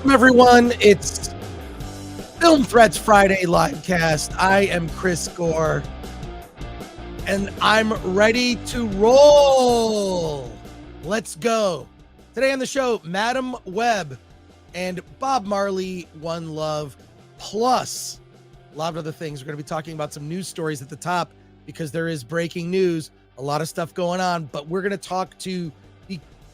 Welcome, everyone. It's Film Threats Friday Livecast. I am Chris Gore, and I'm ready to roll. Let's go. Today on the show, Madam Web and Bob Marley, One Love, plus a lot of other things. We're going to be talking about some news stories at the top because there is breaking news, a lot of stuff going on, but we're going to talk to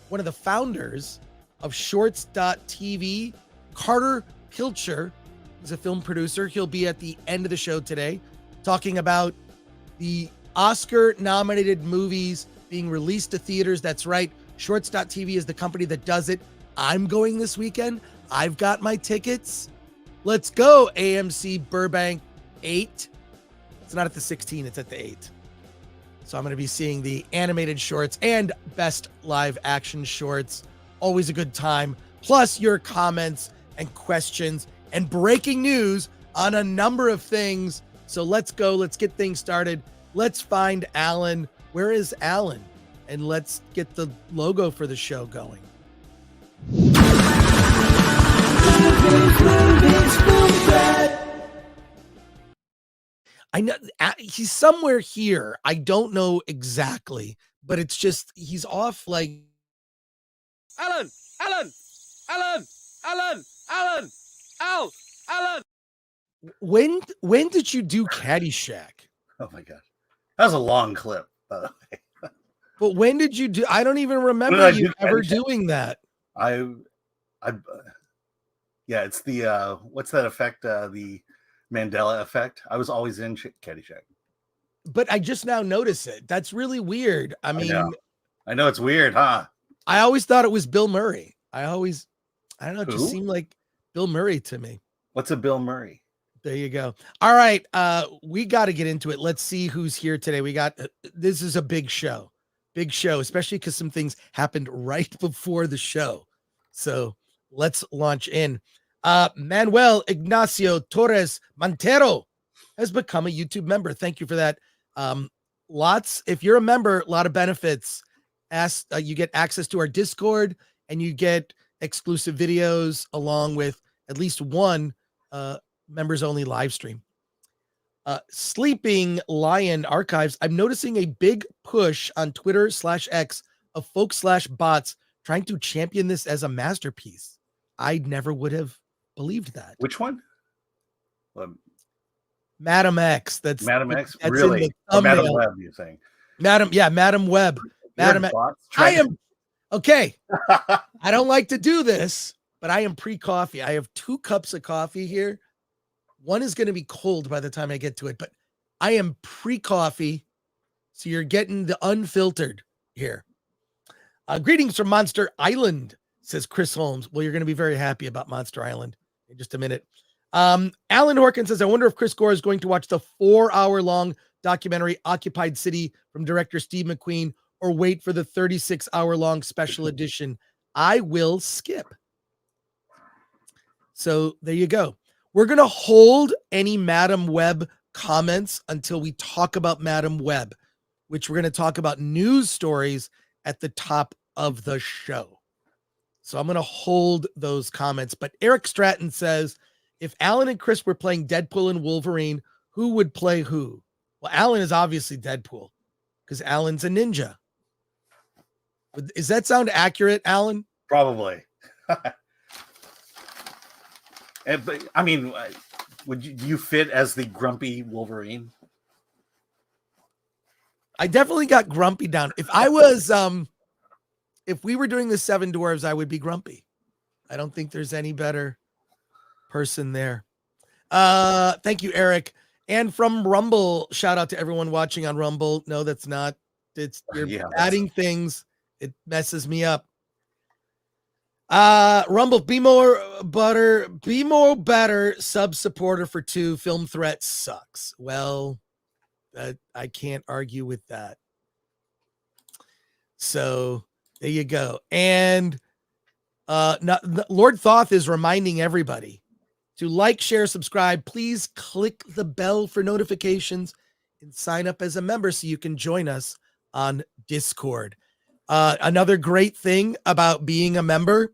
one of the founders of Shorts.tv, Carter Pilcher. He's a film producer. He'll be at the end of the show today talking about the Oscar-nominated movies being released to theaters. That's right. Shorts.tv is the company that does it. I'm going this weekend. I've got my tickets. Let's go, AMC Burbank 8. It's not at the 16, it's at the 8. So I'm going to be seeing the animated shorts and best live action shorts. Always a good time. Plus your comments and questions and breaking news on a number of things. So let's go. Let's get things started. Let's find Alan. Where is Alan? And let's get the logo for the show going. I know he's somewhere here. I don't know exactly, but it's just he's off like Alan. When did you do Caddyshack? Oh my god, that was a long clip, by the way. But when did you do? I don't even remember you ever doing that. Yeah, it's the what's that effect? The Mandela effect. I was always in Caddyshack, but I just now notice it. That's really weird. I mean, I know it's weird, huh? I always thought it was Bill Murray. I don't know. It Who? just seemed like Bill Murray to me. What's a Bill Murray? There you go. All right. We got to get into it. Let's see who's here today. We got, this is a big show, especially because some things happened right before the show. So let's launch in. Manuel Ignacio Torres Montero has become a YouTube member. Thank you for that. If you're a member, a lot of benefits. You get access to our Discord and you get exclusive videos along with at least one members only live stream. Sleeping Lion Archives. I'm noticing a big push on Twitter/X of folks/bots trying to champion this as a masterpiece. I never would have believed that. Which one? Madam X. That's Madam X. That's really? Madam Web, you're saying? Madam Web. Madam X. I am okay. I don't like to do this, but I am pre-coffee. I have 2 cups of coffee here. One is going to be cold by the time I get to it, but I am pre-coffee. So you're getting the unfiltered here. Greetings from Monster Island, says Chris Holmes. Well, you're going to be very happy about Monster Island in just a minute. Alan Horkin says, I wonder if Chris Gore is going to watch the 4-hour-long documentary Occupied City from director Steve McQueen or wait for the 36-hour-long special edition. I will skip. So there you go. We're going to hold any Madam Web comments until we talk about Madam Web, which we're going to talk about news stories at the top of the show. So I'm going to hold those comments. But Eric Stratton says, if Alan and Chris were playing Deadpool and Wolverine, who would play who? Well, Alan is obviously Deadpool because Alan's a ninja. Does that sound accurate, Alan? Probably. But I mean, would you fit as the grumpy Wolverine? I definitely got grumpy down. If I was, if we were doing the 7 Dwarves, I would be grumpy. I don't think there's any better person there. Thank you, Eric. And from Rumble, shout out to everyone watching on Rumble. No, that's not. You're adding things. It messes me up. Rumble, be more better sub supporter for 2. Film Threat sucks. Well, I can't argue with that. So there you go. And Lord Thoth is reminding everybody to like, share, subscribe. Please click the bell for notifications and sign up as a member so you can join us on Discord. Another great thing about being a member,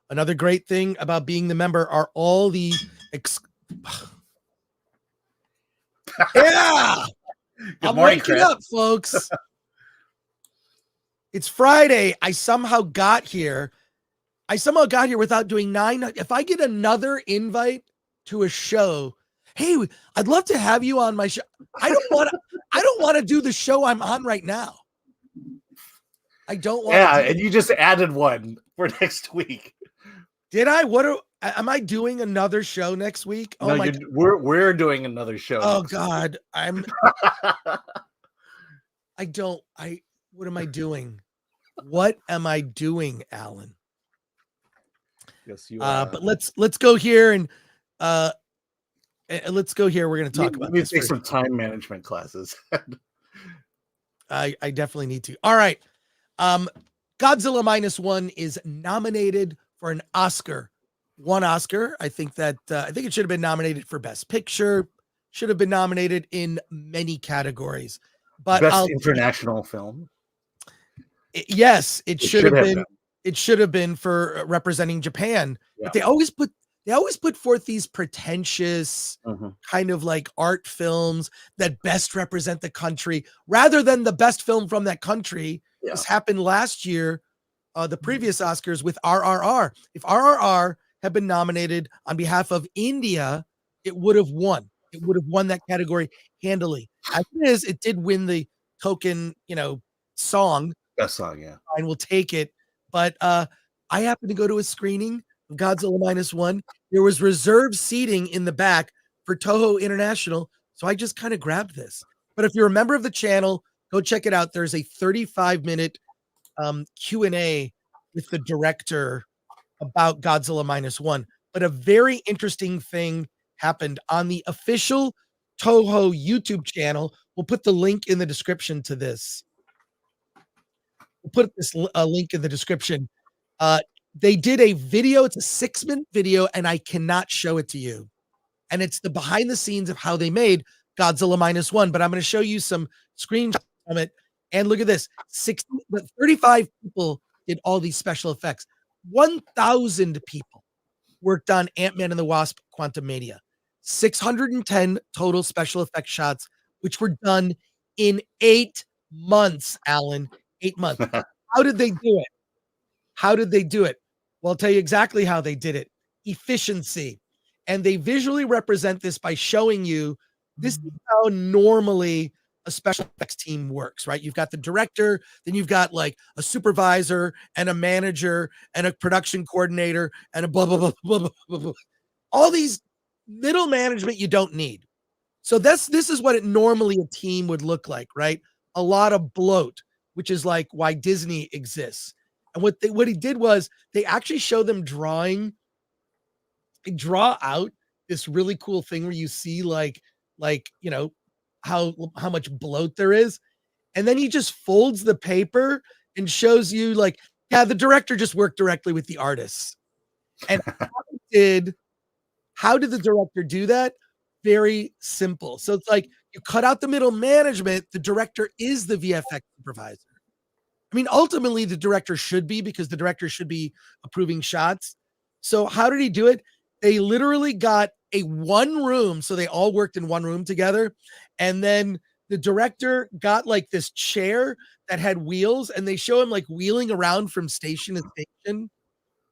Another great thing about being the member are all the yeah. Good I'm morning, waking Chris. up, folks. It's Friday. I somehow got here without doing 9. If I get another invite to a show, hey, I'd love to have you on my show. I don't want to do the show I'm on right now. I don't want Yeah, to. and you just added one for next week. Did I? Am I doing another show next week? No, we're doing another show. Oh God, what am I doing? What am I doing, Alan? Yes, you but let's go here and let's go here. We're going to talk about this. Take some time management classes. I definitely need to. All right. Godzilla -1 is nominated for an Oscar. One Oscar. I think it should have been nominated for Best Picture. Should have been nominated in many categories. But Best international film. Yes, it should have been. It should have been for representing Japan. Yeah. But they always put forth these pretentious kind of like art films that best represent the country rather than the best film from that country. Yeah. This happened last year, the previous Oscars with RRR. If RRR had been nominated on behalf of India, it would have won. It would have won that category handily. As it is, it did win the token, song. Best song, yeah. And we'll take it. But I happened to go to a screening of Godzilla -1. There was reserved seating in the back for Toho International, so I just kind of grabbed this. But if you're a member of the channel, go check it out. There's a 35-minute Q&A with the director about Godzilla -1. But a very interesting thing happened on the official Toho YouTube channel. We'll put the link in the description to this. We'll put this link in the description. They did a video. It's a 6-minute video, and I cannot show it to you. And it's the behind the scenes of how they made Godzilla -1. But I'm going to show you some screenshots from it. And look at this. 35 people did all these special effects. 1,000 people worked on Ant-Man and the Wasp: Quantumania. 610 total special effect shots, which were done in 8 months, Alan. 8 months. How did they do it? Well, I'll tell you exactly how they did it. Efficiency. And they visually represent this by showing you this is how normally a special effects team works, right? You've got the director, then you've got like a supervisor and a manager and a production coordinator and a blah, blah, blah, blah, blah, blah, blah. All these middle management you don't need. So this is what it normally a team would look like, right? A lot of bloat, which is like why Disney exists. And what he did was they actually show them draw out this really cool thing where you see like how much bloat there is. And then he just folds the paper and shows you like, yeah, the director just worked directly with the artists. And how did the director do that? Very simple. So it's like you cut out the middle management. The director is the VFX supervisor. I mean, ultimately, the director should be, because the director should be approving shots. So how did he do it? They literally got a one room. So they all worked in one room together. And then the director got like this chair that had wheels, and they show him like wheeling around from station to station.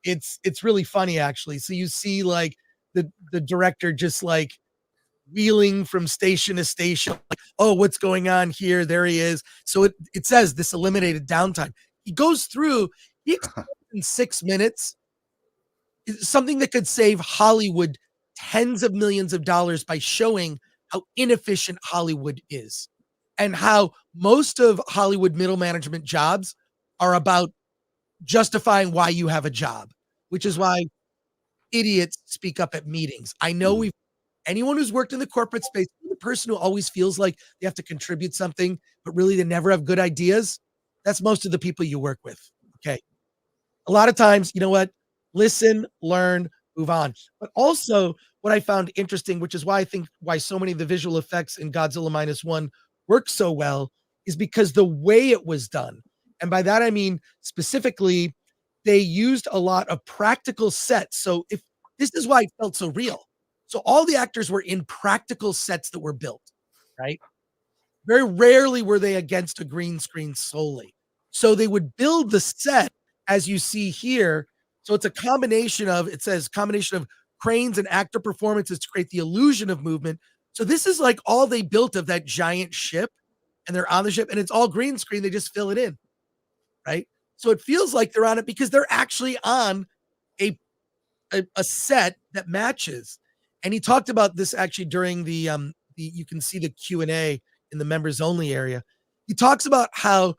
It's really funny, actually. So you see like the director just like wheeling from station to station, like, oh, what's going on here? There he is. So it says this eliminated downtime. He goes through, he explains in 6 minutes something that could save Hollywood tens of millions of dollars by showing how inefficient Hollywood is and how most of Hollywood middle management jobs are about justifying why you have a job, which is why idiots speak up at meetings. I know anyone who's worked in the corporate space, the person who always feels like they have to contribute something, but really they never have good ideas. That's most of the people you work with. Okay. A lot of times, you know what? Listen, learn, move on. But also what I found interesting, which is why I think why so many of the visual effects in Godzilla -1 work so well, is because the way it was done. And by that, I mean, specifically, they used a lot of practical sets. So if this is why it felt so real. So all the actors were in practical sets that were built, right? Very rarely were they against a green screen solely. So they would build the set as you see here. So it's a combination of, it says combination of cranes and actor performances to create the illusion of movement. So this is like all they built of that giant ship, and they're on the ship and it's all green screen. They just fill it in, right? So it feels like they're on it because they're actually on a set that matches. And he talked about this actually during the you can see the Q&A in the members only area. He talks about how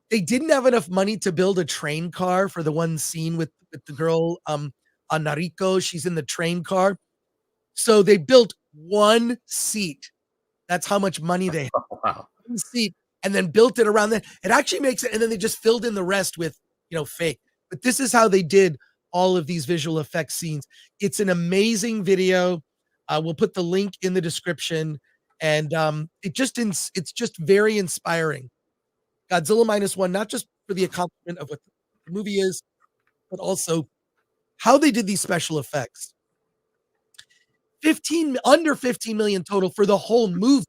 they didn't have enough money to build a train car for the one scene with the girl on Nariko. She's in the train car. So they built one seat. That's how much money they had. Oh, wow. One seat, and then built it around that. It actually makes it, and then they just filled in the rest with, fake. But this is how they did all of these visual effects scenes. It's an amazing video. We'll put the link in the description, and it's just very inspiring. Godzilla -1, not just for the accomplishment of what the movie is, but also how they did these special effects. Under 15 million total for the whole movie.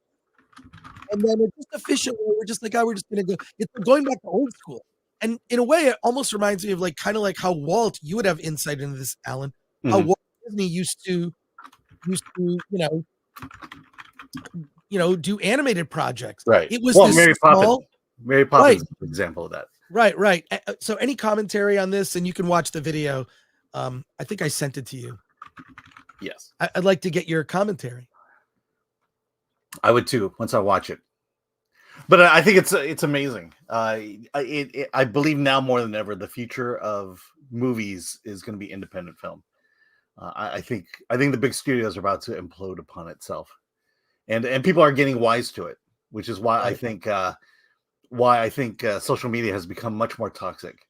And then it's just efficient. We're just like, we're just going to go. It's going back to old school. And in a way, it almost reminds me of kind of like how Walt, you would have insight into this, Alan, how Walt Disney used to, do animated projects. Right. It was Mary Poppins. Mary Poppins is an example of that. Right. So any commentary on this, and you can watch the video. I think I sent it to you. Yes. I'd like to get your commentary. I would too, once I watch it. But I think it's amazing. I believe now more than ever, the future of movies is going to be independent film. I think the big studios are about to implode upon itself, and people are getting wise to it, which is why I think social media has become much more toxic,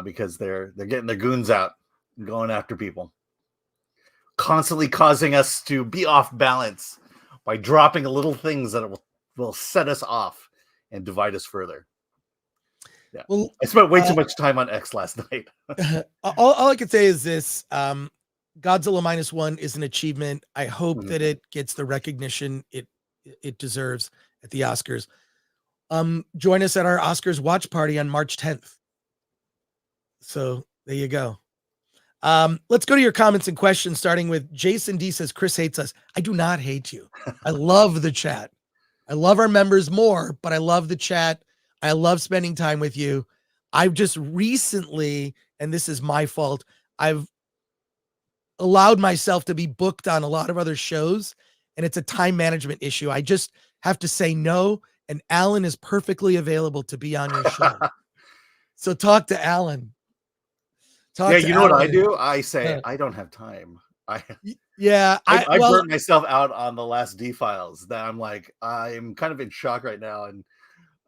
because they're getting their goons out and going after people, constantly causing us to be off balance by dropping little things that will set us off and divide us further. Yeah. Well, I spent way too much time on X last night. all I can say is this: Godzilla -1 is an achievement. I hope that it gets the recognition it deserves at the Oscars. Join us at our Oscars watch party on March 10th. So there you go. Let's go to your comments and questions, starting with Jason D says, Chris hates us. I do not hate you. I love the chat. I love our members more, but I love the chat. I love spending time with you. I've just recently, and this is my fault, I've allowed myself to be booked on a lot of other shows, and it's a time management issue. I just have to say no, and Alan is perfectly available to be on your show. So talk to Alan. You know what I do? I say, I don't have time. I burnt myself out on the last D-Files, that I'm like, I'm kind of in shock right now. And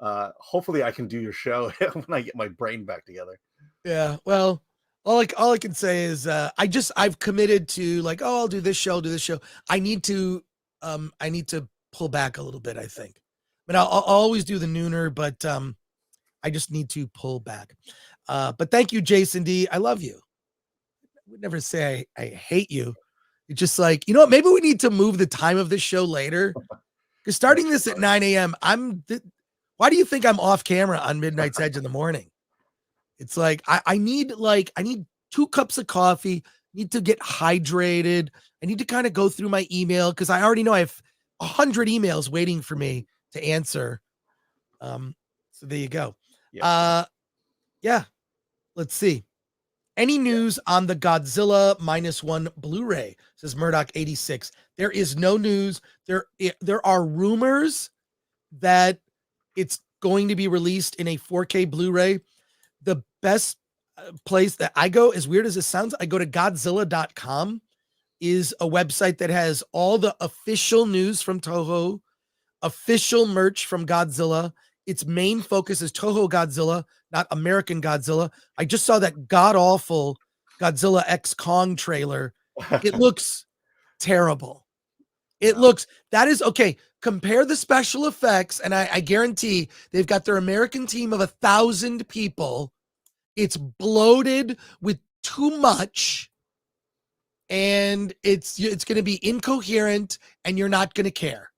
hopefully I can do your show when I get my brain back together. Yeah. Well, all I can say is I've committed to I'll do this show, I need to pull back a little bit, I think. But I'll always do the nooner, but I just need to pull back. But thank you, Jason D. I love you. I would never say I hate you. It's just maybe we need to move the time of this show later. Because starting this at 9 a.m., why do you think I'm off camera on Midnight's Edge in the morning? It's I need 2 cups of coffee, need to get hydrated. I need to kind of go through my email because I already know I have 100 emails waiting for me to answer. So there you go. Yeah. Let's see. Any news on the Godzilla -1 Blu-ray? Says Murdoch 86. There is no news. There are rumors that it's going to be released in a 4K Blu-ray. The best place that I go, as weird as it sounds, I go to Godzilla.com, is a website that has all the official news from Toho, official merch from Godzilla. Its main focus is Toho Godzilla, not American Godzilla. I just saw that god-awful Godzilla X Kong trailer. It looks terrible. That is okay. Compare the special effects, and I guarantee they've got their American team of 1,000 people, It's bloated with too much, and it's going to be incoherent, and you're not going to care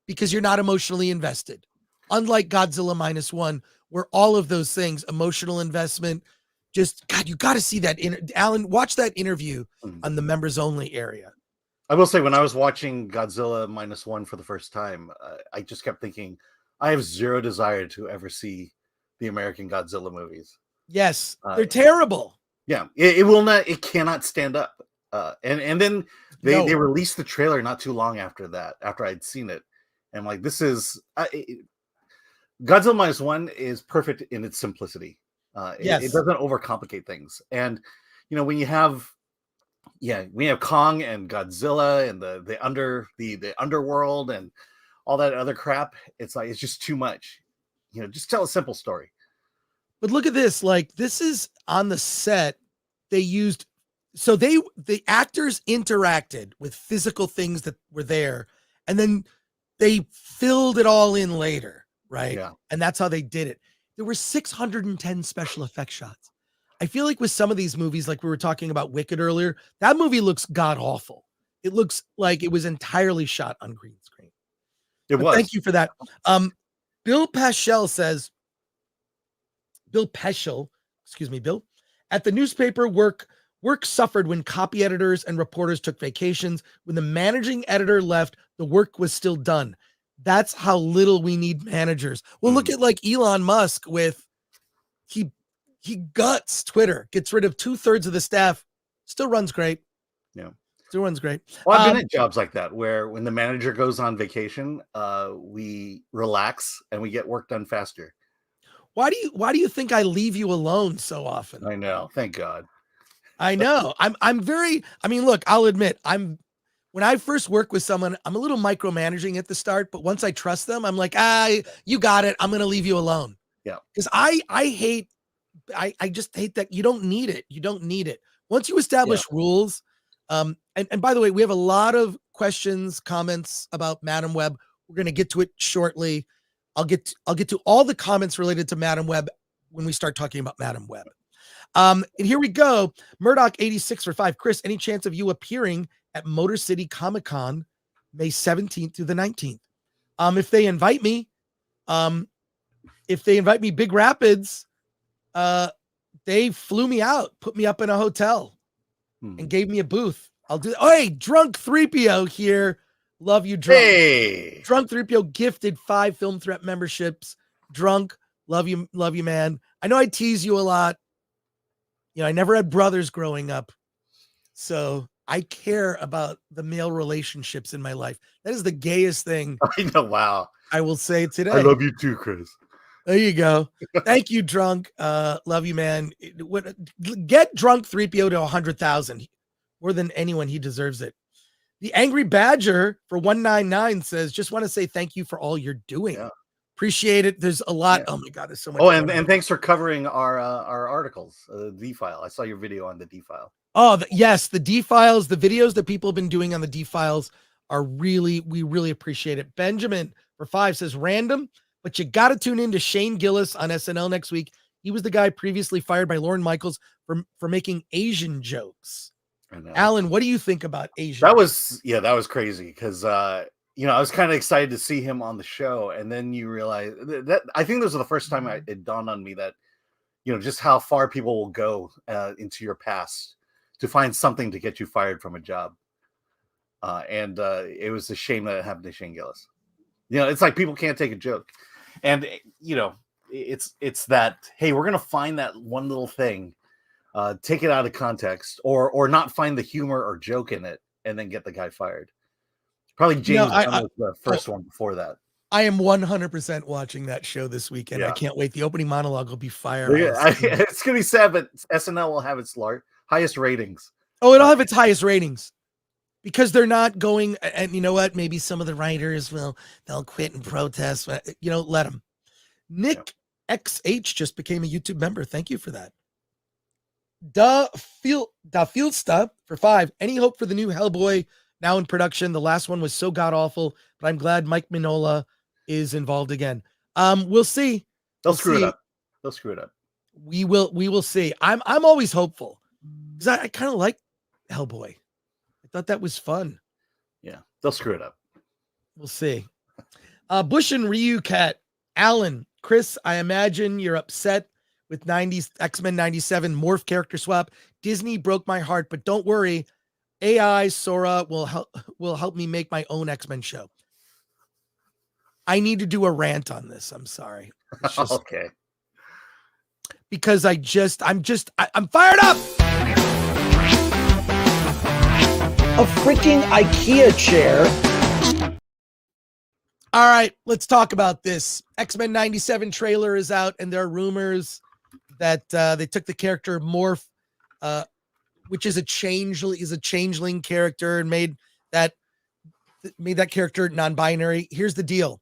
because you're not emotionally invested. Unlike Godzilla -1, where all of those things, emotional investment, just God, you got to see that. Alan, watch that interview on the members only area. I will say, when I was watching Godzilla -1 for the first time, I just kept thinking, I have zero desire to ever see the American Godzilla movies. Yes, they're terrible. Yeah, it will not. It cannot stand up. And then they released the trailer not too long after that, after I'd seen it, and like, this is Godzilla -1 is perfect in its simplicity. It doesn't overcomplicate things, and when you have we have Kong and Godzilla and the underworld and all that other crap. It's like, it's just too much. Just tell a simple story. But look at this. Like, this is on the set. They used, so the actors interacted with physical things that were there, and then they filled it all in later, right? Yeah. And that's how they did it. There were 610 special effects shots. I feel like with some of these movies, like we were talking about Wicked earlier, that movie looks god awful. It looks like it was entirely shot on green screen. Thank you for that. Bill Peschel says, Bill, at the newspaper, work suffered when copy editors and reporters took vacations. When the managing editor left, the work was still done. That's how little we need managers. Well, look at like Elon Musk with, he guts Twitter, gets rid of 2/3 of the staff, still runs great. Yeah. Still runs great. Well, I've been at jobs like that where when the manager goes on vacation, we relax and we get work done faster. Why do you think I leave you alone so often? I know. Thank God. I know. Look, I'll admit, when I first work with someone, I'm a little micromanaging at the start, but once I trust them, I'm like, you got it. I'm going to leave you alone. Yeah. Because I just hate that. You don't need it. You don't need it. Once you establish rules, and by the way, we have a lot of questions, comments about Madam Web. We're going to get to it shortly. I'll get to all the comments related to Madam Web when we start talking about Madam Web. And here we go. Murdoch 86 for 5. Chris, any chance of you appearing at Motor City Comic Con May 17th through the 19th? If they invite me, Big Rapids, they flew me out, put me up in a hotel, and gave me a booth. I'll do. Oh, hey, Drunk 3PO here. Love you, Drunk. Hey. Drunk 3PO gifted 5 Film Threat memberships. Drunk, love you, man. I know I tease you a lot. I never had brothers growing up, so I care about the male relationships in my life. That is the gayest thing. I know. Wow. I will say today. I love you too, Chris. There you go. Thank you, Drunk. Love you, man. Get Drunk 3PO to 100,000. More than anyone, he deserves it. The Angry Badger for 199 says, just want to say thank you for all you're doing. Yeah. Appreciate it. There's a lot. Yeah. Oh my God, there's so much. Oh, and thanks for covering our articles, D-File. I saw your video on the D-File. Oh, yes, the D-Files, the videos that people have been doing on the D-Files we really appreciate it. Benjamin for 5 says, random, but you got to tune in to Shane Gillis on SNL next week. He was the guy previously fired by Lorne Michaels for making Asian jokes. Alan, what do you think about Asian? That was crazy because I was kind of excited to see him on the show, and then you realize that I think this was the first time it dawned on me that just how far people will go into your past to find something to get you fired from a job. And it was a shame that it happened to Shane Gillis. It's like people can't take a joke, and it's that, hey, we're gonna find that one little thing. Take it out of context or not find the humor or joke in it and then get the guy fired. Probably James was the first one before that. I am 100% watching that show this weekend. Yeah. I can't wait. The opening monologue will be fire. It's going to be sad, but SNL will have its highest ratings. Oh, it'll have its highest ratings because they're not going. And you know what? Maybe some of the writers they'll quit and protest. Let them. Nick XH just became a YouTube member. Thank you for that. Da Fieldsta for 5. Any hope for the new Hellboy now in production? The last one was so god awful, but I'm glad Mike Mignola is involved again. We'll see. They'll screw it up. We will see. I'm always hopeful because I kind of like Hellboy. I thought that was fun. Yeah, they'll screw it up. We'll see. Bush and Ryu Cat, Alan, Chris, I imagine you're upset with 90s X-Men 97 morph character swap. Disney broke my heart, but don't worry. AI Sora will help me make my own X-Men show. I need to do a rant on this. I'm sorry. It's just okay. Because I'm fired up. A freaking IKEA chair. All right, let's talk about this. X-Men 97 trailer is out, and there are rumors that they took the character Morph, which is a changeling character, and made that character non-binary. Here's the deal.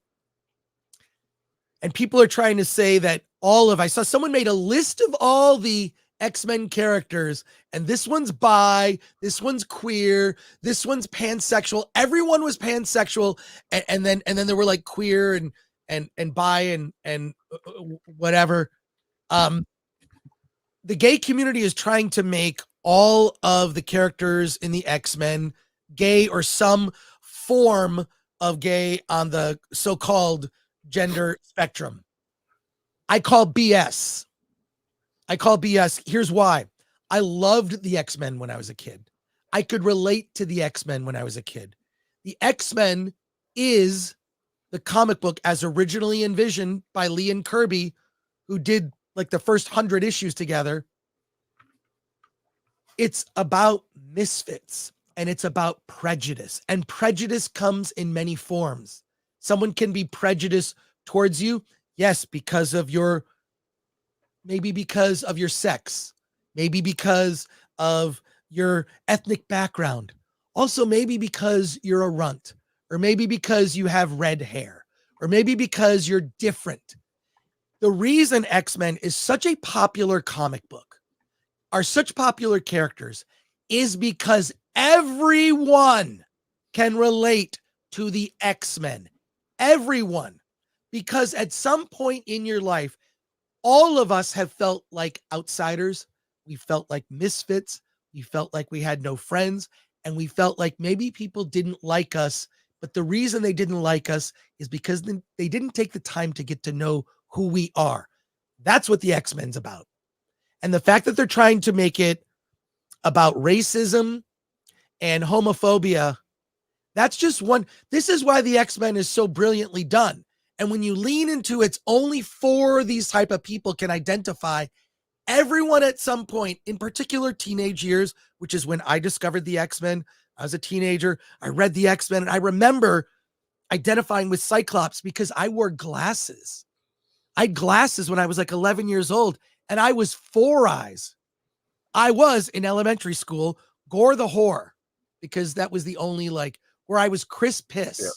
And people are trying to say that I saw someone made a list of all the X-Men characters, and this one's bi, this one's queer, this one's pansexual. Everyone was pansexual, and then there were like queer and bi and whatever. The gay community is trying to make all of the characters in the X-Men gay or some form of gay on the so-called gender spectrum. I call BS. Here's why. I loved the X-Men when I was a kid. I could relate to the X-Men when I was a kid. The X-Men is the comic book as originally envisioned by Lee and Kirby, who did like the first 100 issues together. It's about misfits, and it's about prejudice. And prejudice comes in many forms. Someone can be prejudiced towards you, yes, because of your sex, maybe because of your ethnic background, also maybe because you're a runt, or maybe because you have red hair, or maybe because you're different. The reason X-Men is such a popular comic book, are such popular characters, is because everyone can relate to the X-Men. Everyone. Because at some point in your life, all of us have felt like outsiders. We felt like misfits. We felt like we had no friends. And we felt like maybe people didn't like us. But the reason they didn't like us is because they didn't take the time to get to know who we are. That's what the X-Men's about. And the fact that they're trying to make it about racism and homophobia, that's just one. This is why the X-Men is so brilliantly done. And when you lean into it's only for these type of people can identify, everyone at some point, in particular teenage years, which is when I discovered the X-Men. I was a teenager. I read the X-Men, and I remember identifying with Cyclops because I wore glasses. I had glasses when I was like 11 years old, and I was Four Eyes. I was in elementary school, Gore the Whore, because that was the only where I was Chris Piss. Yeah.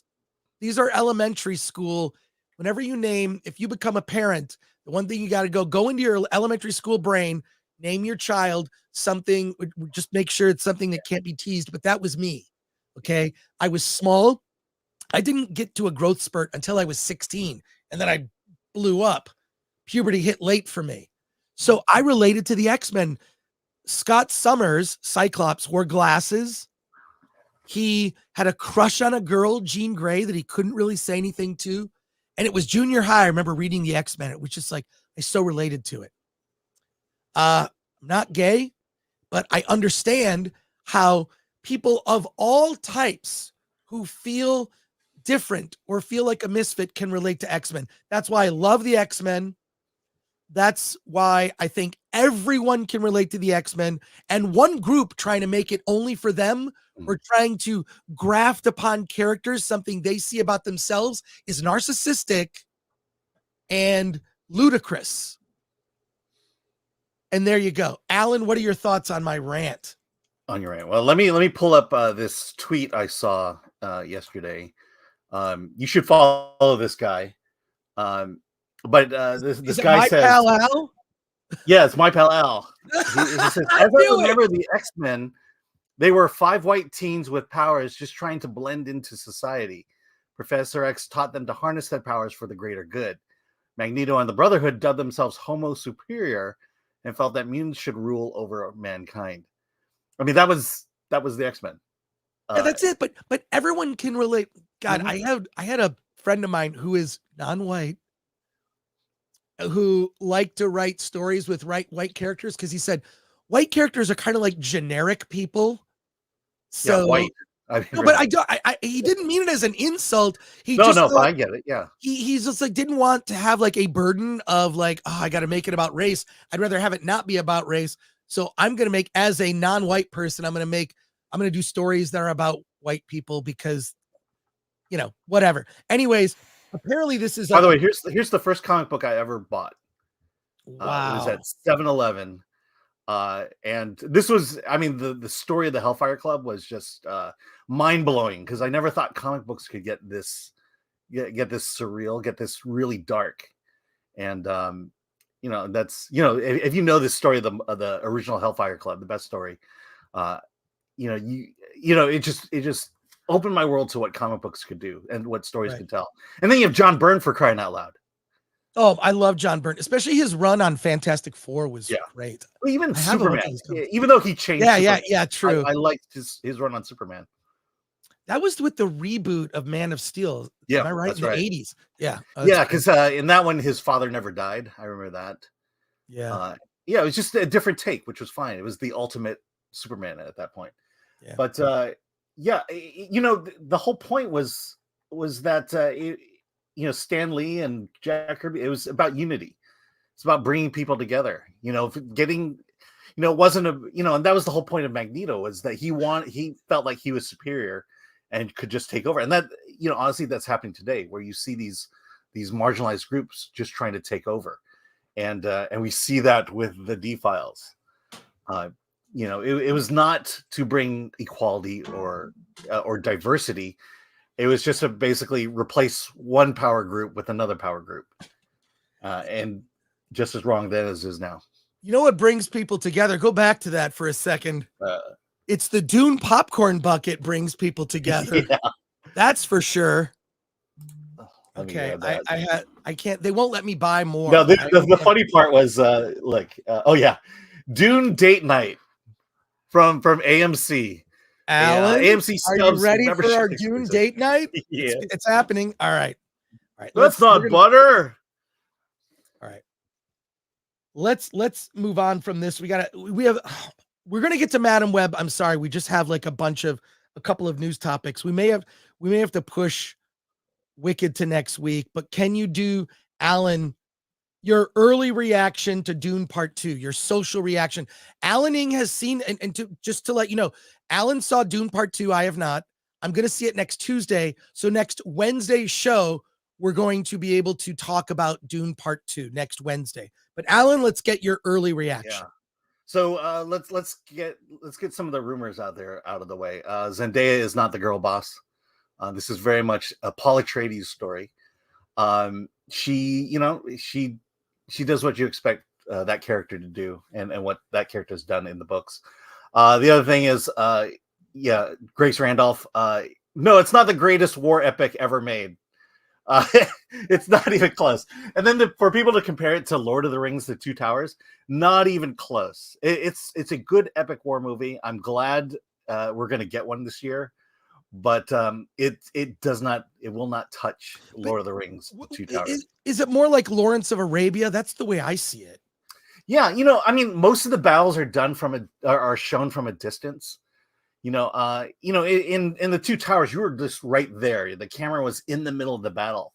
These are elementary school. Whenever if you become a parent, the one thing you got to go into your elementary school brain, name your child something, just make sure it's something that can't be teased. But that was me. Okay. I was small. I didn't get to a growth spurt until I was 16. And then I blew up. Puberty hit late for me. So I related to the X-Men. Scott Summers, Cyclops, wore glasses. He had a crush on a girl, Jean Grey, that he couldn't really say anything to. And it was junior high. I remember reading the X-Men. It was just I so related to it. I'm not gay, but I understand how people of all types who feel different or feel like a misfit can relate to X-Men. That's why I love the X-Men. That's why I think everyone can relate to the X-Men. And one group trying to make it only for them or trying to graft upon characters something they see about themselves is narcissistic and ludicrous. And there you go. Alan, what are your thoughts on my rant? On your rant. Well, let me pull up this tweet I saw yesterday. You should follow this guy. But this guy says, pal Al? Yeah, it's my pal Al. He says, as I remember the X-Men, they were 5 white teens with powers just trying to blend into society. Professor X taught them to harness their powers for the greater good. Magneto and the Brotherhood dubbed themselves Homo Superior and felt that mutants should rule over mankind. I mean, that was the X-Men. Yeah, that's it. But everyone can relate. God, Mhm. I had a friend of mine who is non-white who liked to write stories with white characters because he said white characters are kind of like generic people. Yeah, So white. I mean, no, but right. he didn't mean it as an insult. He No, just no, thought I get it. Yeah. he's just like didn't want to have like a burden of like, oh, I got to make it about race. I'd rather have it not be about race. So I'm going to make, as a non-white person, I'm going to do stories that are about white people because, whatever. Anyways, apparently this is By the way, here's the first comic book I ever bought. It was wow. at 7-Eleven. And this was, I mean, the story of the Hellfire Club was just mind blowing because I never thought comic books could get this surreal, get this really dark. And that's if you know this story of the original Hellfire Club, the best story, uh, it just opened my world to what comic books could do and what stories Right. could tell. And then you have John Byrne, for crying out loud. Oh, I love John Byrne, especially his run on Fantastic Four was great. Well, even I have a bunch of Superman, his comics. even though he changed, Yeah, true. I liked his run on Superman. That was with the reboot of Man of Steel. Yeah, am I right? that's In the right. 80s. Yeah. Yeah, because in that one, his father never died. I remember that. Yeah. Yeah, it was just a different take, which was fine. It was the ultimate Superman at that point. Yeah. But the whole point was that Stan Lee and Jack Kirby. It was about unity. It's about bringing people together. Getting. It wasn't and that was the whole point of Magneto, was that he felt like he was superior and could just take over. And that, honestly, that's happening today, where you see these marginalized groups just trying to take over. And we see that with the D-Files. It was not to bring equality or diversity. It was just to basically replace one power group with another power group. And just as wrong then as is now. You know what brings people together? Go back to that for a second. It's the Dune popcorn bucket brings people together. Yeah. That's for sure. Okay, I can't. They won't let me buy more. No, the funny part was Dune date night from AMC. Alan, AMC are you ready for our Dune date night? Yeah, it's happening. All right. That's not butter. All right. Let's move on from this. We're gonna get to Madam Web. I'm sorry, we just have like a couple of news topics. We may have to push Wicked to next week, but can you do, Alan, your early reaction to Dune Part 2, your social reaction? Alan Ing has seen, and just to let you know, Alan saw Dune Part 2. I have not. I'm going to see it next Tuesday. So next Wednesday's show, we're going to be able to talk about Dune Part 2 next Wednesday. But Alan, let's get your early reaction. Yeah. So let's get some of the rumors out of the way. Zendaya is not the girl boss. This is very much a Paul Atreides story. She does what you expect that character to do, and what that character has done in the books. The other thing is, Grace Randolph. No, it's not the greatest war epic ever made. It's not even close. And then for people to compare it to Lord of the Rings, The Two Towers, not even close. It's a good epic war movie. I'm glad we're going to get one this year. But it will not touch Lord of the Rings, The Two Towers. Is it more like Lawrence of Arabia? That's the way I see it. Yeah, I mean, most of the battles are done are shown from a distance. In the Two Towers, you were just right there. The camera was in the middle of the battle.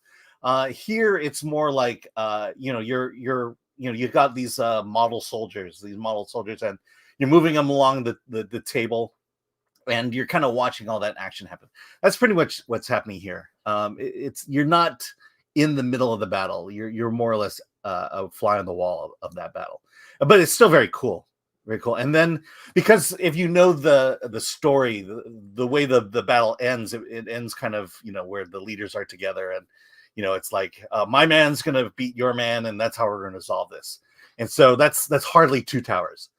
Here, it's more like you've got these model soldiers, and you're moving them along the table. And you're kind of watching all that action happen. That's pretty much what's happening here. You're not in the middle of the battle. You're more or less a fly on the wall of that battle. But it's still very cool, very cool. And then because if you know the story, the way the battle ends, it ends kind of where the leaders are together, and it's like my man's gonna beat your man, and that's how we're gonna solve this. And so that's hardly Two Towers.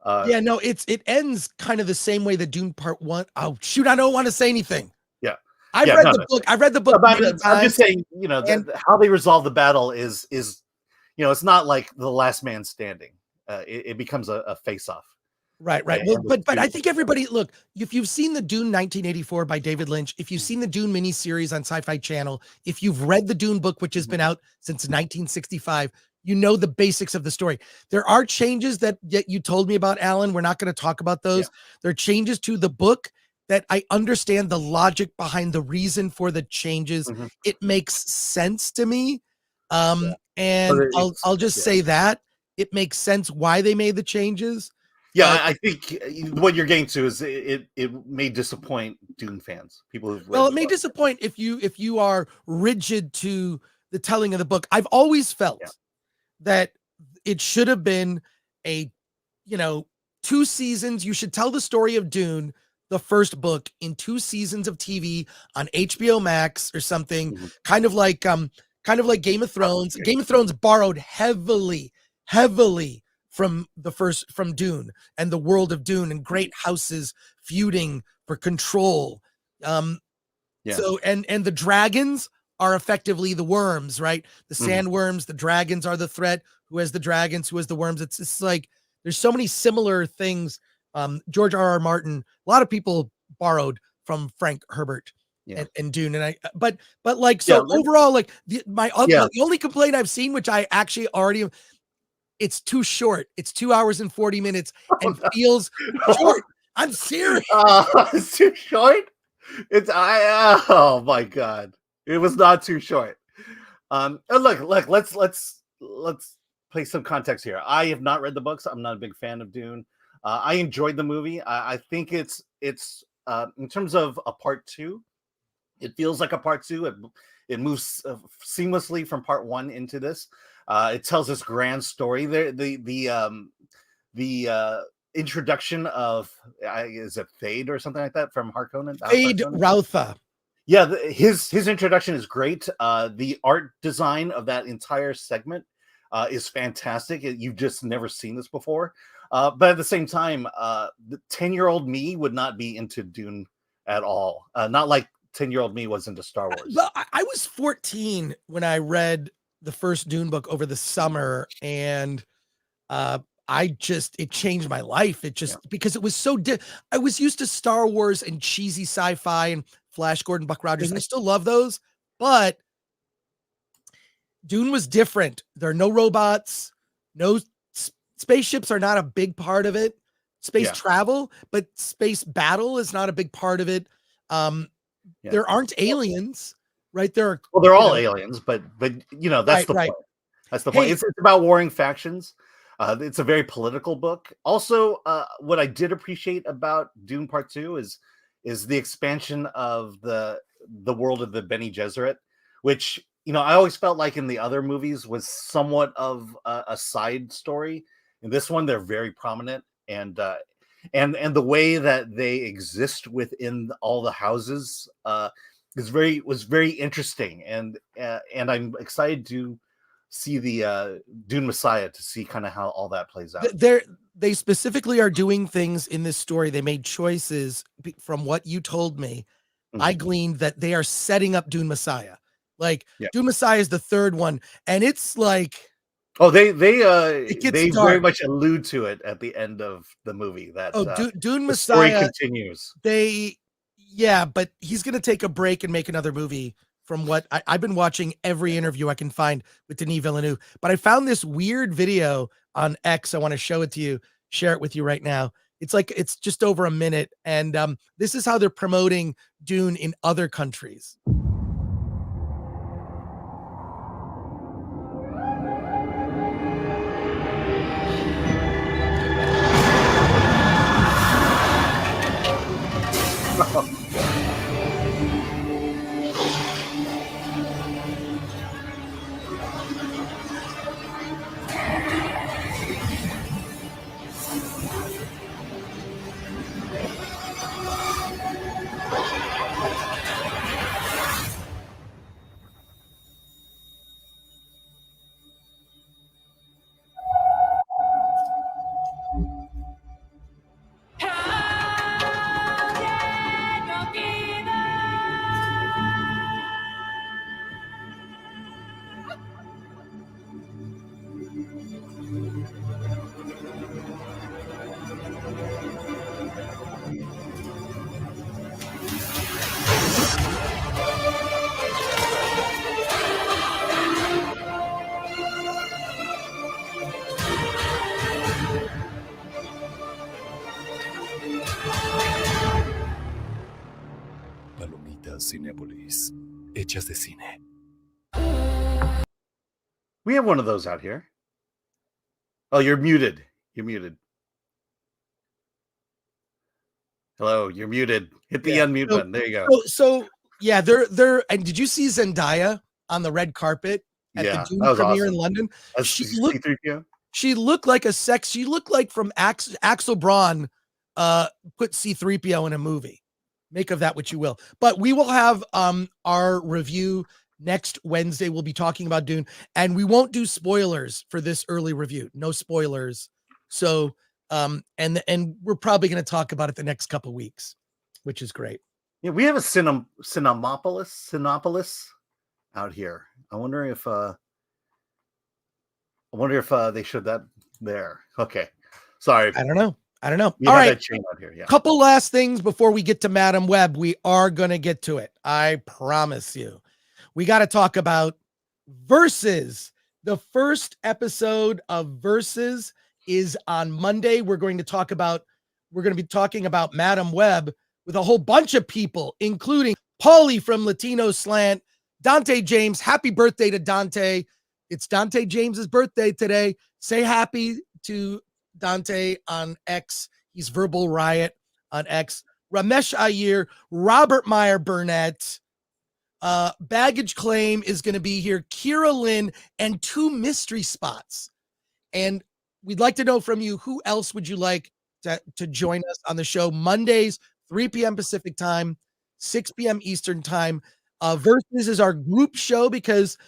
It ends kind of the same way that Dune Part 1. Oh shoot, I don't want to say anything. Yeah, I've read the book. I've read the book many times. I'm just saying, how they resolve the battle is it's not like the last man standing. It becomes a face-off. Right. Well, but I think everybody, look, if you've seen the Dune 1984 by David Lynch, if you've seen the Dune miniseries on Sci-Fi Channel, if you've read the Dune book, which has been out since 1965, you know the basics of the story. There are changes that you told me about, Alan. We're not going to talk about those. Yeah. There are changes to the book that I understand the logic behind the reason for the changes. Mm-hmm. It makes sense to me. And I'll just say that it makes sense why they made the changes. Yeah, I think what you're getting to is it may disappoint Dune fans. People who've read it may disappoint if you are rigid to the telling of the book. I've always felt that it should have been 2 seasons. You should tell the story of Dune, the first book, in 2 seasons of TV on HBO Max or something, kind of like Game of Thrones. Game of Thrones borrowed heavily from Dune and the world of Dune, and great houses feuding for control. So and the dragons are effectively the worms, right? The sandworms, the dragons are the threat. Who has the dragons? Who has the worms? It's like there's so many similar things. George R.R. Martin, a lot of people borrowed from Frank Herbert and Dune, and overall, like the only complaint I've seen, which I actually already. It's too short. It's 2 hours and 40 minutes and feels short. I'm serious. It's too short. Oh my God. It was not too short. Look, let's play some context here. I have not read the books. I'm not a big fan of Dune. I enjoyed the movie. I think it's in terms of a part 2, it feels like a part 2. It moves seamlessly from part 1 into this. It tells this grand story. The introduction of is it Thade or something like that from Harkonnen? Thade Rautha. Yeah, his introduction is great. The art design of that entire segment is fantastic. You've just never seen this before. But at the same time, the 10-year-old me would not be into Dune at all. Not like 10-year-old me was into Star Wars. I was 14 when I read the first Dune book over the summer, and it changed my life. It just because it was so I was used to Star Wars and cheesy sci-fi and Flash Gordon, Buck Rogers. I still love those, but Dune was different. There are no robots, no spaceships are not a big part of it. Space travel, but space battle is not a big part of it. There aren't aliens. Right there. They're all aliens, but that's the point. That's the point. It's about warring factions. It's a very political book. Also, what I did appreciate about Dune Part 2 is the expansion of the world of the Bene Gesserit, which I always felt like in the other movies was somewhat of a side story. In this one, they're very prominent, and the way that they exist within all the houses. Was very interesting, and I'm excited to see the Dune Messiah to see kind of how all that plays out. They specifically are doing things in this story. They made choices from what you told me. I gleaned that they are setting up Dune Messiah. Dune Messiah is the third one, and it's like they very much allude to it at the end of the movie. That Dune Messiah story continues. Yeah, but he's going to take a break and make another movie. From what I've been watching every interview I can find with Denis Villeneuve, but I found this weird video on X. I want to share it with you right now. It's just over a minute. And this is how they're promoting Dune in other countries. Noticias Cinépolis, hechas de cine. We have one of those out here. Oh, you're muted. You're muted. Hello, you're muted. Hit the unmute button. There you go. So yeah, they're and did you see Zendaya on the red carpet at the Dune premiere in London? She looked like she looked like from Axel Braun put C-3PO in a movie. Make of that what you will. But we will have our review next Wednesday. We'll be talking about Dune, and we won't do spoilers for this early review. No spoilers. So and we're probably going to talk about it the next couple weeks, which is great. Yeah, we have a Cinepolis out here. I wonder if they showed that there. Okay. Sorry. I don't know. All right. That chain out here. Yeah. Couple last things before we get to Madam Web. We are going to get to it. I promise you. We got to talk about Versus. The first episode of Versus is on Monday. We're going to be talking about Madam Web with a whole bunch of people, including Paulie from Latino Slant, Dante James. Happy birthday to Dante. It's Dante James's birthday today. Say happy to Dante on X. He's Verbal Riot on X. Ramesh Iyer, Robert Meyer Burnett. Baggage Claim is going to be here. Kira Lynn and 2 mystery spots. And we'd like to know from you, who else would you like to join us on the show? Mondays, 3 p.m. Pacific time, 6 p.m. Eastern time. Versus is our group show because,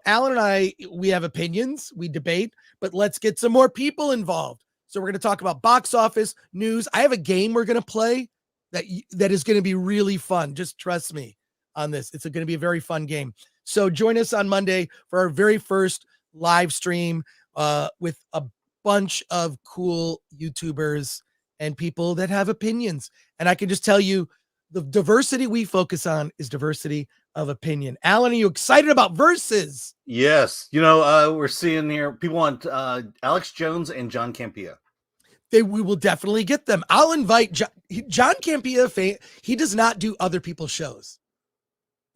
Alan and I, we have opinions, we debate, but let's get some more people involved. So we're going to talk about box office, news. I have a game we're going to play that is going to be really fun. Just trust me on this. It's going to be a very fun game. So join us on Monday for our very first live stream with a bunch of cool YouTubers and people that have opinions. And I can just tell you, the diversity we focus on is diversity of opinion. Alan, are you excited about Versus? Yes. We're seeing here, people want Alex Jones and John Campea. We will definitely get them. I'll invite John Campea. He does not do other people's shows.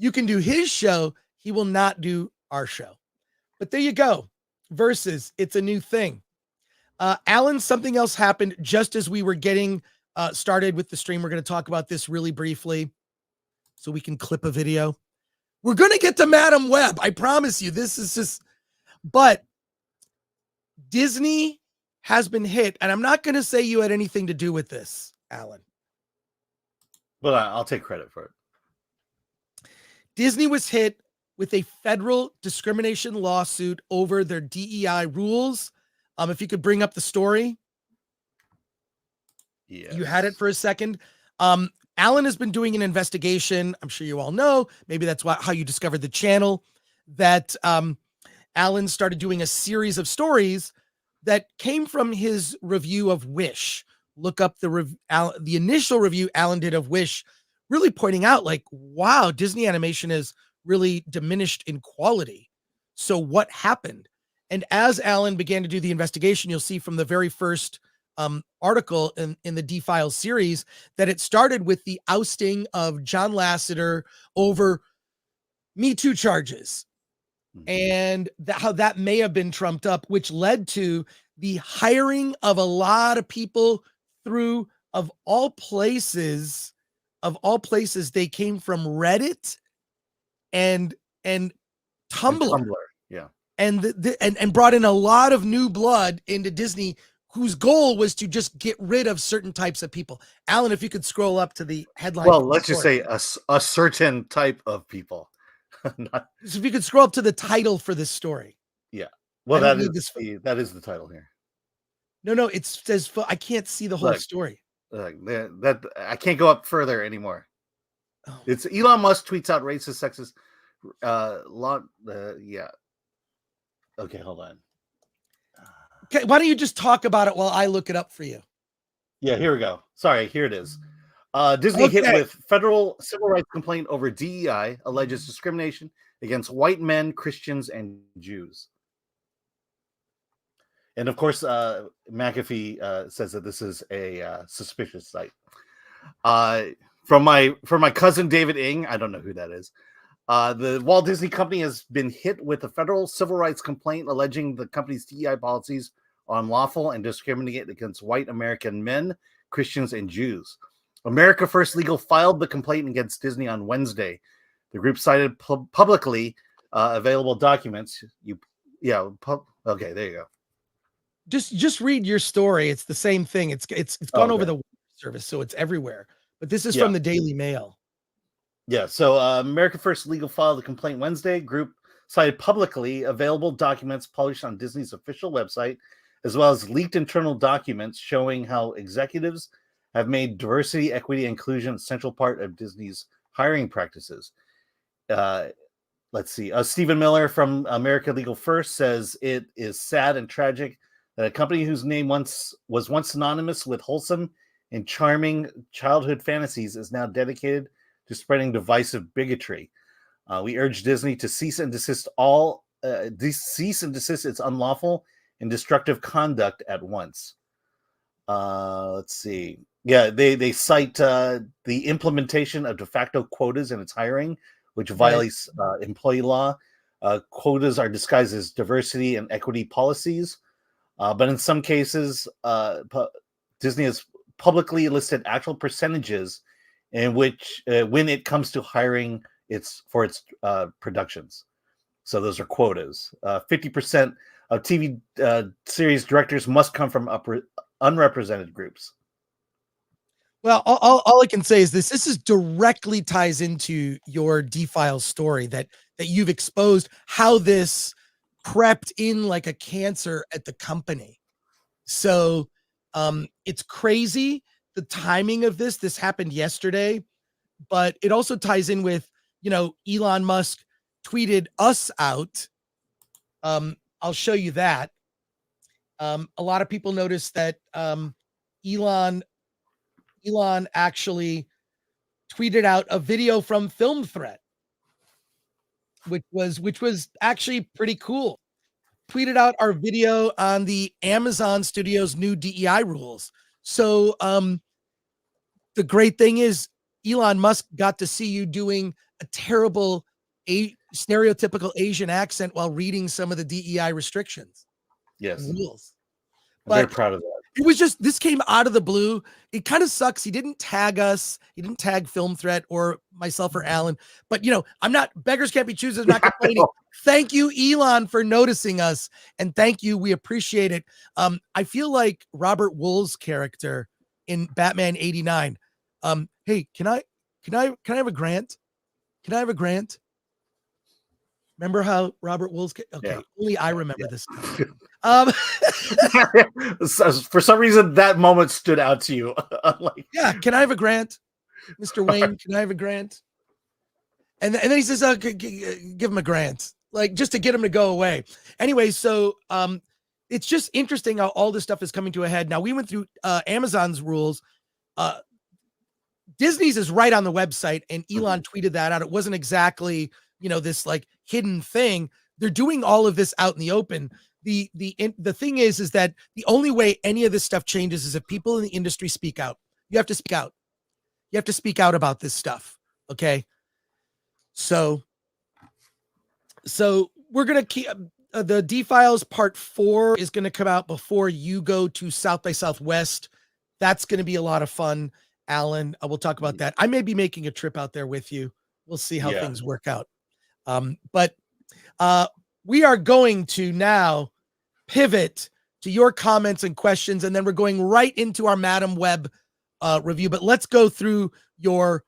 You can do his show. He will not do our show. But there you go. Versus, it's a new thing. Alan, something else happened just as we were getting started with the stream. We're going to talk about this really briefly so we can clip a video. We're going to get to Madam Web. I promise you, this is just, but Disney has been hit. And I'm not going to say you had anything to do with this, Alan. But I'll take credit for it. Disney was hit with a federal discrimination lawsuit over their DEI rules. If you could bring up the story. Yes. You had it for a second. Alan has been doing an investigation. I'm sure you all know, maybe that's how you discovered the channel, that Alan started doing a series of stories that came from his review of Wish. Look up the initial review Alan did of Wish, really pointing out wow, Disney animation has really diminished in quality. So what happened? And as Alan began to do the investigation, you'll see from the very first article in the D-Files series that it started with the ousting of John Lasseter over Me Too charges. And how that may have been trumped up, which led to the hiring of a lot of people through, of all places, they came from Reddit and Tumblr. Yeah. And brought in a lot of new blood into Disney, whose goal was to just get rid of certain types of people. Alan, if you could scroll up to the headline. Well, let's just say a certain type of people. So if you could scroll up to the title for this story. Yeah. Well, that is the title here. No, it says, I can't see the whole story. That I can't go up further anymore. Oh. It's Elon Musk tweets out racist, sexist. Yeah. Okay, hold on. Okay, why don't you just talk about it while I look it up for you? Yeah, here we go. Sorry, here it is. Disney hit with federal civil rights complaint over DEI, alleges discrimination against white men, Christians, and Jews. And of course, McAfee says that this is a suspicious site. From my cousin David Ing, I don't know who that is. The Walt Disney Company has been hit with a federal civil rights complaint alleging the company's DEI policies are unlawful and discriminate against white American men, Christians, and Jews. America First Legal filed the complaint against Disney on Wednesday. The group cited publicly available documents. Okay, there you go. Just read your story. It's the same thing. It's gone over the service, so it's everywhere. But this is from the Daily Mail. Yeah, so America First Legal filed the complaint Wednesday. Group cited publicly available documents published on Disney's official website, as well as leaked internal documents showing how executives have made diversity, equity, and inclusion a central part of Disney's hiring practices. Let's see. Stephen Miller from America Legal First says it is sad and tragic that a company whose name was once synonymous with wholesome and charming childhood fantasies is now dedicated to spreading divisive bigotry. We urge Disney to cease and desist its unlawful and destructive conduct at once. Let's see. Yeah, they cite the implementation of de facto quotas in its hiring, which violates employee law. Quotas are disguised as diversity and equity policies, but in some cases, Disney has publicly listed actual percentages in which when it comes to hiring its productions. So those are quotas. 50% of TV series directors must come from unrepresented groups. Well, all I can say is this is directly ties into your D-File story that you've exposed how this crept in like a cancer at the company. So it's crazy. The timing of this happened yesterday, but it also ties in with, Elon Musk tweeted us out. I'll show you that. A lot of people noticed that Elon actually tweeted out a video from Film Threat, which was actually pretty cool. Tweeted out our video on the Amazon Studios new DEI rules. So the great thing is Elon Musk got to see you doing a terrible stereotypical Asian accent while reading some of the DEI restrictions. Yes. Rules. I'm very proud of that. It was just, this came out of the blue. It kind of sucks. He didn't tag us. He didn't tag Film Threat or myself or Alan. But, I'm not, beggars can't be choosers. I'm not complaining. Thank you, Elon, for noticing us. And thank you. We appreciate it. I feel like Robert Wool's character in Batman 89. Hey, can I have a grant? Can I have a grant? Remember how Robert Wool's only I remember this. For some reason, that moment stood out to you. Can I have a grant, Mr. Wayne? Can I have a grant? And then he says, give him a grant, like just to get him to go away. Anyway, so it's just interesting how all this stuff is coming to a head. Now we went through Amazon's rules. Disney's is right on the website, and Elon tweeted that out. It wasn't exactly, this like hidden thing. They're doing all of this out in the open. The thing is that the only way any of this stuff changes is if people in the industry speak out. You have to speak out. You have to speak out about this stuff. Okay. So we're going to keep the D-Files part 4 is going to come out before you go to South by Southwest. That's going to be a lot of fun. Alan, we'll talk about that. I may be making a trip out there with you. We'll see how things work out. But we are going to now pivot to your comments and questions, and then we're going right into our Madam Web review. But let's go through your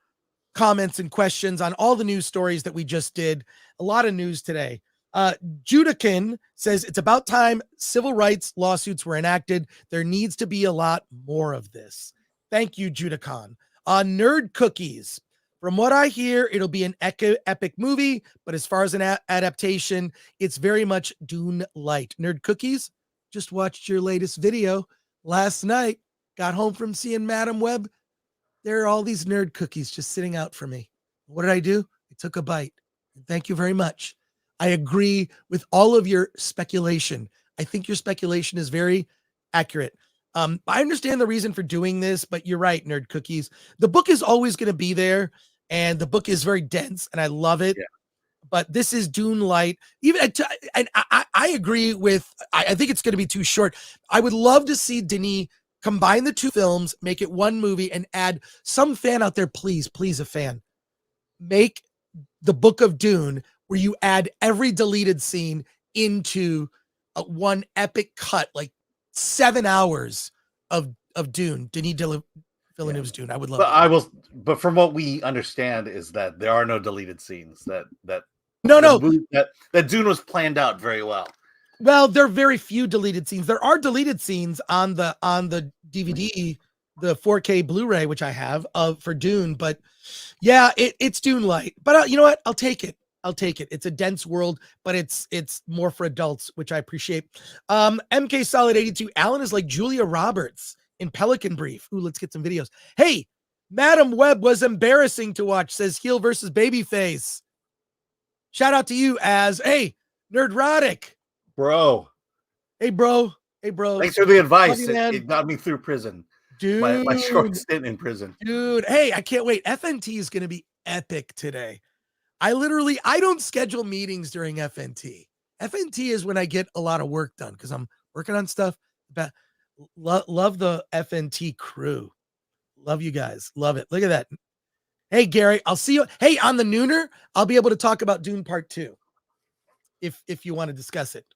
comments and questions on all the news stories that we just did. A lot of news today. Judican says it's about time civil rights lawsuits were enacted. There needs to be a lot more of this. Thank you, Judican. Nerd Cookies. From what I hear, it'll be an epic movie, but as far as an adaptation, it's very much Dune light. Nerd Cookies, just watched your latest video last night. Got home from seeing Madam Web. There are all these nerd cookies just sitting out for me. What did I do? I took a bite. Thank you very much. I agree with all of your speculation. I think your speculation is very accurate. I understand the reason for doing this, but you're right, Nerd Cookies. The book is always going to be there, and the book is very dense, and I love it. Yeah. But this is Dune Light. And I agree with. I think it's going to be too short. I would love to see Denis combine the two films, make it one movie, and add some fan out there. Please, a fan, make the Book of Dune where you add every deleted scene into one epic cut, like 7 hours of Dune. Denis Villeneuve's Dune. I would love it. But from what we understand is that there are no deleted scenes. That Dune was planned out very well. Well, there are very few deleted scenes. There are deleted scenes on the DVD, the 4K Blu-ray, which I have for Dune. But yeah, it's Dune Light. But you know what? I'll take it. It's a dense world, but it's more for adults, which I appreciate. MK Solid 82. Alan is like Julia Roberts in Pelican Brief. Ooh, let's get some videos. Hey, Madam Web was embarrassing to watch, says heel versus babyface. Shout out to you as Nerdrotic. Bro. Hey, bro. Thanks for the advice. You, it got me through prison. Dude. My short stint in prison. Dude. Hey, I can't wait. FNT is going to be epic today. I don't schedule meetings during FNT. FNT is when I get a lot of work done because I'm working on stuff. But love the FNT crew. Love you guys. Love it. Look at that. Hey, Gary, I'll see you. Hey, on the Nooner, I'll be able to talk about Dune Part 2. If you want to discuss it,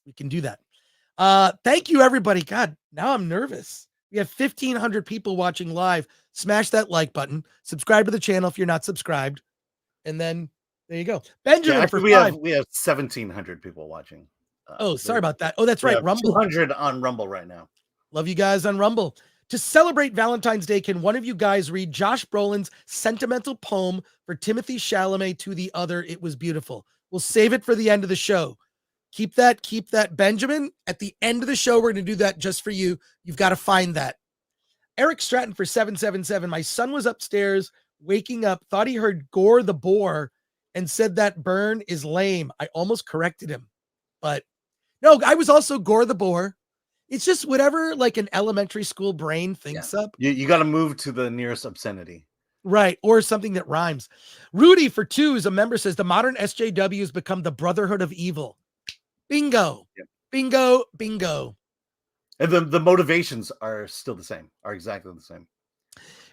we can do that. Thank you, everybody. God, now I'm nervous. We have 1,500 people watching live. Smash that like button. Subscribe to the channel if you're not subscribed. And then there you go. Benjamin, actually, we have 1,700 people watching. Sorry about that. Oh, that's right. Rumble. 200 on Rumble right now. Love you guys on Rumble. To celebrate Valentine's Day, can one of you guys read Josh Brolin's sentimental poem for Timothée Chalamet, To the Other? It was beautiful. We'll save it for the end of the show. Keep that, Benjamin. At the end of the show, we're going to do that just for you. You've got to find that. Eric Stratton for 777. My son was upstairs waking up, thought he heard Gore the Boar, and said that burn is lame. I almost corrected him. But no, I was also Gore the Boar. It's just whatever like an elementary school brain thinks up. You got to move to the nearest obscenity. Right. Or something that rhymes. Rudy for 2 is a member, says the modern SJW has become the Brotherhood of Evil. Bingo. Yep. Bingo. And the motivations are still the same, are exactly the same.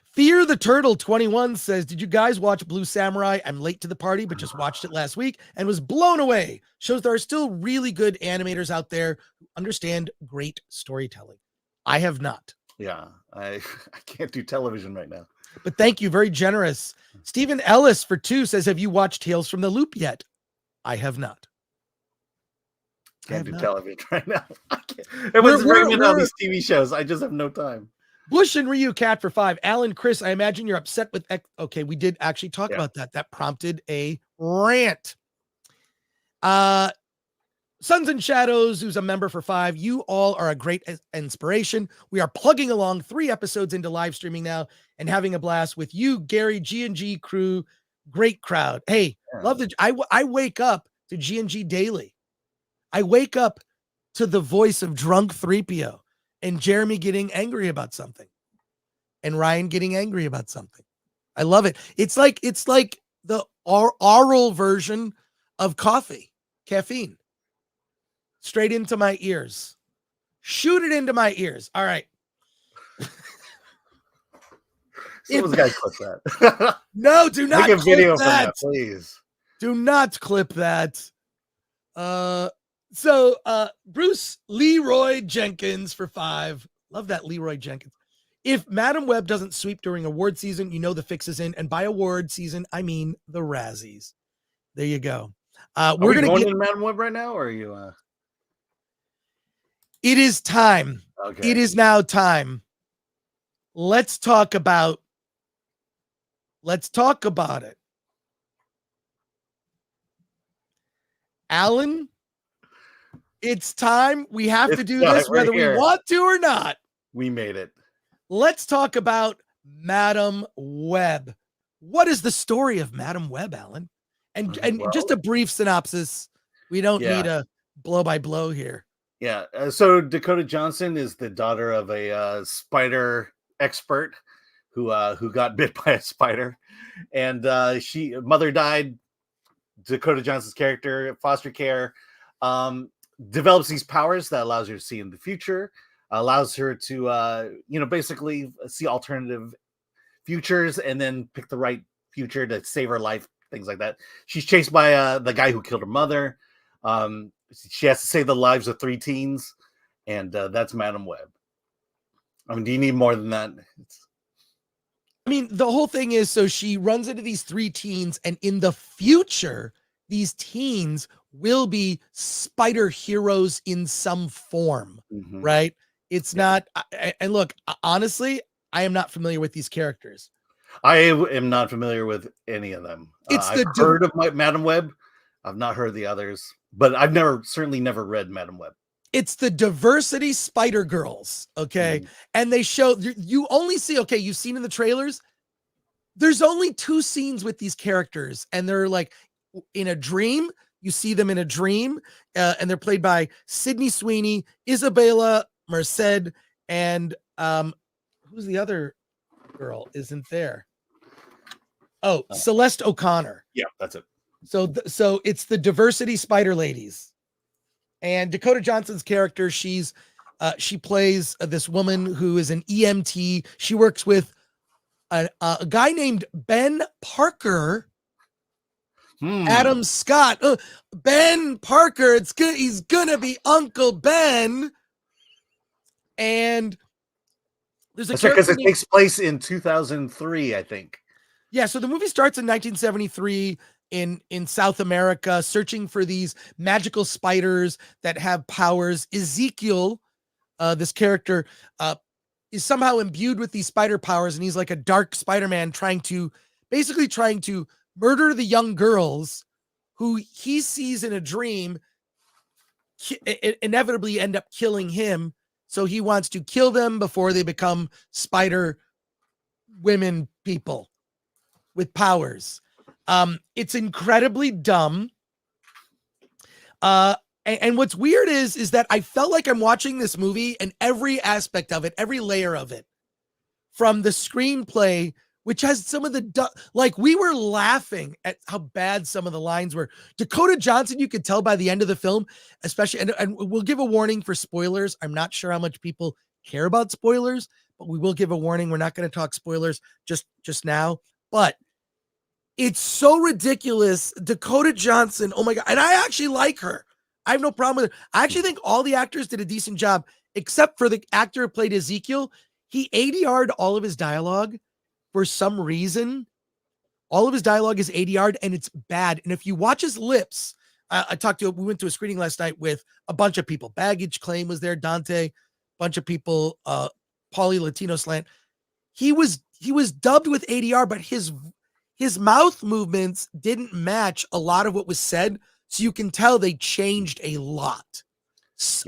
Fear the Turtle 21 says, did you guys watch Blue Samurai? I'm late to the party, but just watched it last week and was blown away. Shows there are still really good animators out there who understand great storytelling. I have not. Yeah, I can't do television right now. But thank you. Very generous. Stephen Ellis for 2 says, have you watched Tales from the Loop yet? I have not. Can't do television right now. I can't. Everyone's bringing out these TV shows. I just have no time. Bush and Ryu Cat for 5. Alan, Chris, I imagine you're upset with okay, we did actually talk about that. That prompted a rant. Sons and Shadows, who's a member for 5. You all are a great inspiration. We are plugging along 3 episodes into live streaming now and having a blast with you, Gary, G&G crew. Great crowd. Hey, love the I wake up to G&G daily. I wake up to the voice of drunk 3PO. And Jeremy getting angry about something, and Ryan getting angry about something. I love it. It's like the oral version of caffeine, straight into my ears. Shoot it into my ears. All right. Someone's got to clip that. No, do not. Make a video from that, please. Do not clip that. So Bruce Leroy Jenkins for 5. Love that Leroy Jenkins. If Madam Web doesn't sweep during award season, you know the fix is in. And by award season, I mean the Razzies. There you go. We're going to Madam Web right now, or are you? It is time. Okay. It is now time. Let's talk about it. Alan, it's time. We have to do this whether we want to or not. We made it. Let's talk about Madam Web. What is the story of Madam Web, Alan? And just a brief synopsis. We don't need a blow by blow here. Yeah. So Dakota Johnson is the daughter of a spider expert who got bit by a spider, and she mother died. Dakota Johnson's character, foster care, develops these powers that allows her to see in the future, allows her to basically see alternative futures and then pick the right future to save her life, things like that. She's chased by the guy who killed her mother. She has to save the lives of 3 teens, and that's Madam Web. I mean, do you need more than that? I mean, the whole thing is, so she runs into these 3 teens, and in the future, these teens will be spider heroes in some form, right? It's not, and look, honestly, I am not familiar with these characters. I am not familiar with any of them. I've heard of Madam Web. I've not heard the others, but I've certainly never read Madam Web. It's the Diversity Spider Girls, okay? And they show, you only see, okay, you've seen in the trailers, there's only 2 scenes with these characters, and they're like in a dream. You see them in a dream, and they're played by Sydney Sweeney, Isabella Merced, and who's the other girl? Isn't there? Oh, Celeste O'Connor. Yeah, that's it. So it's the Diversity Spider Ladies. And Dakota Johnson's character, she plays this woman who is an EMT. She works with a guy named Ben Parker. Adam Scott. Ben Parker. It's good. He's gonna be Uncle Ben. And there's a because it takes place in 2003, I think. Yeah. So the movie starts in 1973. In South America, searching for these magical spiders that have powers. Ezekiel, this character, is somehow imbued with these spider powers, and he's like a dark Spider-Man trying to murder the young girls who he sees in a dream inevitably end up killing him. So he wants to kill them before they become spider women people with powers. It's incredibly dumb. And what's weird is that I felt like I'm watching this movie, and every aspect of it, every layer of it, from the screenplay, which has some of the, like, we were laughing at how bad some of the lines were. Dakota Johnson, you could tell by the end of the film, especially, and we'll give a warning for spoilers. I'm not sure how much people care about spoilers, but we will give a warning. We're not going to talk spoilers just now, but it's so ridiculous. Dakota Johnson, oh my God. And I actually like her. I have no problem with her. I actually think all the actors did a decent job, except for the actor who played Ezekiel. He ADR'd all of his dialogue for some reason. All of his dialogue is ADR'd, and it's bad. And if you watch his lips, we went to a screening last night with a bunch of people. Baggage Claim was there, Dante, bunch of people, Pauly Latino Slant. He was dubbed with ADR, but his mouth movements didn't match a lot of what was said. So you can tell they changed a lot.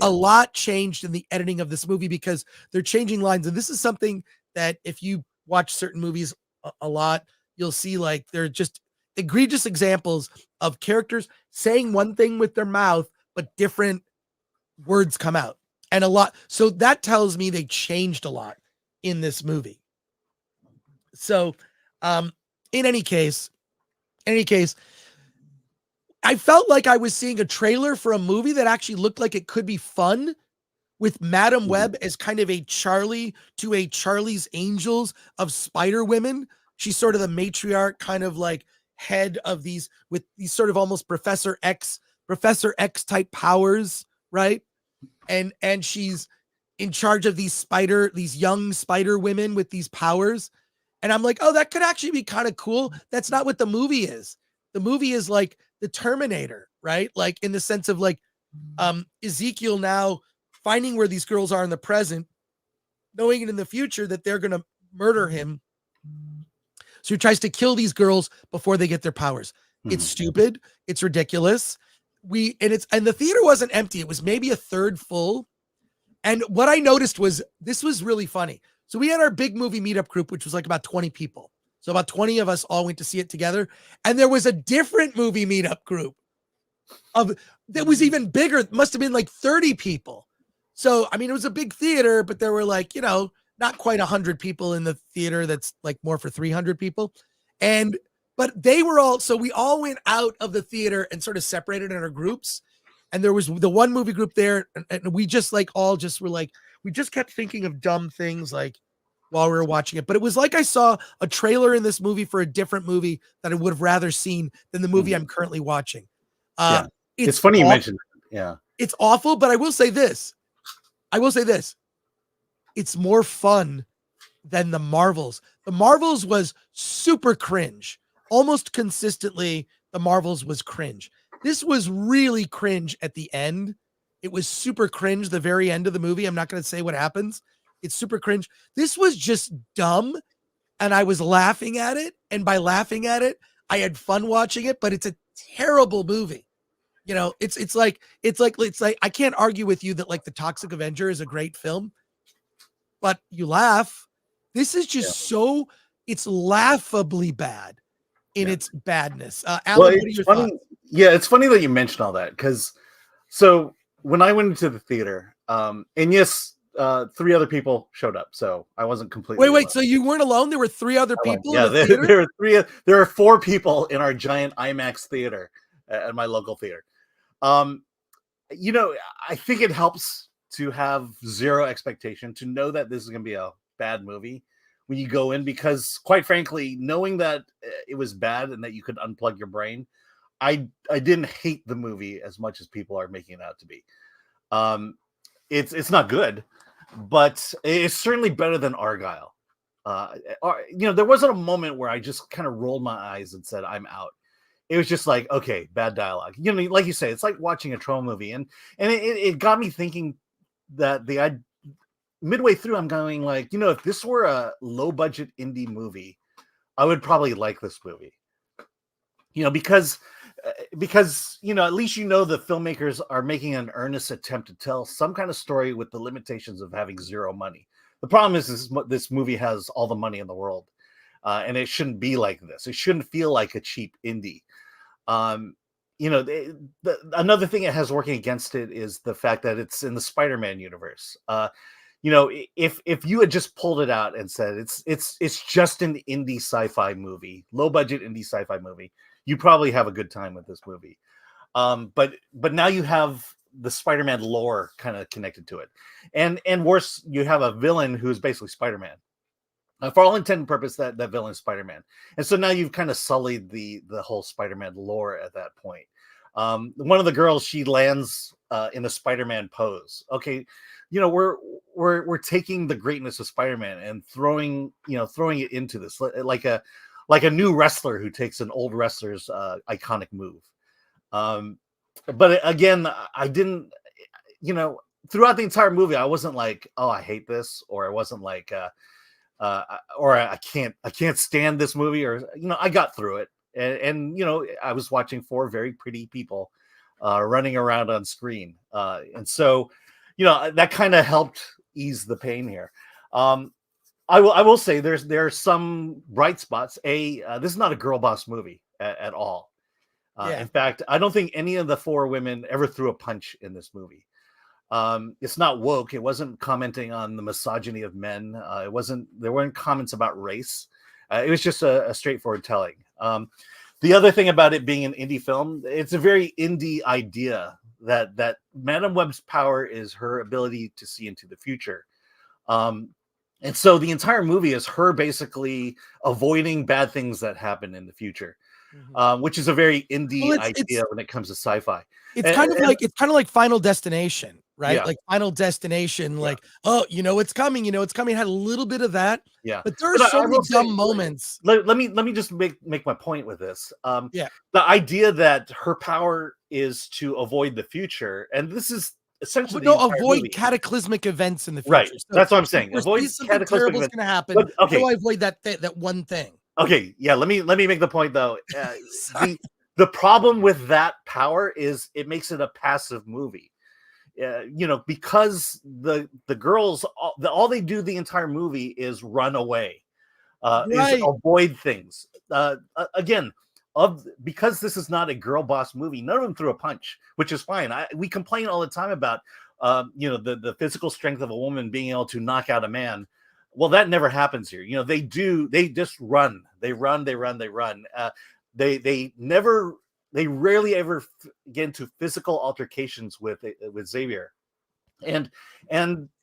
A lot changed in the editing of this movie because they're changing lines. And this is something that if you watch certain movies a lot, you'll see, like, they're just egregious examples of characters saying one thing with their mouth, but different words come out. And a lot. So that tells me they changed a lot in this movie. So, in any case, I felt like I was seeing a trailer for a movie that actually looked like it could be fun, with Madam Web as kind of a Charlie to a Charlie's Angels of Spider Women. She's sort of the matriarch, kind of like head of these, with these sort of almost Professor X type powers, right? And she's in charge of these young spider women with these powers. And I'm like, oh, that could actually be kind of cool. That's not what the movie is. The movie is like the Terminator, right? Like, in the sense of, like, Ezekiel now finding where these girls are in the present, knowing in the future that they're going to murder him. So he tries to kill these girls before they get their powers. It's stupid. It's ridiculous. And the theater wasn't empty. It was maybe a third full. And what I noticed was, this was really funny. So we had our big movie meetup group, which was like about 20 people. So about 20 of us all went to see it together. And there was a different movie meetup group that was even bigger. It must have been like 30 people. So, I mean, it was a big theater, but there were like, not quite 100 people in the theater. That's like more for 300 people. But they were all, so we all went out of the theater and sort of separated in our groups. And there was the one movie group there. And we just like all just were like, we just kept thinking of dumb things like while we were watching it. But it was like I saw a trailer in this movie for a different movie that I would have rather seen than the movie I'm currently watching. Yeah. It's funny you mentioned that. Yeah. It's awful, but I will say this. It's more fun than the Marvels. The Marvels was super cringe. Almost consistently, the Marvels was cringe. This was really cringe at the end. It was super cringe the very end of the movie. I'm not going to say what happens. It's super cringe. This was just dumb, and I was laughing at it. And by laughing at it, I had fun watching it, but it's a terrible movie. It's like I can't argue with you that like The Toxic Avenger is a great film, but you laugh. This is just it's laughably bad in its badness. Alan, what are your thoughts? Yeah, it's funny that you mentioned all that because so when I went into the theater, and yes, 3 other people showed up, so I wasn't completely Wait, so you weren't alone? There were 3 other people in the theater? There are 4 people in our giant IMAX theater at my local theater. I think it helps to have zero expectation, to know that this is going to be a bad movie when you go in, because quite frankly, knowing that it was bad and that you could unplug your brain, I didn't hate the movie as much as people are making it out to be. It's not good, but it's certainly better than Argyle. There wasn't a moment where I just kind of rolled my eyes and said, I'm out. It was just like, okay, bad dialogue. Like you say, it's like watching a troll movie. And it got me thinking that midway through, I'm going like, if this were a low budget indie movie, I would probably like this movie. Because at least the filmmakers are making an earnest attempt to tell some kind of story with the limitations of having zero money. The problem is this movie has all the money in the world. And it shouldn't be like this. It shouldn't feel like a cheap indie. Another thing it has working against it is the fact that it's in the Spider-Man universe. If you had just pulled it out and said it's just an indie sci-fi movie, low budget indie sci-fi movie, you probably have a good time with this movie. But now you have the Spider-Man lore kind of connected to it, and worse, you have a villain who's basically Spider-Man. For all intent and purpose, that villain is Spider-Man. And so now you've kind of sullied the whole Spider-Man lore at that point. One of the girls, she lands in a Spider-Man pose. Okay, we're taking the greatness of Spider-Man and throwing it into this like a new wrestler who takes an old wrestler's iconic move. But again, I didn't, throughout the entire movie, I wasn't like, oh, I hate this, or I wasn't like, or I can't stand this movie, or I got through it, and I was watching 4 very pretty people running around on screen, and so that kind of helped ease the pain here. I will say there are some bright spots. This is not a girl boss movie at all. In fact, I don't think any of the 4 women ever threw a punch in this movie. It's not woke. It wasn't commenting on the misogyny of men. There weren't comments about race. It was just a straightforward telling. The other thing about it being an indie film, it's a very indie idea that Madam Web's power is her ability to see into the future. And so the entire movie is her basically avoiding bad things that happen in the future, which is a very indie idea when it comes to sci-fi. It's kind of like Final Destination, right? Yeah. Like Final Destination, like, oh, it's coming, it's coming. It had a little bit of that. Yeah. But there are so many dumb moments. Let me just make my point with this. The idea that her power is to avoid the future, and this is essentially avoid cataclysmic events in the future. Right. So that's what I'm saying. Avoid something terrible is going to happen. But, okay. How do I avoid that one thing? Okay. Yeah. Let me make the point though. The problem with that power is it makes it a passive movie. Because the girls, all they do the entire movie is run away, is avoid things. Again, because this is not a girl boss movie, none of them threw a punch, which is fine. We complain all the time about the physical strength of a woman being able to knock out a man. Well, that never happens here. They just run. They run. They rarely ever get into physical altercations with Xavier. And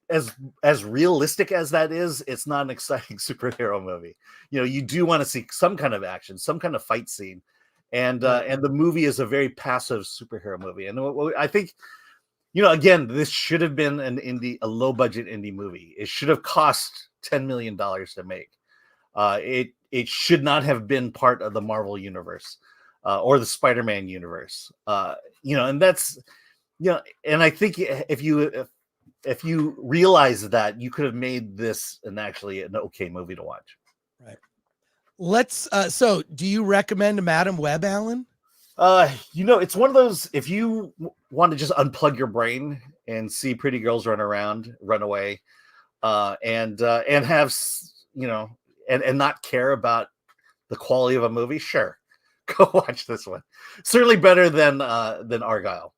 as realistic as that is, it's not an exciting superhero movie. You do want to see some kind of action, some kind of fight scene, and the movie is a very passive superhero movie. And I think, again, this should have been a low budget indie movie. It should have cost $10 million to make. It should not have been part of the Marvel universe or the Spider-Man universe. And that's, and I think if you realize that, you could have made this an okay movie to watch. Right. Let's so do you recommend Madam Web, Alan? It's one of those, if you want to just unplug your brain and see pretty girls run away, and have, and not care about the quality of a movie, sure, go watch this one. Certainly better than Argyle.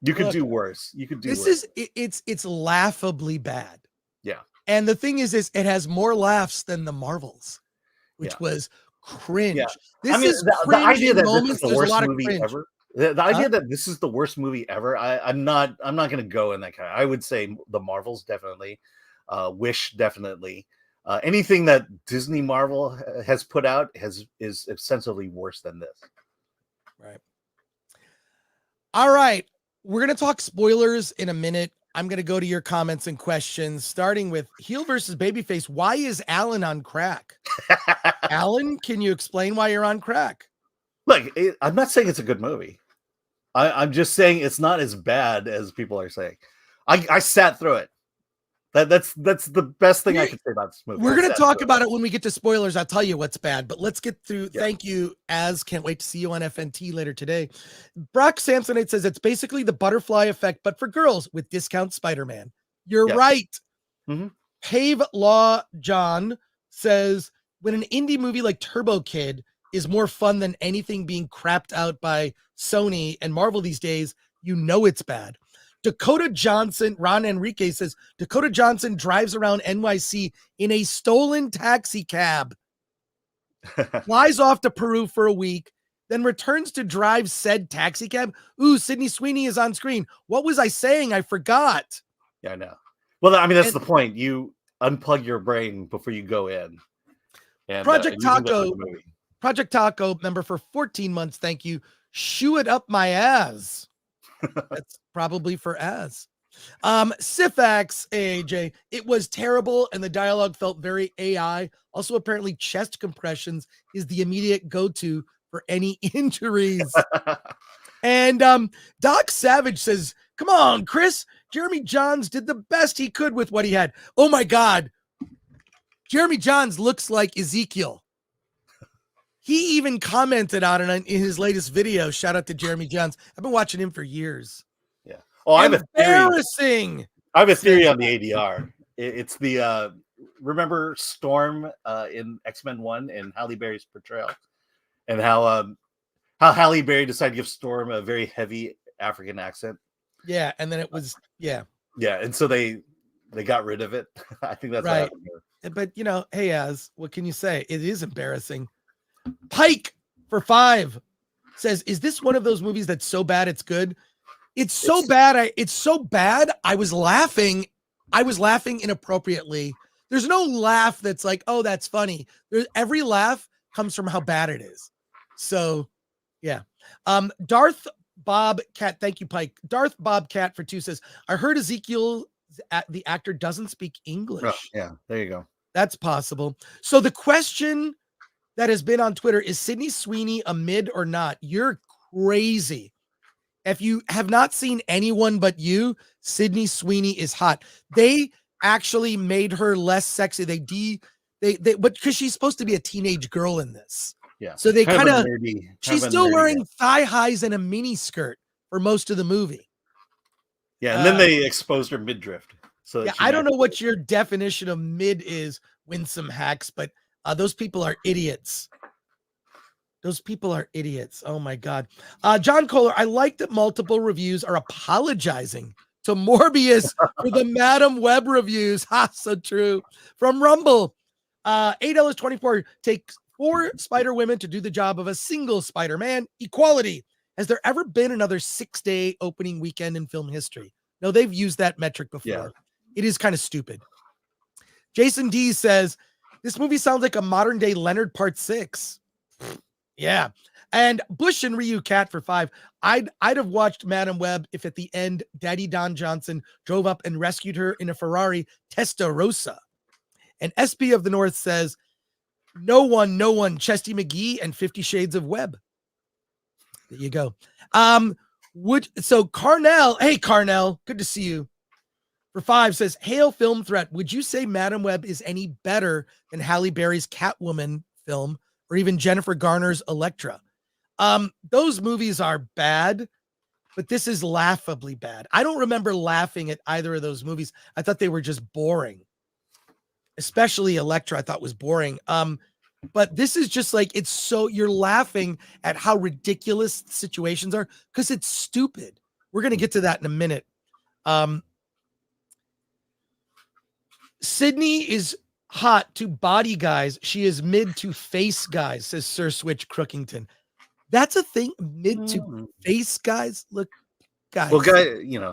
You could do worse. It's laughably bad. Yeah. And the thing is it has more laughs than the Marvels, which was cringe. Yeah. This is the idea that moments, this is the there's worst a lot movie of cringe. ever. The idea that this is the worst movie ever, I'm not going to go in that kind. I would say the Marvels definitely, Wish definitely. Anything that Disney Marvel has put out is ostensibly worse than this. Right. All right. We're going to talk spoilers in a minute. I'm going to go to your comments and questions, starting with Heel versus Babyface. Why is Alan on crack? Alan, can you explain why you're on crack? Look, I'm not saying it's a good movie. I'm just saying it's not as bad as people are saying. I sat through it. That's the best thing I can say about this movie. We're going to talk about it when we get to spoilers. I'll tell you what's bad, but let's get through. Yeah. Thank you, can't wait to see you on FNT later today. Brock Samsonite says it's basically the butterfly effect, but for girls with discount Spider-Man. You're right. Mm-hmm. Pave Law John says when an indie movie like Turbo Kid is more fun than anything being crapped out by Sony and Marvel these days, it's bad. Dakota Johnson, Ron Enrique says, Dakota Johnson drives around NYC in a stolen taxi cab, flies off to Peru for a week, then returns to drive said taxi cab. Ooh, Sydney Sweeney is on screen. What was I saying? I forgot. Yeah, I know. Well, I mean, that's the point. You unplug your brain before you go in. And, Project Taco member for 14 months. Thank you. Shoo it up my ass. That's probably for ass. Sifax AJ, it was terrible and the dialogue felt very AI. Also, apparently, chest compressions is the immediate go-to for any injuries. And Doc Savage says, come on, Chris. Jeremy Johns did the best he could with what he had. Oh my God. Jeremy Johns looks like Ezekiel. He even commented on it in his latest video. Shout out to Jeremy Johns. I've been watching him for years. Yeah. Oh, I have embarrassing. I have a theory on the ADR. It's the remember Storm in X-Men 1 and Halle Berry's portrayal, and how Halle Berry decided to give Storm a very heavy African accent. Yeah, and then it was yeah, and so they got rid of it. I think that's right. But hey, what can you say? It is embarrassing. Pike for 5 says, is this one of those movies that's so bad it's good? It's so bad. I was laughing inappropriately. There's no laugh that's like, oh, that's funny. Every laugh comes from how bad it is. So yeah. Darth Bobcat, thank you, Pike. Darth Bobcat for 2 says, I heard Ezekiel, the actor, doesn't speak English. Oh, yeah, there you go. That's possible. So the question that has been on Twitter is Sydney Sweeney a mid or not? You're crazy. If you have not seen Anyone But You, Sydney Sweeney is hot. They actually made her less sexy. But because she's supposed to be a teenage girl in this. Yeah. So they she's still wearing thigh highs and a mini skirt for most of the movie. Yeah. And then they exposed her midriff. So yeah, I don't know what your definition of mid is, Winsome Hacks, but those people are idiots. Those people are idiots. Oh my God. John Kohler, I like that multiple reviews are apologizing to Morbius for the Madam Web reviews. Ha, so true. From Rumble, $8.24 takes 4 Spider Women to do the job of a single Spider-Man. Equality. Has there ever been another 6-day opening weekend in film history? No, they've used that metric before. Yeah. It is kind of stupid. Jason D says, this movie sounds like a modern day Leonard Part 6. Yeah. And Bush and Ryu Cat for 5. I'd have watched Madam Web if at the end Daddy Don Johnson drove up and rescued her in a Ferrari Testarossa. And SP of the North says, no one, Chesty McGee and 50 Shades of Web. There you go. So Carnell, hey Carnell, good to see you. For 5 says, hail film threat. Would you say Madam Web is any better than Halle Berry's Catwoman film or even Jennifer Garner's Elektra? Those movies are bad, but this is laughably bad. I don't remember laughing at either of those movies. I thought they were just boring. Especially Elektra, I thought was boring. But this is just like, it's so, you're laughing at how ridiculous situations are because it's stupid. We're going to get to that in a minute. Sydney is hot to body guys. She is mid to face guys, says Sir Switch Crookington. That's a thing, mid to face guys. Look, guys. Well,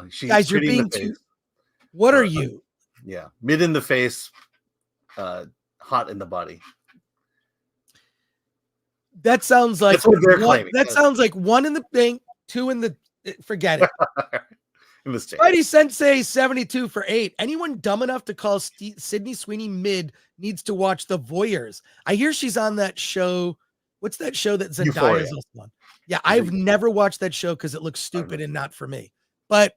she's guys, you're pretty in being the too. face. What are you? Yeah, mid in the face, hot in the body. That sounds like That's what they're claiming. That sounds like 1 in the bank, 2 in the. Forget it. In the state. Spidey Sensei 72 for 8. Anyone dumb enough to call Sydney Sweeney mid needs to watch The Voyeurs. I hear she's on that show. What's that show that Zendaya is also on? Yeah, I've never watched that show because it looks stupid and not for me. But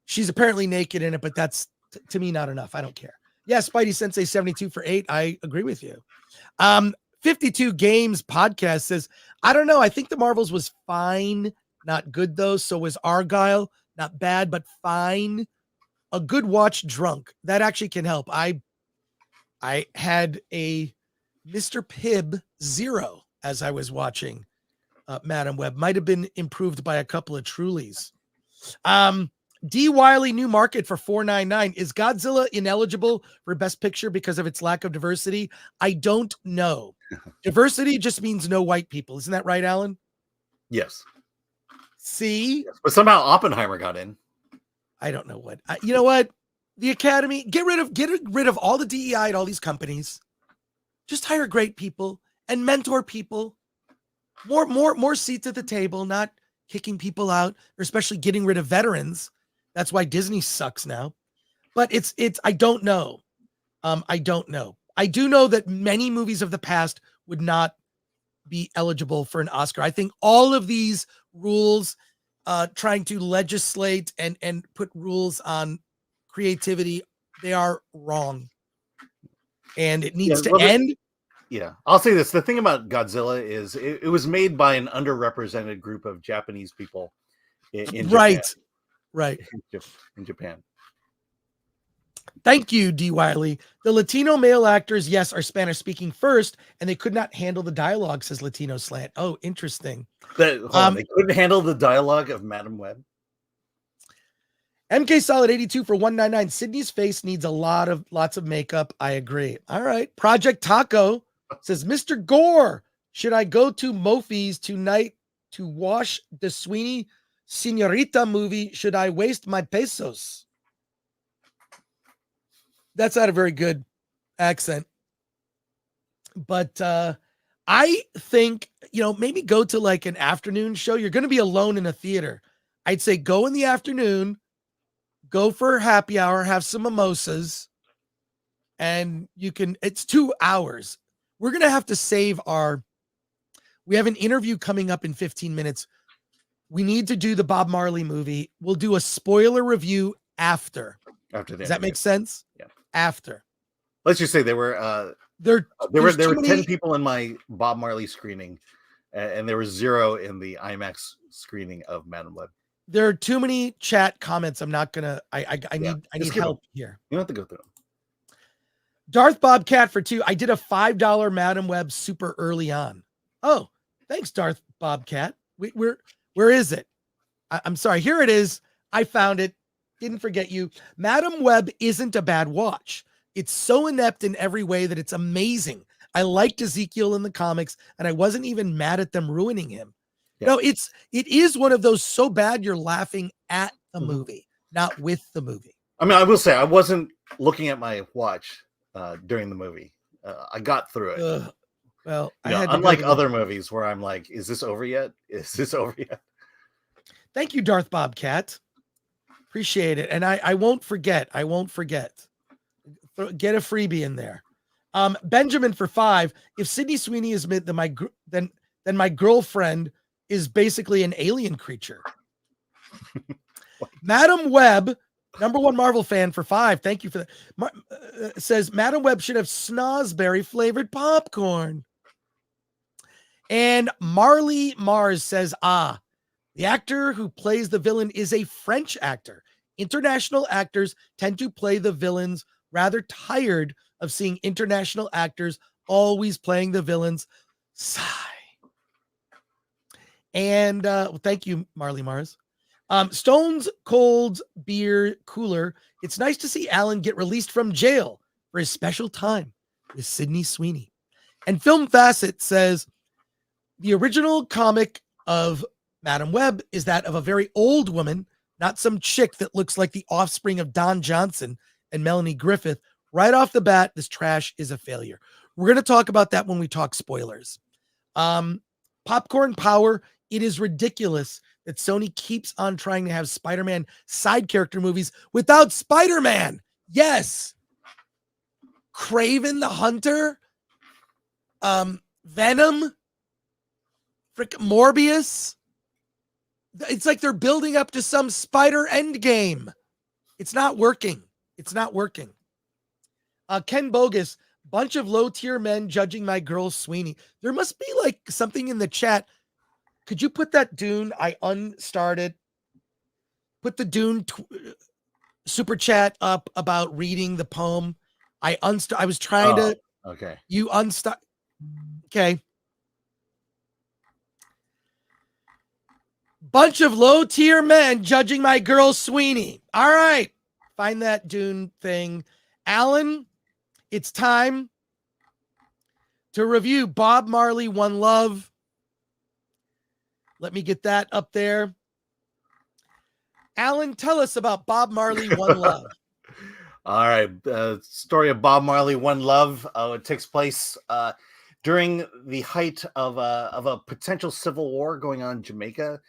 she's apparently naked in it, but that's to me not enough. I don't care. Yeah, Spidey Sensei 72 for 8. I agree with you. 52 Games Podcast says, I don't know. I think The Marvels was fine. Not good, though. So was Argyle. Not bad, but fine. A good watch drunk. That actually can help. I had a Mr. Pibb 0 as I was watching Madam Web. Might have been improved by a couple of Trulies. D. Wiley New Market for $4.99. Is Godzilla ineligible for Best Picture because of its lack of diversity? I don't know. Diversity just means no white people. Isn't that right, Alan? Yes. See? Yes. But somehow Oppenheimer got in. I don't know what. You know what? The Academy, get rid of all the DEI at all these companies. Just hire great people and mentor people. More seats at the table, not kicking people out, or especially getting rid of veterans. That's why Disney sucks now. But it's I don't know. I don't know. I do know that many movies of the past would not be eligible for an Oscar. I think all of these rules trying to legislate and put rules on creativity, they are wrong. And it needs to end. Yeah, I'll say this. The thing about Godzilla is it was made by an underrepresented group of Japanese people in right. Japan. Right. In Japan. Thank you, D. Wiley. The Latino male actors, yes, are Spanish speaking first, and they could not handle the dialogue, says Latino Slant. Oh, interesting. They couldn't handle the dialogue of Madam Web. MK Solid 82 for $1.99. Sydney's face needs lots of makeup. I agree. All right. Project Taco says, Mr. Gore, should I go to Mofi's tonight to watch the Sweeney Senorita movie? Should I waste my pesos? That's not a very good accent. But I think, maybe go to like an afternoon show. You're going to be alone in a theater. I'd say go in the afternoon, go for happy hour, have some mimosas, and it's 2 hours. We're going to have to save we have an interview coming up in 15 minutes. We need to do the Bob Marley movie. We'll do a spoiler review after. Does that make sense? Yeah. After. Let's just say there were 10 people in my Bob Marley screening, and there was 0 in the IMAX screening of Madam Web. There are too many chat comments. I'm not gonna. I need help here. You don't have to go through them. Darth Bobcat for 2. I did a $5 Madam Web super early on. Oh, thanks, Darth Bobcat. Where is it? I'm sorry. Here it is. I found it. Didn't forget you. Madam Web isn't a bad watch. It's so inept in every way that it's amazing. I liked Ezekiel in the comics, and I wasn't even mad at them ruining him. Yeah. No, it is one of those so bad you're laughing at the movie, not with the movie. I mean, I will say I wasn't looking at my watch during the movie. I got through it. Well, unlike other movies where I'm like, is this over yet? Is this over yet? Thank you, Darth Bobcat. Appreciate it. And I won't forget. I won't forget. Get a freebie in there. Benjamin for 5. If Sydney Sweeney is mid, then my girlfriend is basically an alien creature. Madam Web, #1 Marvel fan for 5. Thank you for that. Says Madam Web should have snozberry flavored popcorn. And Marley Mars says, the actor who plays the villain is a French actor. International actors tend to play the villains. Rather tired of seeing international actors always playing the villains. Sigh. And thank you, Marley Mars. Stone's Cold Beer Cooler. It's nice to see Alan get released from jail for his special time with Sydney Sweeney. And Film Facet says, the original comic of Madam Web is that of a very old woman, not some chick that looks like the offspring of Don Johnson and Melanie Griffith. Right off the bat, this trash is a failure. We're going to talk about that when we talk spoilers. Popcorn Power. It is ridiculous that Sony keeps on trying to have Spider-Man side character movies without Spider-Man. Yes. Kraven the Hunter. Venom. Morbius. It's like they're building up to some Spider Endgame. It's not working. It's not working. Ken Bogus, bunch of low-tier men judging my girl Sweeney. There must be like something in the chat. Could you put that Dune? I unstarted. Put the Dune super chat up about reading the poem. I was trying to. Okay. You unstart. Okay. Bunch of low-tier men judging my girl Sweeney. All right. Find that Dune thing. Alan, it's time to review Bob Marley, One Love. Let me get that up there. Alan, tell us about Bob Marley, One Love. All right. Story of Bob Marley, One Love. It takes place during the height of a potential civil war going on in Jamaica.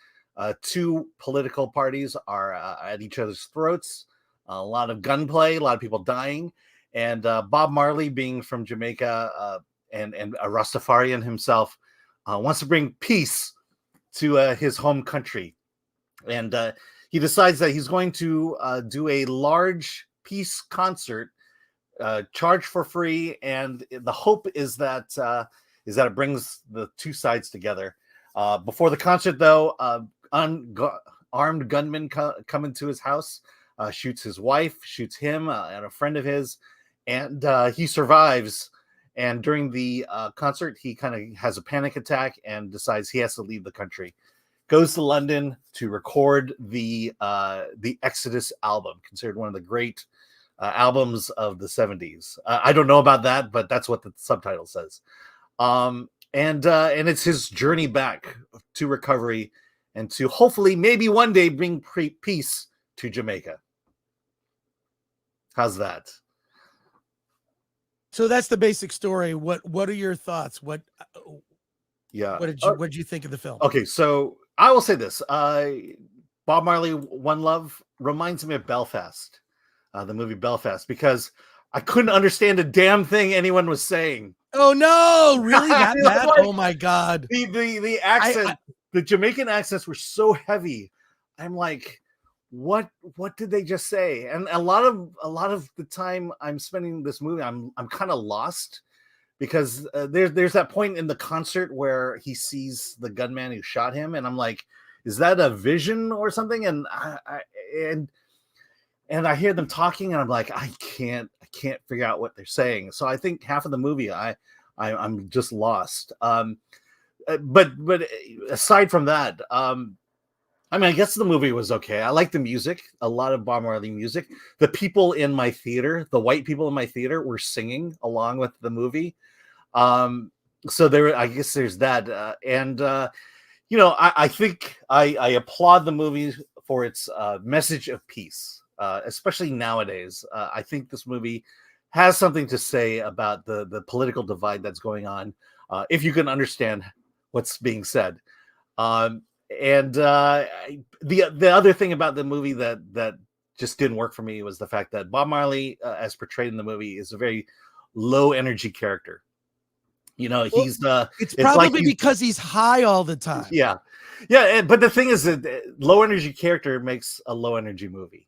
Two political parties are at each other's throats. A lot of gunplay, a lot of people dying. And Bob Marley, being from Jamaica and a Rastafarian himself, wants to bring peace to his home country. And he decides that he's going to do a large peace concert, charged for free. And the hope is that it brings the two sides together. Before the concert, though, armed gunmen come into his house, shoots his wife, shoots him and a friend of his, and he survives. And during the concert, he kind of has a panic attack and decides he has to leave the country. Goes to London to record the Exodus album, considered one of the great albums of the 70s. I don't know about that, but that's what the subtitle says. And it's his journey back to recovery and to hopefully maybe one day bring peace to Jamaica. How's that? So that's the basic story. What are your thoughts? What did you think of the film? Okay, so I will say this. Bob Marley, One Love reminds me of Belfast, the movie Belfast, because I couldn't understand a damn thing anyone was saying. Oh no, really? That bad? Like, oh my God. The accent, the Jamaican accents were so heavy. I'm like, what did they just say? And a lot of the time I'm spending this movie, I'm kind of lost, because there's that point in the concert where he sees the gunman who shot him, and I'm like, is that a vision or something? And I hear them talking, and I'm like, I can't figure out what they're saying. So I think half of the movie I'm just lost. but aside from that, I mean, I guess the movie was okay. I like the music, a lot of Bob Marley music. The people in my theater, the white people in my theater, were singing along with the movie. So there, I guess there's that, and you know, I think I applaud the movie for its message of peace, especially nowadays. I think this movie has something to say about the political divide that's going on, if you can understand what's being said. And the other thing about the movie that just didn't work for me was the fact that Bob Marley, as portrayed in the movie, is a very low energy character. You know, Well, he's it's probably like because he's high all the time. yeah, but the thing is that low energy character makes a low energy movie.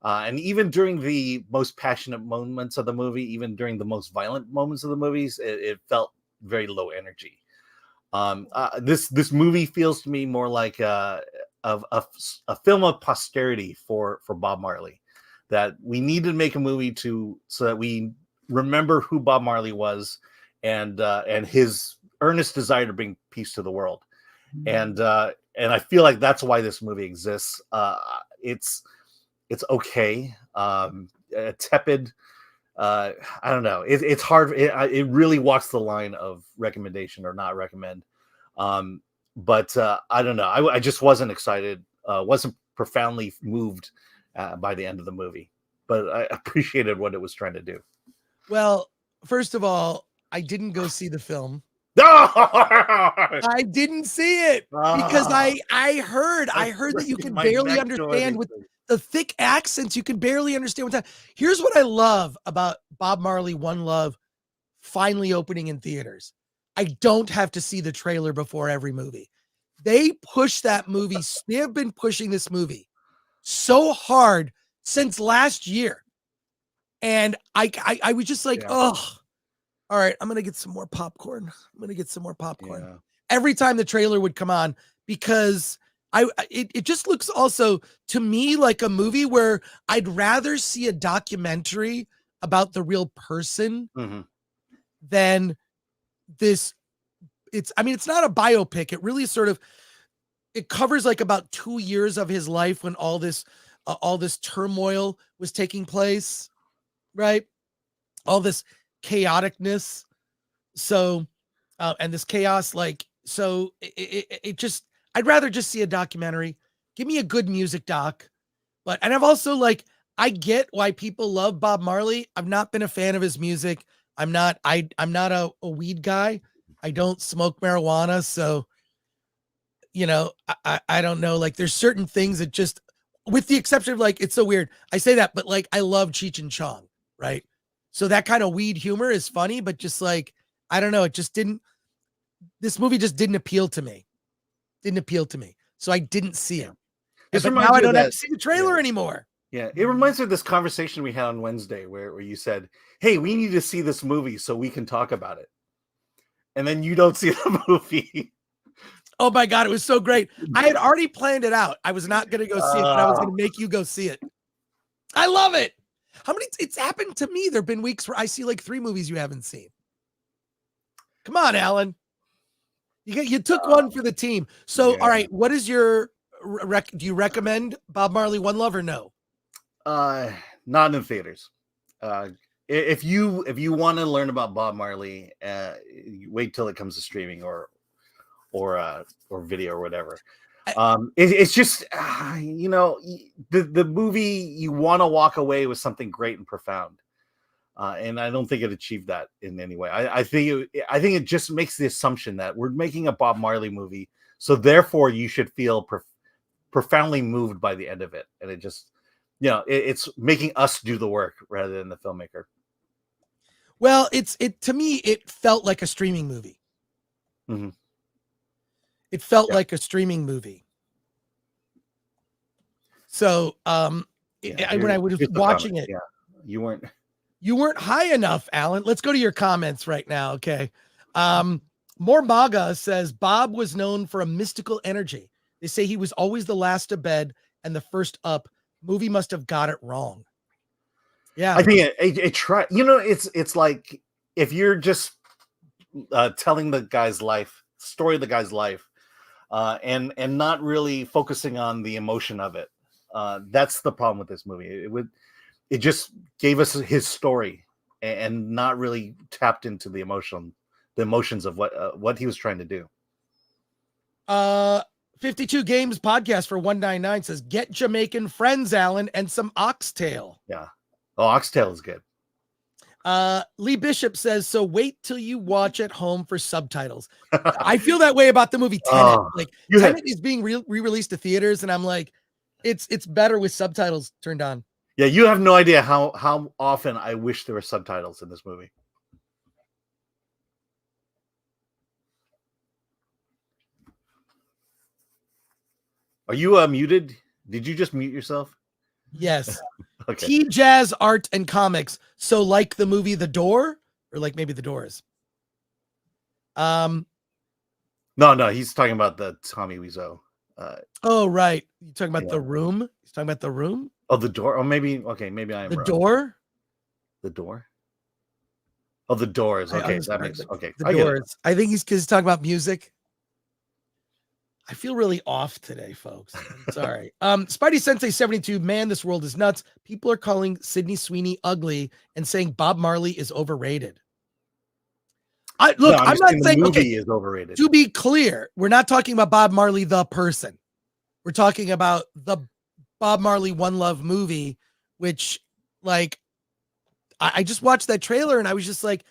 And even during the most passionate moments of the movie, even during the most violent moments of the movies, it felt very low energy. This movie feels to me more like a film of posterity for Bob Marley. That we need to make a movie so that we remember who Bob Marley was, and his earnest desire to bring peace to the world. And I feel like that's why this movie exists. It's okay, tepid. I don't know. It's hard. It really walks the line of recommendation or not recommend. But I don't know. I just wasn't excited. Wasn't profoundly moved by the end of the movie. But I appreciated what it was trying to do. Well, first of all, I didn't go see the film. I didn't see it because I heard that you can barely understand with the thick accents. You can barely understand what's happening. Here's what I love about Bob Marley One Love finally opening in theaters. I don't have to see the trailer before every movie. They push that movie. They have been pushing this movie so hard since last year. And I was just like, oh, all right, I'm going to get some more popcorn. Yeah. Every time the trailer would come on, because it just looks also to me like a movie where I'd rather see a documentary about the real person than this. It's not a biopic. It really sort of, it covers like about 2 years of his life when all this turmoil was taking place, right? All this chaoticness. So, and this chaos, it just, I'd rather just see a documentary. Give me a good music doc. And I've also I get why people love Bob Marley. I've not been a fan of his music. I'm not a weed guy. I don't smoke marijuana. So, you know, I don't know. There's certain things that just, with the exception of it's so weird. I say that, but I love Cheech and Chong, right? So that kind of weed humor is funny, but just I don't know. It just didn't, this movie just didn't appeal to me. So I didn't see it. But now I don't have to see the trailer anymore. Yeah. It reminds me of this conversation we had on Wednesday where you said, hey, we need to see this movie so we can talk about it. And then you don't see the movie. Oh my God. It was so great. I had already planned it out. I was not going to go see it, but I was going to make you go see it. I love it. It's happened to me. There've been weeks where I see 3 movies you haven't seen. Come on, Alan. You took one for the team. So, yeah. All right. What is your do you recommend Bob Marley One Love or no? Not in theaters. If you want to learn about Bob Marley, wait till it comes to streaming or video or whatever. It's just you know, the movie, you want to walk away with something great and profound, and I don't think it achieved that in any way. I think it just makes the assumption that we're making a Bob Marley movie, so therefore you should feel profoundly moved by the end of it, and it just, you know, it's making us do the work rather than the filmmaker. Well, to me, it felt like a streaming movie. Mm-hmm. It felt like a streaming movie. So, when I was watching it, you weren't high enough, Alan. Let's go to your comments right now. Okay. More Maga says Bob was known for a mystical energy. They say he was always the last to bed and the first up. Movie must have got it wrong. Yeah. I think it tried, you know, it's like if you're just telling the guy's life story of the guy's life, and not really focusing on the emotion of it. That's the problem with this movie. It just gave us his story and not really tapped into the emotions of what he was trying to do. 52 Games podcast for 199 says, get Jamaican friends, Alan, and some oxtail. Yeah. Oh, oxtail is good. Lee Bishop says, so wait till you watch at home for subtitles. I feel that way about the movie Tenet. Like Tenet is being re-released to theaters, and I'm like, it's better with subtitles turned on. Yeah, you have no idea how often I wish there were subtitles in this movie. Are you muted? Did you just mute yourself? Yes. Okay. T-Jazz Art and Comics. So like the movie The Door, or like maybe The Doors? No, he's talking about the Tommy Wiseau. Oh, right. You talking about The Room? He's talking about The Room? Oh, The Door. Oh, maybe I am The wrong. Door? The Door? Oh, The Doors. Okay, The I Doors. I think he's talking about music. I feel really off today, folks. I'm sorry. Spidey Sensei 72, man, this world is nuts. People are calling Sydney Sweeney ugly and saying Bob Marley is overrated. I'm not saying movie is overrated. To be clear, we're not talking about Bob Marley the person. We're talking about the Bob Marley One Love movie, which, like, I just watched that trailer and I was just like,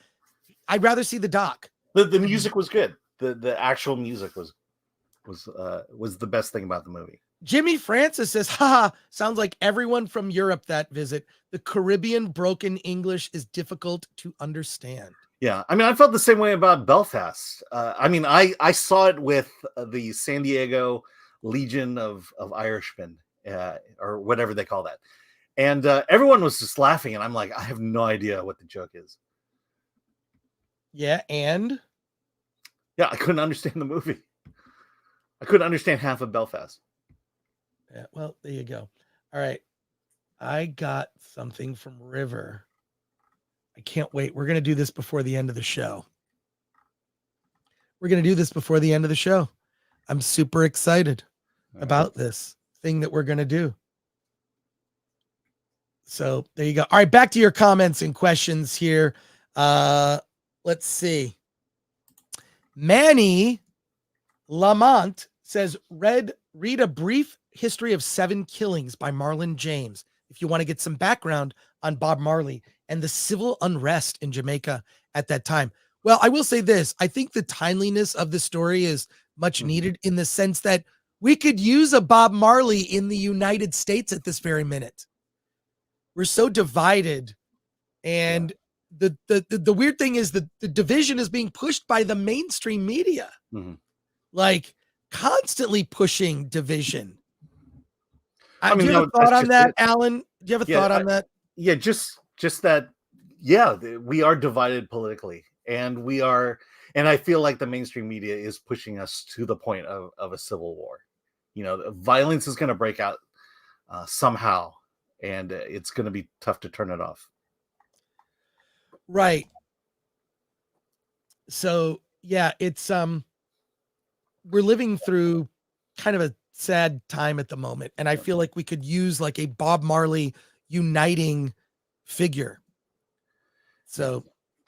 I'd rather see the doc. The music was good. The actual music was the best thing about the movie. Jimmy Francis says, haha, sounds like everyone from Europe that visit. The Caribbean broken English is difficult to understand. Yeah, I mean, I felt the same way about Belfast. I mean, I saw it with the San Diego Legion of Irishmen, or whatever they call that. And everyone was just laughing, and I'm like, I have no idea what the joke is. Yeah, and? Yeah, I couldn't understand the movie. I couldn't understand half of Belfast. Yeah, well, there you go. All right. I got something from River. I can't wait. We're going to do this before the end of the show. I'm super excited about this thing that we're going to do. So there you go. All right, back to your comments and questions here. Let's see. Manny Lamont says, read a brief history of 7 killings by Marlon James if you want to get some background on Bob Marley and the civil unrest in Jamaica at that time. Well, I will say this. I think the timeliness of the story is much needed in the sense that we could use a Bob Marley in the United States at this very minute. We're so divided. And the weird thing is that the division is being pushed by the mainstream media. Like constantly pushing division. Do you have a thought on that, Alan? Do you have a thought on that? Yeah, just that. Yeah, we are divided politically, and I feel like the mainstream media is pushing us to the point of a civil war. You know, violence is going to break out somehow, and it's going to be tough to turn it off. Right. So yeah, it's we're living through kind of a sad time at the moment. And I feel like we could use like a Bob Marley uniting figure. So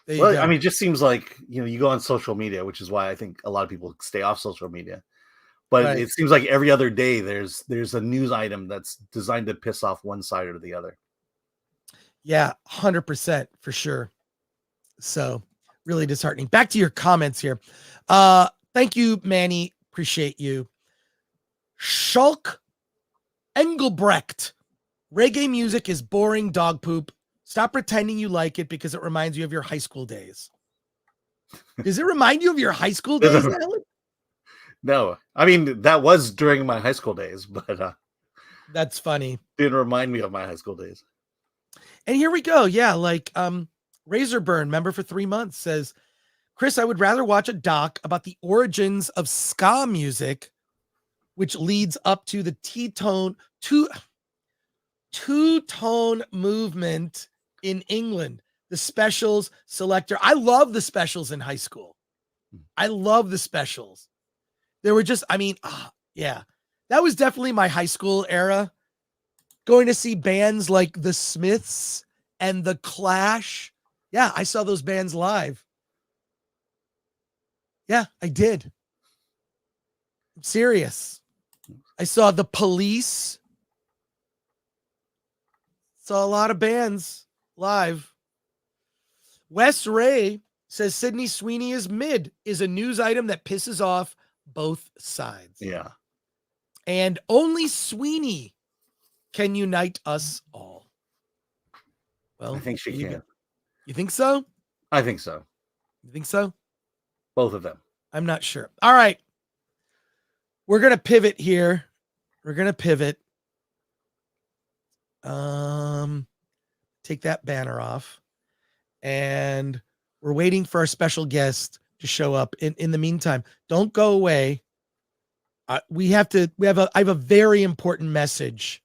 there you go. I mean, it just seems like, you go on social media, which is why I think a lot of people stay off social media. But It seems like every other day there's a news item that's designed to piss off one side or the other. Yeah, 100% for sure. So really disheartening. Back to your comments here. Thank you, Manny. Appreciate you. Shulk Engelbrecht. Reggae music is boring dog poop. Stop pretending you like it because it reminds you of your high school days. Does it remind you of your high school days, Alan? No. I mean, that was during my high school days, but that's funny. Didn't remind me of my high school days. And here we go. Yeah, like Razorburn, member for 3 months, says, Chris, I would rather watch a doc about the origins of ska music, which leads up to the two-tone movement in England. The Specials, Selector. I love the Specials in high school. I love the specials. There were just, yeah, that was definitely my high school era. Going to see bands like the Smiths and the Clash. Yeah, I saw those bands live. Yeah, I did. I'm serious. I saw the Police. Saw a lot of bands live. Wes Ray says Sydney Sweeney is mid, is a news item that pisses off both sides. Yeah. And only Sweeney can unite us all. Well, I think she can. You think so? I think so. You think so? Both of them. I'm not sure. All right. We're going to pivot here. We're going to pivot. Take that banner off. And we're waiting for our special guest to show up. In the meantime, don't go away. I have a very important message.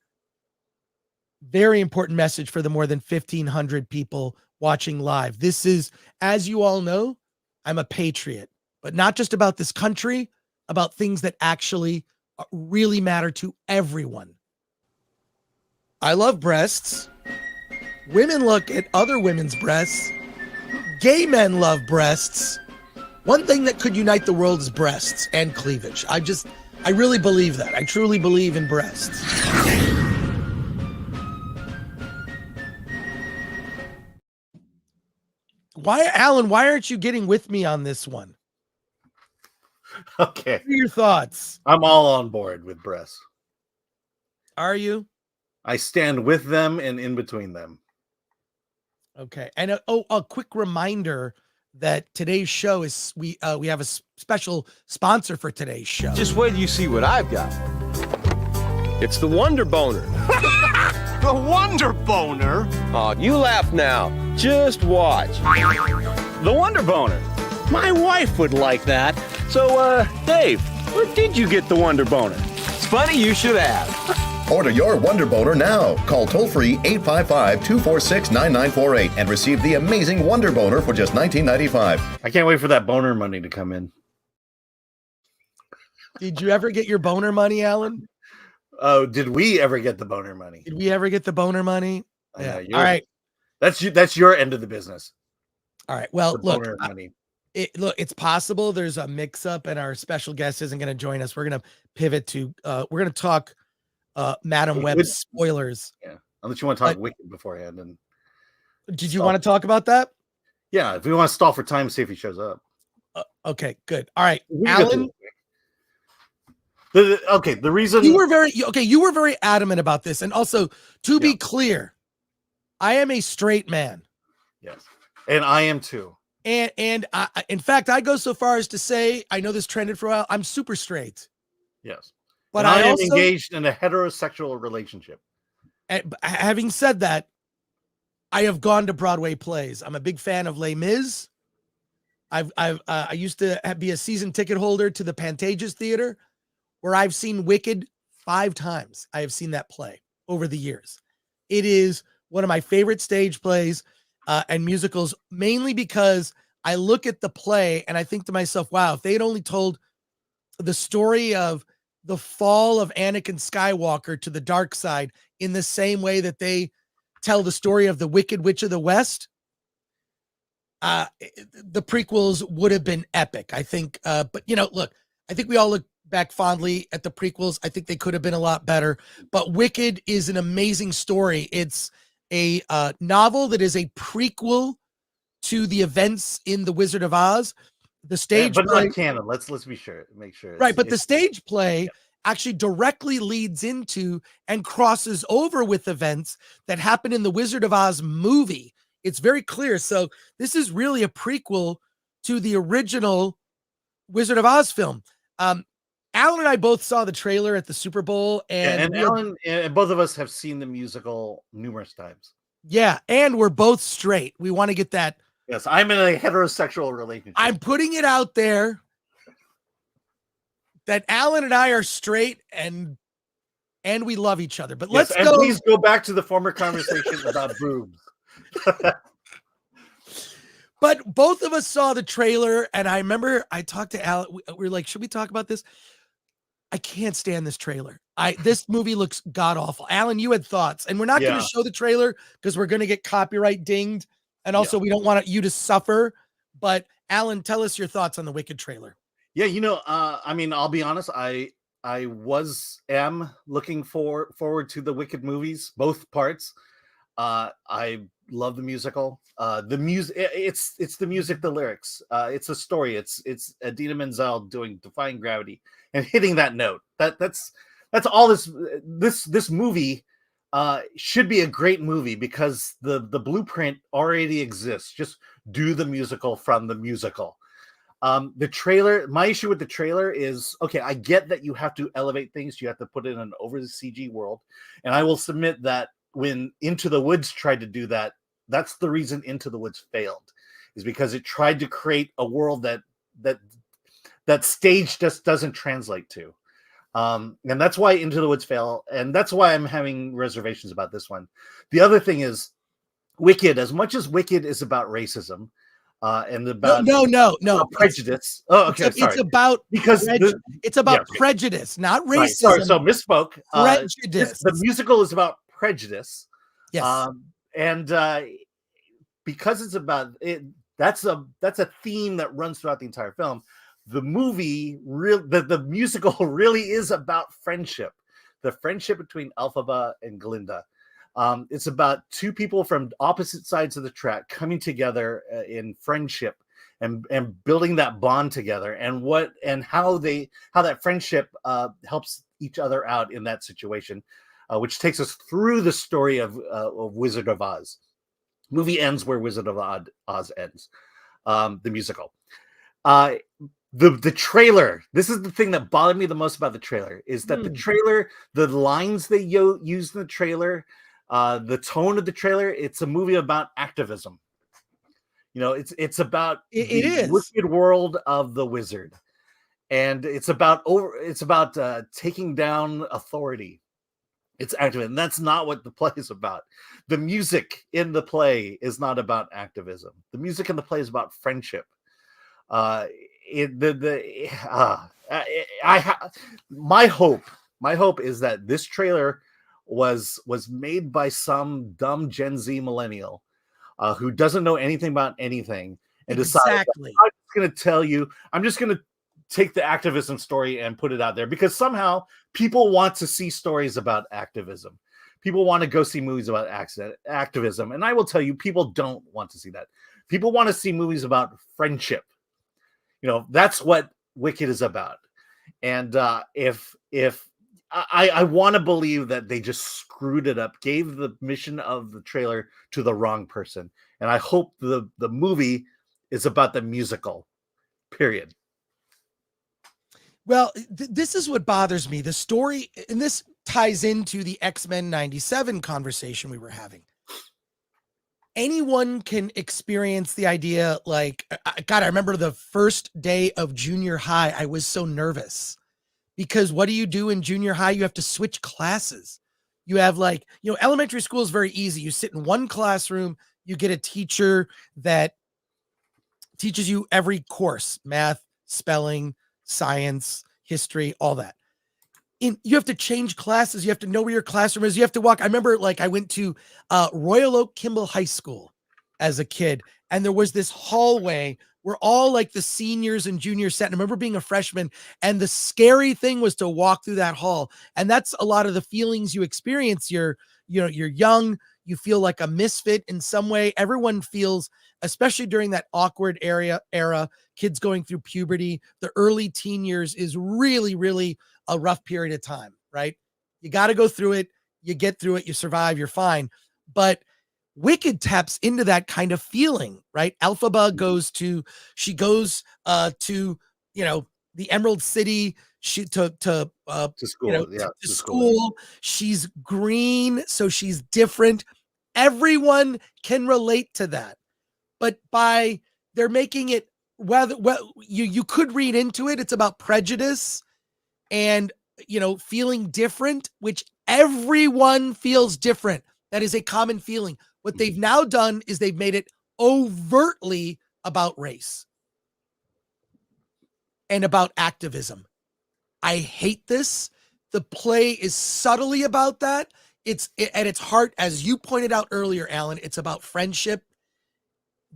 Very important message for the more than 1,500 people watching live. This is, as you all know, I'm a patriot, but not just about this country, about things that actually really matter to everyone. I love breasts. Women look at other women's breasts. Gay men love breasts. One thing that could unite the world is breasts and cleavage. I really believe that. I truly believe in breasts. Alan, why aren't you getting with me on this one? Okay. What are your thoughts? I'm all on board with breasts. Are you? I stand with them and in between them. Okay. And a quick reminder that today's show is we have a special sponsor for today's show. Just wait till you see what I've got. It's the Wonder Boner. The Wonder Boner? Oh, you laugh now. Just watch. The Wonder Boner. My wife would like that. So, Dave, where did you get the Wonder Boner? It's funny you should ask. Order your Wonder Boner now. Call toll-free 855-246-9948 and receive the amazing Wonder Boner for just $19.95. I can't wait for that boner money to come in. Did you ever get your boner money, Alan? Oh, did we ever get the boner money? Did we ever get the boner money? Yeah. All right. That's your end of the business. All right. Well, look, money. It's possible there's a mix-up and our special guest isn't going to join us. We're going to pivot to we're going to talk Madam Web spoilers. Yeah, unless you want to talk Wicked beforehand. And did you want to talk about that? Yeah, if we want to stall for time, see if he shows up. Okay, good. All right, Alan. The reason you were very adamant about this, and also to be clear, I am a straight man. Yes, and I am too. And in fact, I go so far as to say, I know this trended for a while, I'm super straight. Yes. But I am also engaged in a heterosexual relationship. Having said that, I have gone to Broadway plays. I'm a big fan of Les Mis. I used to be a season ticket holder to the Pantages Theater, where I've seen Wicked 5 times. I have seen that play over the years. It is one of my favorite stage plays and musicals, mainly because I look at the play and I think to myself, wow, if they had only told the story of the fall of Anakin Skywalker to the dark side in the same way that they tell the story of the Wicked Witch of the West, the prequels would have been epic, I think. But, look, I think we all look back fondly at the prequels. I think they could have been a lot better. But Wicked is an amazing story. It's a novel that is a prequel to the events in The Wizard of Oz. The stage but play, not canon. Let's make sure. Right, but the stage play actually directly leads into and crosses over with events that happen in the Wizard of Oz movie. It's very clear. So this is really a prequel to the original Wizard of Oz film. Alan and I both saw the trailer at the Super Bowl, and Alan and both of us have seen the musical numerous times. Yeah, and we're both straight. We want to get that. Yes, I'm in a heterosexual relationship. I'm putting it out there that Alan and I are straight and we love each other. But let's go. Please go back to the former conversation about boobs. But both of us saw the trailer, and I remember I talked to Alan. We were like, should we talk about this? I can't stand this trailer. This movie looks god awful. Alan, you had thoughts, and we're not going to show the trailer because we're going to get copyright dinged, and also we don't want you to suffer. But Alan, tell us your thoughts on the Wicked trailer. Yeah, I mean, I'll be honest. I am looking forward to the Wicked movies, both parts. I love the musical. The music, it's the music, the lyrics. It's a story. It's Idina Menzel doing Defying Gravity and hitting that note. That's all this movie should be a great movie because the blueprint already exists. Just do the musical from the musical. The trailer, my issue with the trailer is, okay, I get that you have to elevate things. You have to put it in an over the CG world. And I will submit that when Into the Woods tried to do that, that's the reason Into the Woods failed, is because it tried to create a world that stage just doesn't translate to. And that's why Into the Woods failed. And that's why I'm having reservations about this one. The other thing is Wicked, as much as Wicked is about racism, and about no prejudice. Sorry. It's about because it's about prejudice, not racism. Right. Sorry, so misspoke. Prejudice. The musical is about prejudice. Yes. And because it's about it, that's a theme that runs throughout the entire film. The movie, the musical really is about friendship, the friendship between Elphaba and Glinda. It's about two people from opposite sides of the track coming together in friendship and building that bond together, and how that friendship helps each other out in that situation, which takes us through the story of Wizard of Oz. Movie ends where Wizard of Oz ends. The musical. The trailer, this is the thing that bothered me the most about the trailer, is that the trailer, the lines they use in the trailer, the tone of the trailer, it's a movie about activism. It's about the wicked world of the wizard, and it's about taking down authority. It's activism, and that's not what the play is about. The music in the play is not about activism. The music in the play is about friendship. My hope is that this trailer was made by some dumb Gen Z millennial who doesn't know anything about anything and decided, I'm just going to take the activism story and put it out there because somehow people want to see stories about activism. People want to go see movies about activism. And I will tell you, people don't want to see that. People want to see movies about friendship. That's what Wicked is about. And if I want to believe that they just screwed it up, gave the mission of the trailer to the wrong person. And I hope the movie is about the musical, period. Well, this is what bothers me. The story, and this ties into the X-Men 97 conversation we were having. Anyone can experience the idea, like, God, I remember the first day of junior high, I was so nervous. Because what do you do in junior high? You have to switch classes. You have elementary school is very easy. You sit in one classroom, you get a teacher that teaches you every course, math, spelling, science, history, all that. You have to change classes. You have to know where your classroom is. You have to walk. I remember I went to Royal Oak Kimball High School as a kid, and there was this hallway where all the seniors and juniors sat. And I remember being a freshman, and the scary thing was to walk through that hall. And that's a lot of the feelings you experience. You're young. You feel like a misfit in some way. Everyone feels, especially during that awkward era, kids going through puberty, the early teen years is really, really a rough period of time, right? You got to go through it. You get through it. You survive. You're fine. But Wicked taps into that kind of feeling, right? Elphaba goes to the Emerald City. To school. To school. She's green, so she's different. Everyone can relate to that, but they're making it you could read into it. It's about prejudice and feeling different, which everyone feels different. That is a common feeling. What they've now done is they've made it overtly about race and about activism. I hate this. The play is subtly about that. It's at its heart, as you pointed out earlier, Alan, it's about friendship.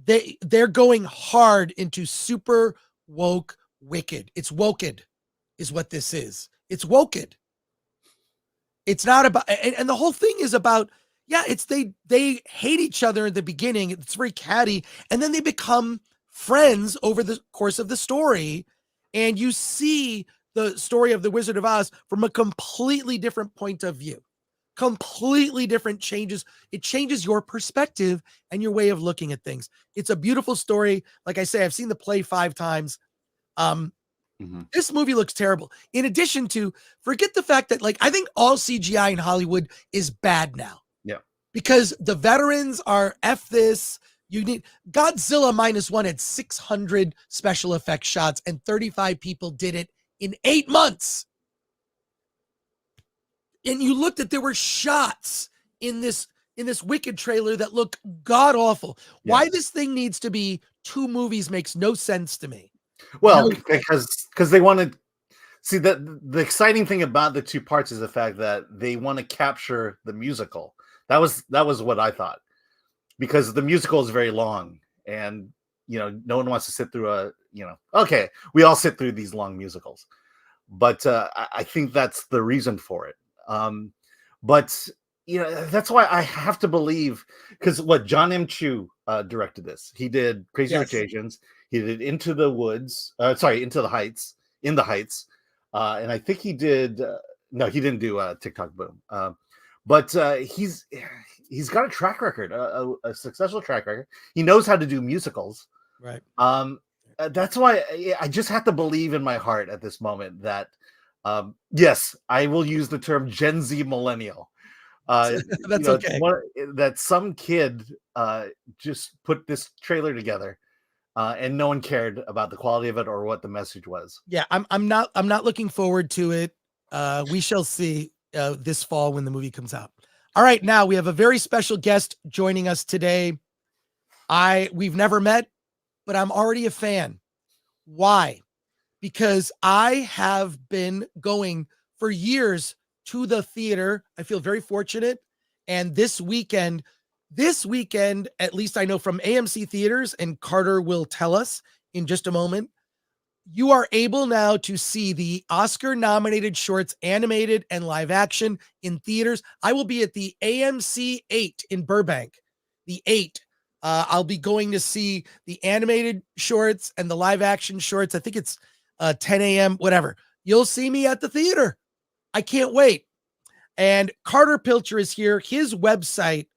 They're going hard into super woke wicked. It's woked is what this is. It's woked. It's not about, and the whole thing is about, yeah, it's they hate each other in the beginning. It's very catty. And then they become friends over the course of the story. And you see the story of the Wizard of Oz from a completely different point of view. Completely different changes. It changes your perspective and your way of looking at things. It's a beautiful story. Like I say, I've seen the play 5 times. This movie looks terrible. In addition to, forget the fact that, like, I think all CGI in Hollywood is bad now. Yeah. Because the veterans are F this. You need Godzilla -1 had 600 special effects shots and 35 people did it in 8 months. And you looked at, there were shots in this Wicked trailer that look god awful. Yes. Why this thing needs to be 2 movies makes no sense to me. Well, because they want to see that the exciting thing about the 2 parts is the fact that they want to capture the musical. That was what I thought, because the musical is very long, and no one wants to sit through okay, we all sit through these long musicals, but I think that's the reason for it. But that's why I have to believe, because John M. Chu directed this. He did Crazy Rich Asians. He did Into the Heights, and I think he did. No, he didn't do TikTok Boom. But he's got a track record, a successful track record. He knows how to do musicals. Right. That's why I just have to believe in my heart at this moment that, yes, I will use the term Gen Z millennial. That's okay. That some kid just put this trailer together, and no one cared about the quality of it or what the message was. Yeah, I'm not looking forward to it. We shall see this fall when the movie comes out. All right, now we have a very special guest joining us today. We've never met, but I'm already a fan. Why? Because I have been going for years to the theater. I feel very fortunate. And this weekend, at least I know from AMC Theaters, and Carter will tell us in just a moment, you are able now to see the Oscar-nominated shorts, animated and live action, in theaters. I will be at the AMC 8 in Burbank. The 8. I'll be going to see the animated shorts and the live action shorts. I think it's 10 a.m., whatever. You'll see me at the theater. I can't wait. And Carter Pilcher is here. His website,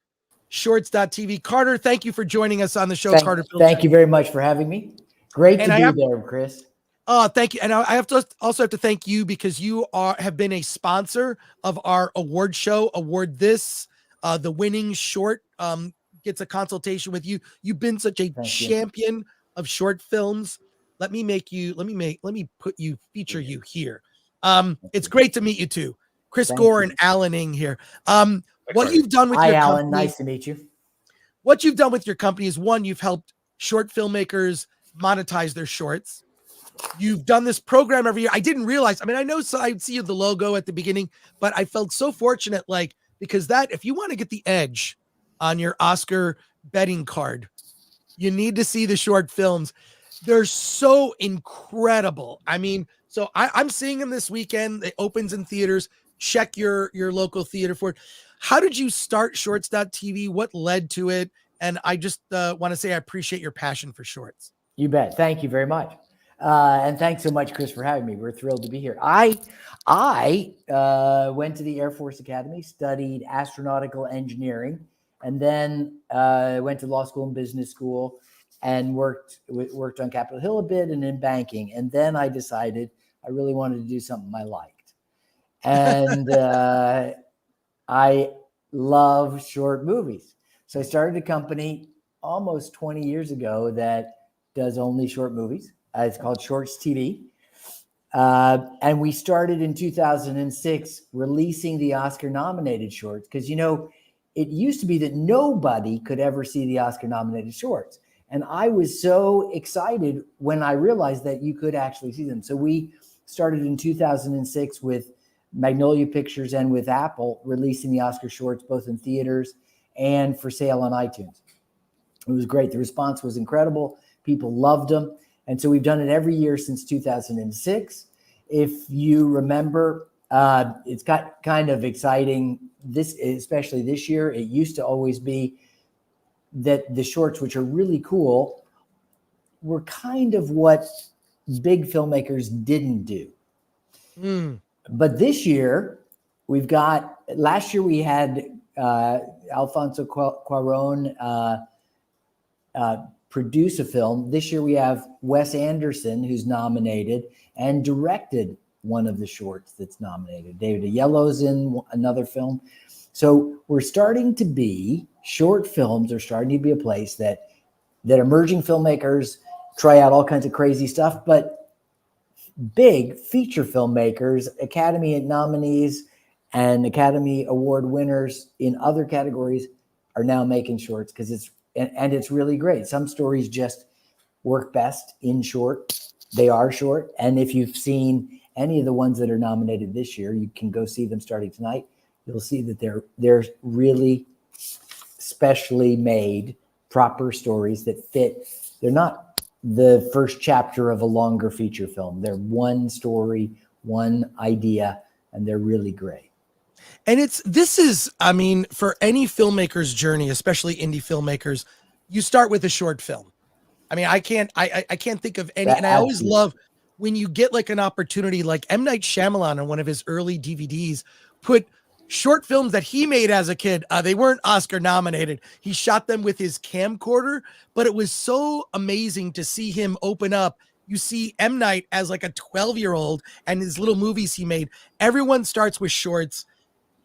shorts.tv. Carter, thank you for joining us on the show. Carter Pilcher. Thank you very much for having me. Great to be there, Chris. Oh, thank you. And I also have to thank you, because you have been a sponsor of our award show, Award This. The winning short gets a consultation with you. You've been such a champion of short films. Let me feature you here. It's great to meet you too. Chris Gore and Alan Ng here. What you've done with your Alan, company, nice to meet you. What you've done with your company is, one, you've helped short filmmakers monetize their shorts. You've done this program every year. I didn't realize. I mean, I know, so I see the logo at the beginning, but I felt so fortunate, because if you want to get the edge on your Oscar betting card, you need to see the short films. They're so incredible. I mean, so I'm seeing them this weekend. It opens in theaters. Check your local theater for it. How did you start shorts.tv? What led to it? And I just want to say I appreciate your passion for shorts. You bet. Thank you very much. And thanks so much, Chris, for having me. We're thrilled to be here. I went to the Air Force Academy, studied astronautical engineering, and then went to law school and business school, and worked on Capitol Hill a bit and in banking. And then I decided I really wanted to do something I liked. And I love short movies. So I started a company almost 20 years ago that does only short movies. It's called Shorts TV. And we started in 2006 releasing the Oscar-nominated shorts, because, it used to be that nobody could ever see the Oscar-nominated shorts. And I was so excited when I realized that you could actually see them. So we started in 2006 with Magnolia Pictures and with Apple releasing the Oscar shorts, both in theaters and for sale on iTunes. It was great. The response was incredible. People loved them. And so we've done it every year since 2006. If you remember, it's got kind of exciting, especially this year. It used to always be that the shorts, which are really cool, were kind of what big filmmakers didn't do. But this year, last year we had Alfonso Cuarón produce a film. This year we have Wes Anderson, who's nominated and directed one of the shorts that's nominated. David Aiello's in another film. So short films are starting to be a place that emerging filmmakers try out all kinds of crazy stuff, but big feature filmmakers, Academy nominees and Academy Award winners in other categories are now making shorts because it's really great. Some stories just work best in short. They are short. And if you've seen any of the ones that are nominated this year, you can go see them starting tonight. You'll see that they're really specially made, proper stories that fit. They're not the first chapter of a longer feature film. They're one story, one idea, and they're really great. And I mean, for any filmmaker's journey, especially indie filmmakers, you start with a short film. I mean, I can't think of any, and I always love when you get like an opportunity, like M. Night Shyamalan on one of his early DVDs put short films that he made as a kid. They weren't Oscar nominated. He shot them with his camcorder, but it was so amazing to see him open up. You see M. Night as like a 12-year-old and his little movies he made. Everyone starts with shorts.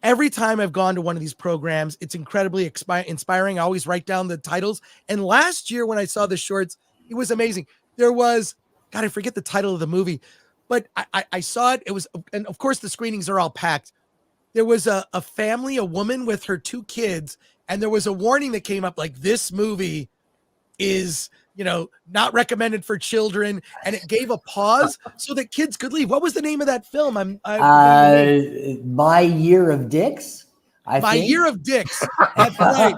Every time I've gone to one of these programs, it's incredibly inspiring. I always write down the titles. And last year when I saw the shorts, it was amazing. There was, God, I forget the title of the movie, but I saw it. It was, and of course the screenings are all packed. There was a family, a woman with her 2 kids, and there was a warning that came up like, this movie is, not recommended for children, and it gave a pause so that kids could leave. What was the name of that film? My Year of Dicks. My Year of Dicks. That's right.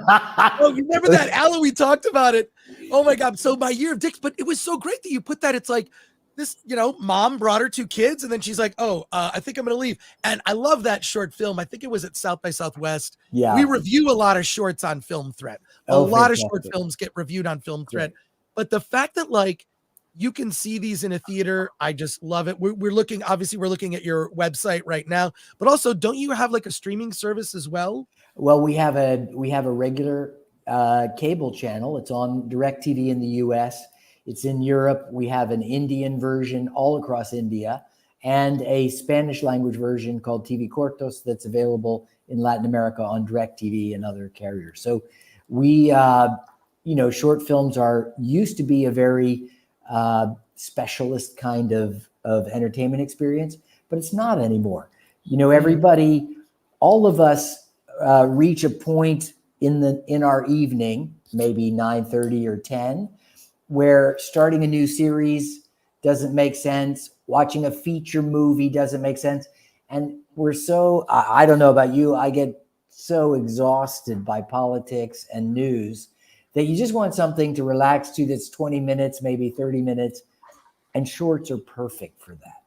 Oh, you remember that, Alan? We talked about it. Oh my God. So My Year of Dicks, but it was so great that you put that. It's like this, mom brought her 2 kids, and then she's like, I think I'm going to leave. And I love that short film. I think it was at South by Southwest. Yeah. We review a lot of shorts on Film Threat. A lot of short films get reviewed on Film Threat. Yeah. But the fact that like you can see these in a theater, I just love it. We're looking at your website right now, but also don't you have like a streaming service as well? Well, we have a regular cable channel. It's on DirecTV in the US. It's in Europe. We have an Indian version all across India and a Spanish language version called TV Cortos that's available in Latin America on DirecTV and other carriers. So we, short films used to be a very specialist kind of entertainment experience, but it's not anymore. Everybody, all of us reach a point in our evening, maybe 9:30 or 10, where starting a new series doesn't make sense. Watching a feature movie doesn't make sense. And I don't know about you, I get so exhausted by politics and news that you just want something to relax to that's 20 minutes, maybe 30 minutes. And shorts are perfect for that.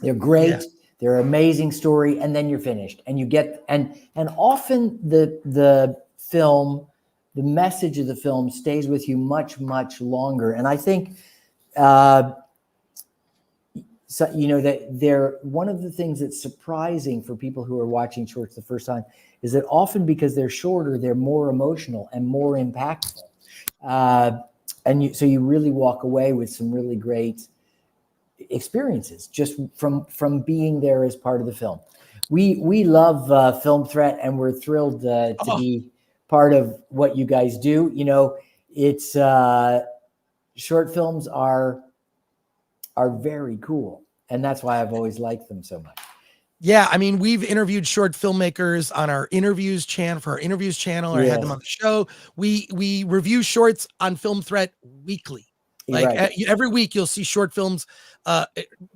They're great. Yeah. They're an amazing story. And then you're finished. And you get, and often the film, the message of the film stays with you much, much longer. And I think, that one of the things that's surprising for people who are watching shorts the first time is that often because they're shorter, they're more emotional and more impactful. So you really walk away with some really great experiences just from being there as part of the film. We love Film Threat, and we're thrilled to be part of what you guys do. It's short films are very cool, and that's why I've always liked them so much. Yeah, I mean, we've interviewed short filmmakers on our interviews channel for our interviews channel, or had them on the show. We review shorts on Film Threat weekly. You're Like right. every week, you'll see short films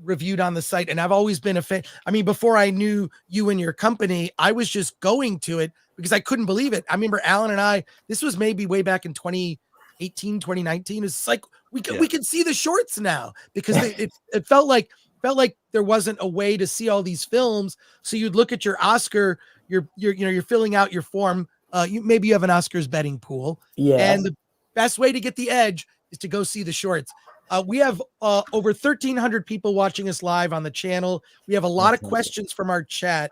reviewed on the site. And I've always been a fan. I mean, before I knew you and your company, I was just going to it because I couldn't believe it. I remember Alan and I. This was maybe way back in 2018, 2019. It's like we could see the shorts now because it felt like there wasn't a way to see all these films. So you'd look at your Oscar, you're filling out your form. Maybe you have an Oscars betting pool. Yes. And the best way to get the edge is to go see the shorts. We have over 1,300 people watching us live on the channel. We have a lot of questions from our chat.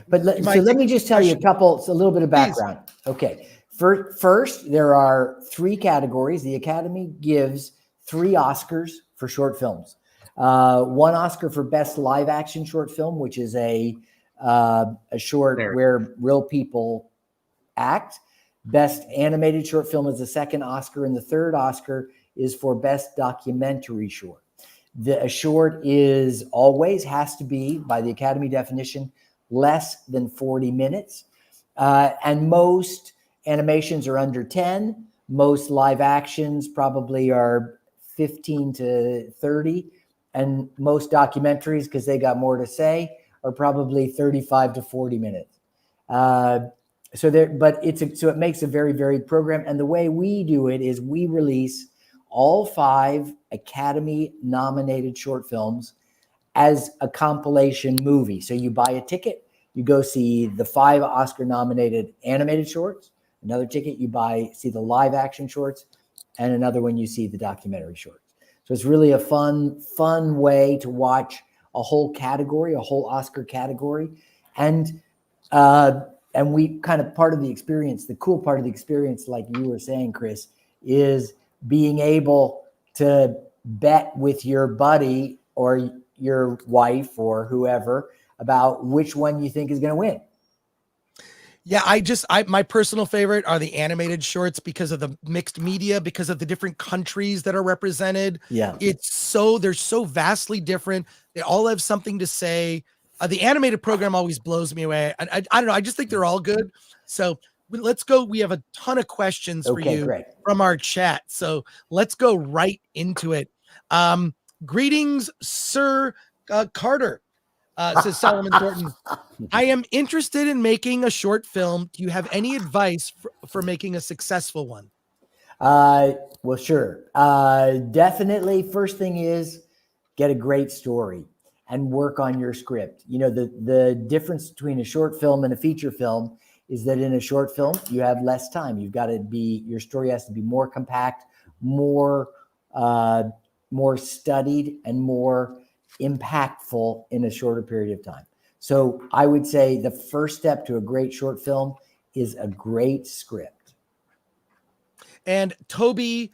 But let me just tell you a little bit of background. Okay. First, there are 3 categories. The Academy gives 3 Oscars for short films. 1 Oscar for best live action short film, which is a short where real people act. Best animated short film is the 2nd Oscar, and the 3rd Oscar is for best documentary short. A short has to be, by the Academy definition, less than 40 minutes. And most animations are under 10. Most live actions probably are 15 to 30. And most documentaries, because they got more to say, are probably 35 to 40 minutes. So it makes a very varied program. And the way we do it is we release all 5 Academy nominated short films as a compilation movie. So you buy a ticket, you go see the 5 Oscar nominated animated shorts, another ticket you see the live action shorts, and another one you see the documentary shorts. So it's really a fun way to watch a whole category, a whole Oscar category. And we kind of part of the experience, the cool part of the experience, like you were saying, Chris, is being able to bet with your buddy or your wife or whoever about which one you think is going to win. Yeah, my personal favorite are the animated shorts because of the mixed media, because of the different countries that are represented. Yeah. They're so vastly different. They all have something to say. The animated program always blows me away. I don't know. I just think they're all good. So let's go. We have a ton of questions for you from our chat. So let's go right into it. Greetings, Sir Carter. Says Solomon Thornton. I am interested in making a short film. Do you have any advice for making a successful one? Well, sure. Definitely. First thing is get a great story and work on your script. You know, the difference between a short film and a feature film is that in a short film, you have less time. Your story has to be more compact, more studied, and more impactful in a shorter period of time. So I would say the first step to a great short film is a great script. And Toby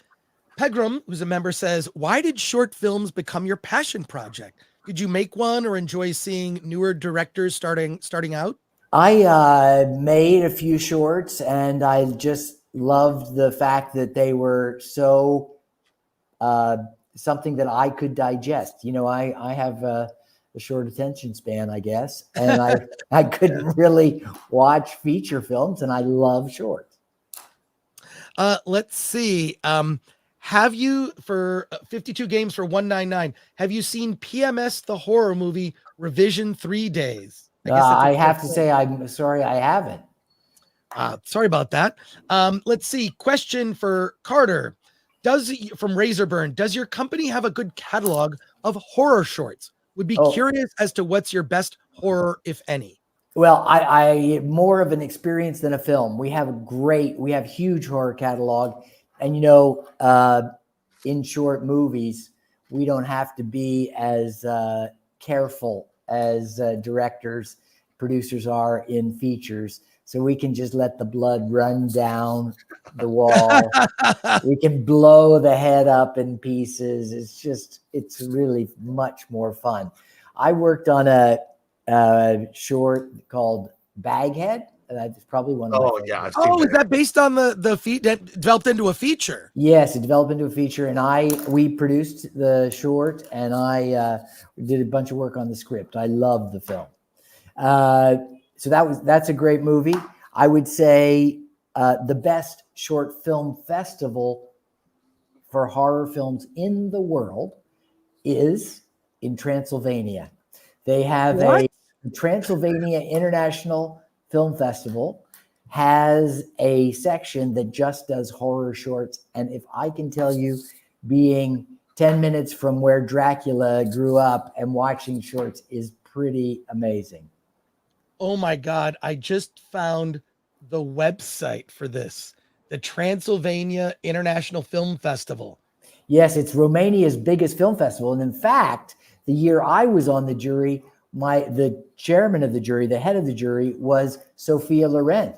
Pegram, who's a member, says, why did short films become your passion project? Did you make one or enjoy seeing newer directors starting out? I made a few shorts, and I just loved the fact that they were so something that I could digest. You know, I have a short attention span, I guess, and I couldn't really watch feature films, and I love shorts. Let's see. Have you, for 52 games for 199, have you seen PMS the horror movie Revision 3 Days? I have to say, I'm sorry, I haven't. Sorry about that. Let's see. Question for Carter. From Razorburn, does your company have a good catalog of horror shorts? Would be curious as to what's your best horror, if any. Well, I more of an experience than a film. We have huge horror catalog. And, you know, in short movies, we don't have to be as careful as directors, producers are in features. So we can just let the blood run down the wall. We can blow the head up in pieces. It's really much more fun. I worked on a short called Baghead. That's probably one of my favorites. Yeah. Is that based on the feat that developed into a feature? Yes, it developed into a feature, and we produced the short, and I did a bunch of work on the script. I love the film. So that's a great movie. I would say the best short film festival for horror films in the world is in Transylvania. They have a Transylvania International Film Festival has a section that just does horror shorts. And if I can tell you, being 10 minutes from where Dracula grew up and watching shorts is pretty amazing. Oh my God. I just found the website for this, the Transylvania International Film Festival. Yes, it's Romania's biggest film festival. And in fact, the year I was on the jury, the chairman of the jury, the head of the jury was Sophia Loren.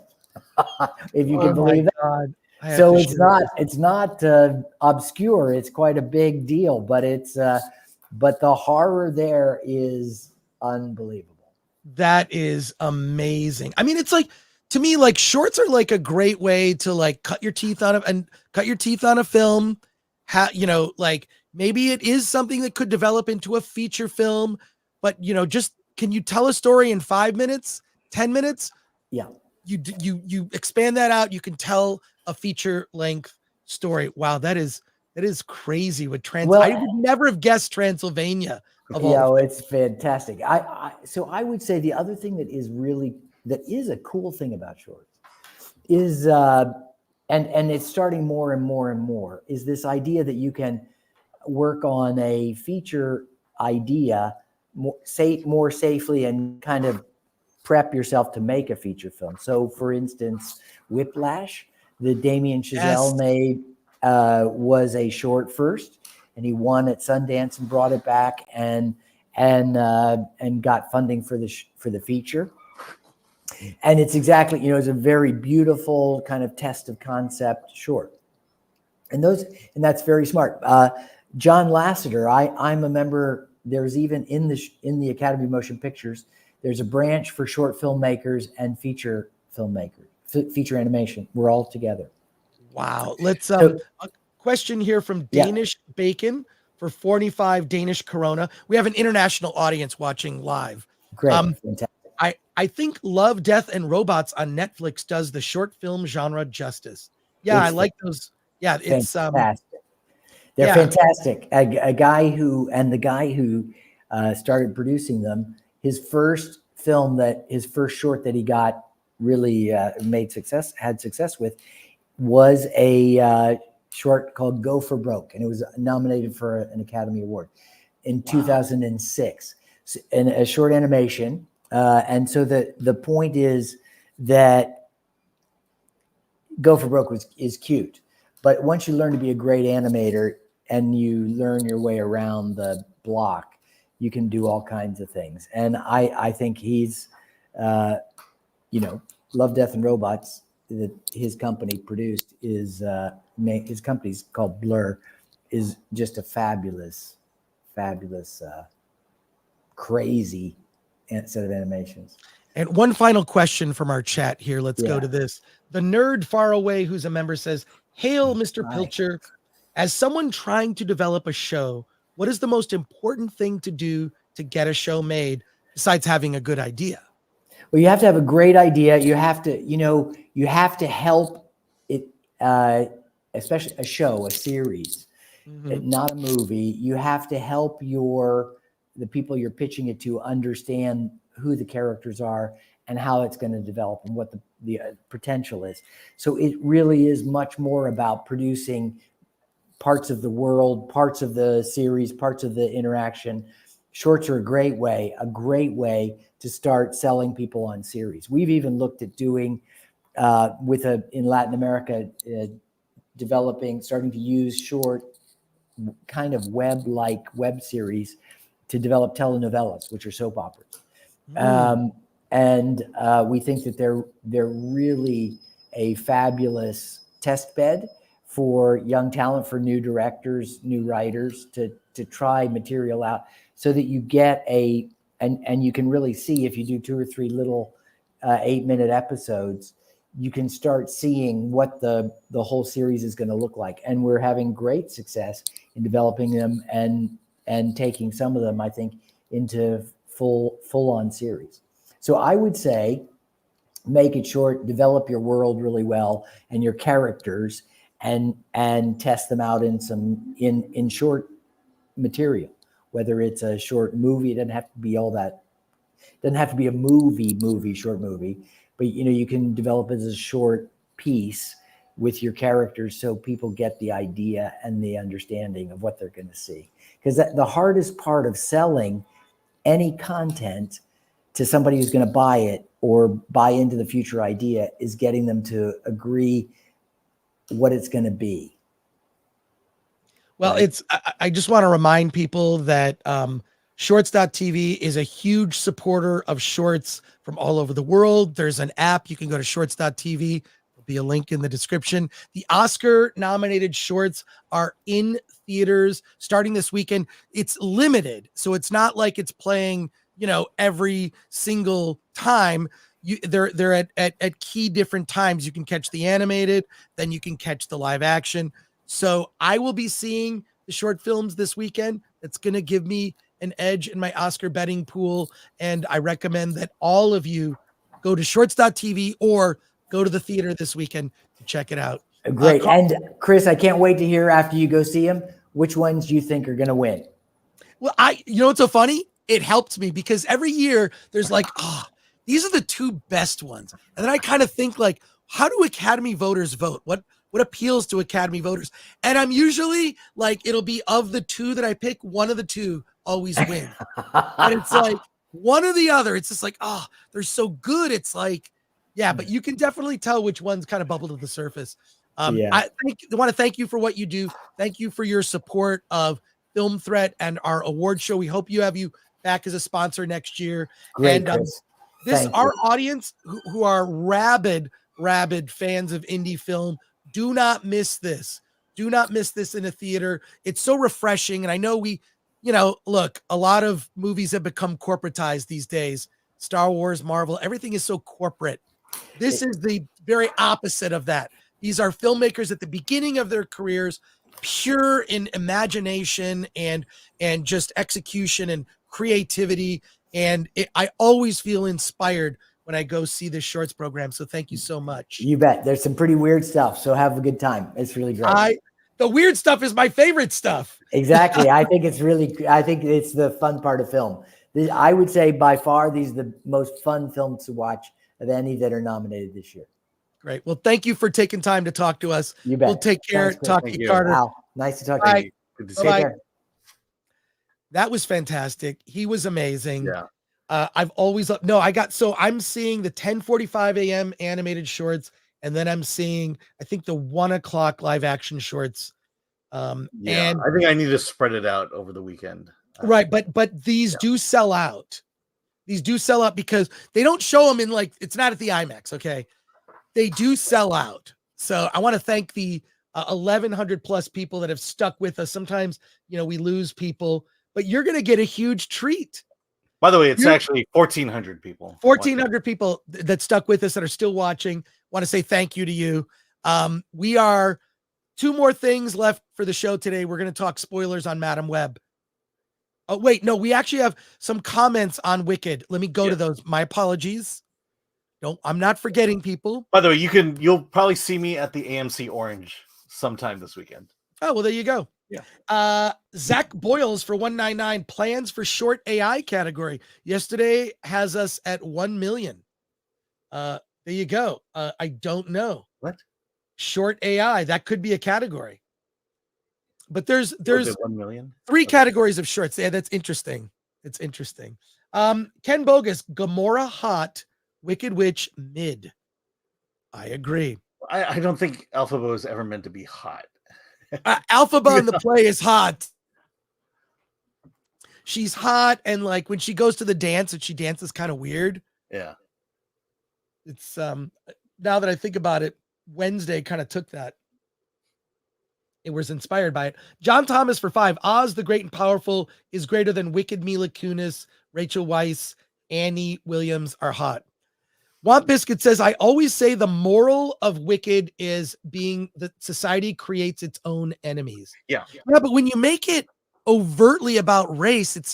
If you can believe that. God. So it's not obscure. It's quite a big deal, but but the horror there is unbelievable. That is amazing. I mean, it's like, to me, like shorts are like a great way to like cut your teeth on a film. Like maybe it is something that could develop into a feature film, but just can you tell a story in 5 minutes, 10 minutes? Yeah. You expand that out. You can tell a feature length story. Wow. That is crazy with I would never have guessed Transylvania. It's fantastic. So I would say the other thing that is a cool thing about shorts is, and it's starting more and more and more, is this idea that you can work on a feature idea more safely and kind of prep yourself to make a feature film. So for instance, Whiplash, the Damien Chazelle made, was a short first, and he won at Sundance and brought it back and got funding for the feature. And it's exactly, it's a very beautiful kind of test of concept short. And that's very smart. John Lasseter, I'm a member. There's even in the Academy of Motion Pictures, there's a branch for short filmmakers and feature filmmakers, feature animation. We're all together. Wow. Let's a question here from Danish Bacon for 45 Danish Corona. We have an international audience watching live. Great. Fantastic. I think Love, Death, and Robots on Netflix does the short film genre justice. Yeah, I like those. Yeah, it's fantastic. They're fantastic. The guy who started producing them, his first short that he got really had success with was a short called Go for Broke, and it was nominated for an Academy Award in 2006, and a short animation. And so the point is that Go for Broke is cute, but once you learn to be a great animator and you learn your way around the block, you can do all kinds of things. And I think he's, Love, Death, and Robots that his company produced is his company's called Blur, is just a fabulous, crazy set of animations. And one final question from our chat here. Let's go to this. The nerd far away, who's a member, says, "Hail, Mr. Pilcher. As someone trying to develop a show, what is the most important thing to do to get a show made besides having a good idea?" Well, you have to have a great idea. You have to help it, especially a show, a series, not a movie. You have to help the people you're pitching it to understand who the characters are and how it's going to develop and what the potential is. So it really is much more about producing parts of the world, parts of the series, parts of the interaction. Shorts are a great way to start selling people on series. We've even looked at doing in Latin America, starting to use short kind of web series to develop telenovelas, which are soap operas. And we think that they're really a fabulous test bed for young talent, for new directors, new writers to try material out, so that you get and you can really see, if you do 2 or 3 little 8-minute episodes, you can start seeing what the whole series is going to look like. And we're having great success in developing them and taking some of them, I think, into full on series. So I would say make it short, develop your world really well and your characters, and test them out in short material. Whether it's a short movie, it doesn't have to be all that. It doesn't have to be a short movie, but you can develop it as a short piece with your characters so people get the idea and the understanding of what they're going to see. Because the hardest part of selling any content to somebody who's going to buy it or buy into the future idea is getting them to agree what it's going to be. Well, right? I just want to remind people that Shorts.tv is a huge supporter of shorts from all over the world. There's an app. You can go to Shorts.tv. There'll be a link in the description. The Oscar-nominated shorts are in theaters starting this weekend. It's limited, so it's not like it's playing, every single time. They're at key different times. You can catch the animated, then you can catch the live action. So I will be seeing the short films this weekend. It's going to give me an edge in my Oscar betting pool. And I recommend that all of you go to Shorts.tv or go to the theater this weekend to check it out. Great. And Chris, I can't wait to hear after you go see them, which ones you think are going to win. Well, what's so funny? It helped me because every year there's like, these are the two best ones. And then I kind of think like, how do Academy voters vote? What appeals to Academy voters? And I'm usually like, it'll be of the two that I pick, one of the two always wins. And it's like one or the other. It's just like, they're so good. It's like, yeah, but you can definitely tell which ones kind of bubble to the surface. I want to thank you for what you do. Thank you for your support of Film Threat and our award show. We hope you back as a sponsor next year. Great, and Chris. Our audience who are rabid fans of indie film, do not miss this. Do not miss this in a theater. It's so refreshing. And I know look, a lot of movies have become corporatized these days. Star Wars, Marvel, everything is so corporate. This is the very opposite of that. These are filmmakers at the beginning of their careers, pure in imagination and just execution and creativity. And I always feel inspired when I go see this shorts program. So thank you so much. You bet. There's some pretty weird stuff. So have a good time. It's really great. The weird stuff is my favorite stuff. Exactly. I think it's the fun part of film. I would say by far, these are the most fun films to watch of any that are nominated this year. Great. Well, thank you for taking time to talk to us. You bet. We'll take care. Talk to you, Carter. Wow. Nice to talk to you. Good to Take see you. care. That was fantastic. He was amazing. Yeah. I've always I'm seeing the 10:45 a.m. animated shorts, and then I'm seeing, I think, the 1:00 live action shorts. And I think I need to spread it out over the weekend. Right, but these do sell out. These do sell out because they don't show them in it's not at the IMAX, okay? They do sell out. So I want to thank the 1,100 plus people that have stuck with us. Sometimes, we lose people, but you're going to get a huge treat. By the way, it's actually 1,400 people. 1,400 people that stuck with us that are still watching. Want to say thank you to you. We are 2 more things left for the show today. We're going to talk spoilers on Madam Web. Oh, wait, no, we actually have some comments on Wicked. Let me go to those. My apologies. No, I'm not forgetting people. By the way, you'll probably see me at the AMC Orange sometime this weekend. Oh, well, there you go. Yeah. Zach Boyles for 199 plans for short AI category. Yesterday has us at 1 million. There you go. I don't know. What? Short AI. That could be a category. But there's 1 million? 3 categories of shorts. Yeah, that's interesting. It's interesting. Ken Bogus, Gamora hot, Wicked Witch mid. I agree. I don't think Elphaba is ever meant to be hot. Elphaba in the play is hot. She's hot, and when she goes to the dance and she dances kind of weird. Yeah. It's now that I think about it, Wednesday kind of took that. It was inspired by it. John Thomas for 5. Oz the Great and Powerful is greater than Wicked. Mila Kunis, Rachel Weisz, Annie Williams are hot. Want Biscuit says, I always say the moral of Wicked is being that society creates its own enemies. Yeah. Yeah, but when you make it overtly about race, it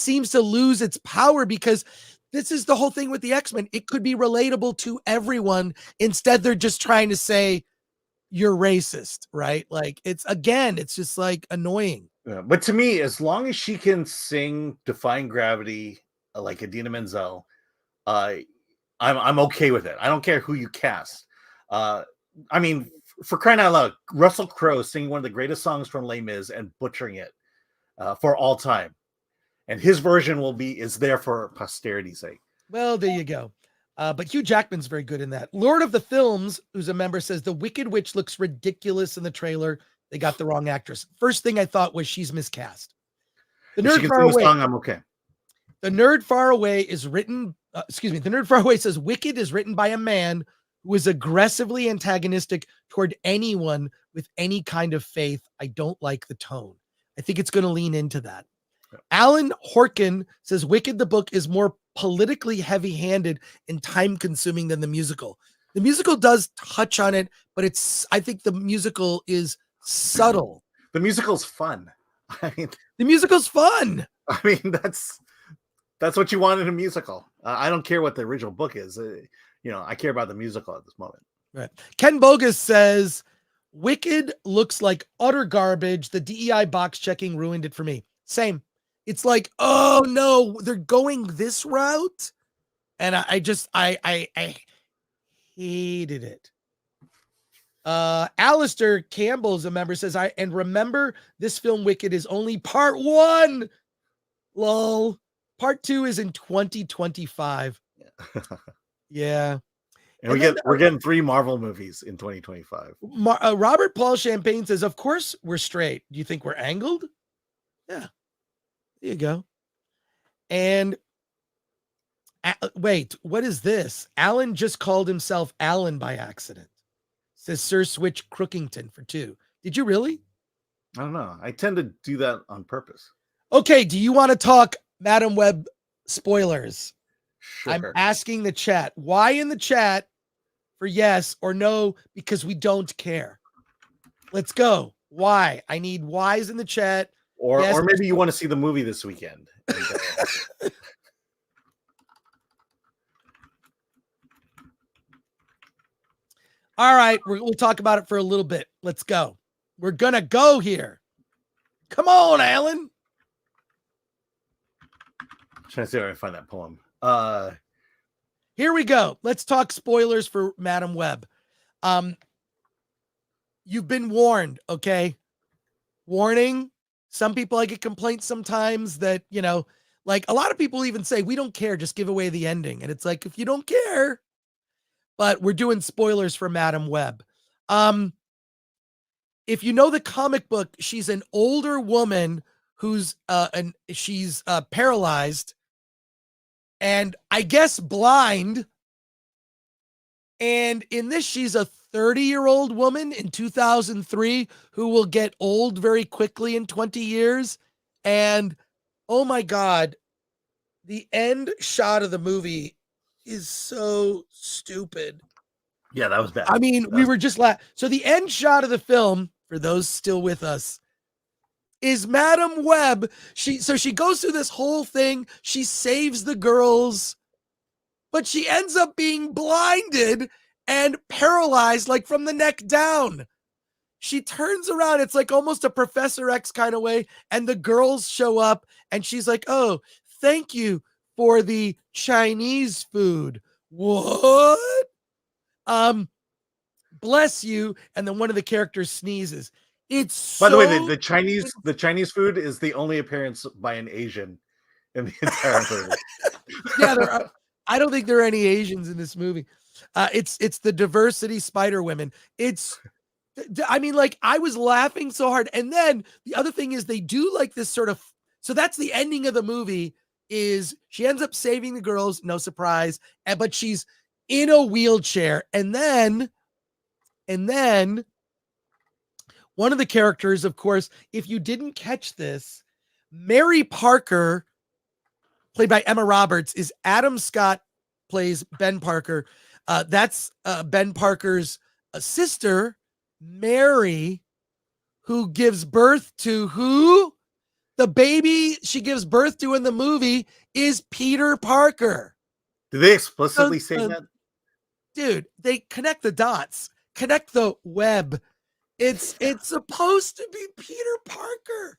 seems to lose its power because this is the whole thing with the X-Men. It could be relatable to everyone. Instead, they're just trying to say you're racist, right? Like it's just like annoying. Yeah, but to me, as long as she can sing Defying Gravity like Idina Menzel, I'm okay with it. I don't care who you cast. I mean, for crying out loud, Russell Crowe singing one of the greatest songs from Les Mis and butchering it for all time. And his version is there for posterity's sake. Well, there you go. But Hugh Jackman's very good in that. Lord of the Films, who's a member, says the Wicked Witch looks ridiculous in the trailer. They got the wrong actress. First thing I thought was she's miscast. The Nerd Far Away. Song, I'm okay. The Nerd Far Away is written. The Nerd Far Away says Wicked is written by a man who is aggressively antagonistic toward anyone with any kind of faith. I don't like the tone. I think it's going to lean into that. Alan Horkin says Wicked, the book, is more politically heavy-handed and time-consuming than the musical. The musical does touch on it, but I think the musical is subtle. The musical's fun. The musical's fun. I mean, that's what you want in a musical. I don't care what the original book is. I care about the musical at this moment. Right. Ken Bogus says Wicked looks like utter garbage. The DEI box checking ruined it for me. Same. It's like, oh no, they're going this route. And I hated it. Alistair Campbell's a member, says, remember this film Wicked is only part 1. Lol. Part 2 is in 2025. Yeah. And we're getting 3 Marvel movies in 2025. Robert Paul Champagne says, of course we're straight. Do you think we're angled? Yeah. There you go. And wait, what is this? Alan just called himself Alan by accident. Says Sir Switch Crookington for 2. Did you really? I don't know. I tend to do that on purpose. Okay. Do you want to talk Madam Web spoilers? Sure. I'm asking the chat. Why in the chat for yes or no? Because we don't care. Let's go. Why? I need whys in the chat. Or maybe you want to see the movie this weekend. All right, we'll talk about it for a little bit. Let's go. We're going to go here. Come on, Alan. Trying to see if I can find that poem. Here we go. Let's talk spoilers for Madam Web. You've been warned, okay? Warning. Some people, I get complaints sometimes that, like a lot of people even say, we don't care, just give away the ending. And it's like, if you don't care, but we're doing spoilers for Madam Web. If you know the comic book, she's an older woman who's, she's paralyzed and I guess blind. And in this, she's a 30-year-old woman in 2003 who will get old very quickly in 20 years. And oh my God, the end shot of the movie is so stupid. Yeah, that was bad. I mean, we were just so the end shot of the film, for those still with us, is Madam Web. She goes through this whole thing. She saves the girls, but she ends up being blinded and paralyzed, like from the neck down. She turns around. It's like almost a Professor X kind of way. And the girls show up and she's like, oh, thank you for the Chinese food. What? Bless you. And then one of the characters sneezes. It's by the way, the Chinese food is the only appearance by an Asian in the entire movie. Yeah, I don't think there are any Asians in this movie. It's the diversity Spider Women. I mean, like I was laughing so hard. And then the other thing is they do like this sort of, so that's the ending of the movie is she ends up saving the girls. No surprise. But she's in a wheelchair. And then one of the characters, of course, if you didn't catch this, Mary Parker, played by Emma Roberts, is Adam Scott plays Ben Parker. That's Ben Parker's sister, Mary, who gives birth to who? The baby she gives birth to in the movie is Peter Parker. Did they explicitly say Dun, that? Dude, they connect the dots, connect the web. It's supposed to be Peter Parker.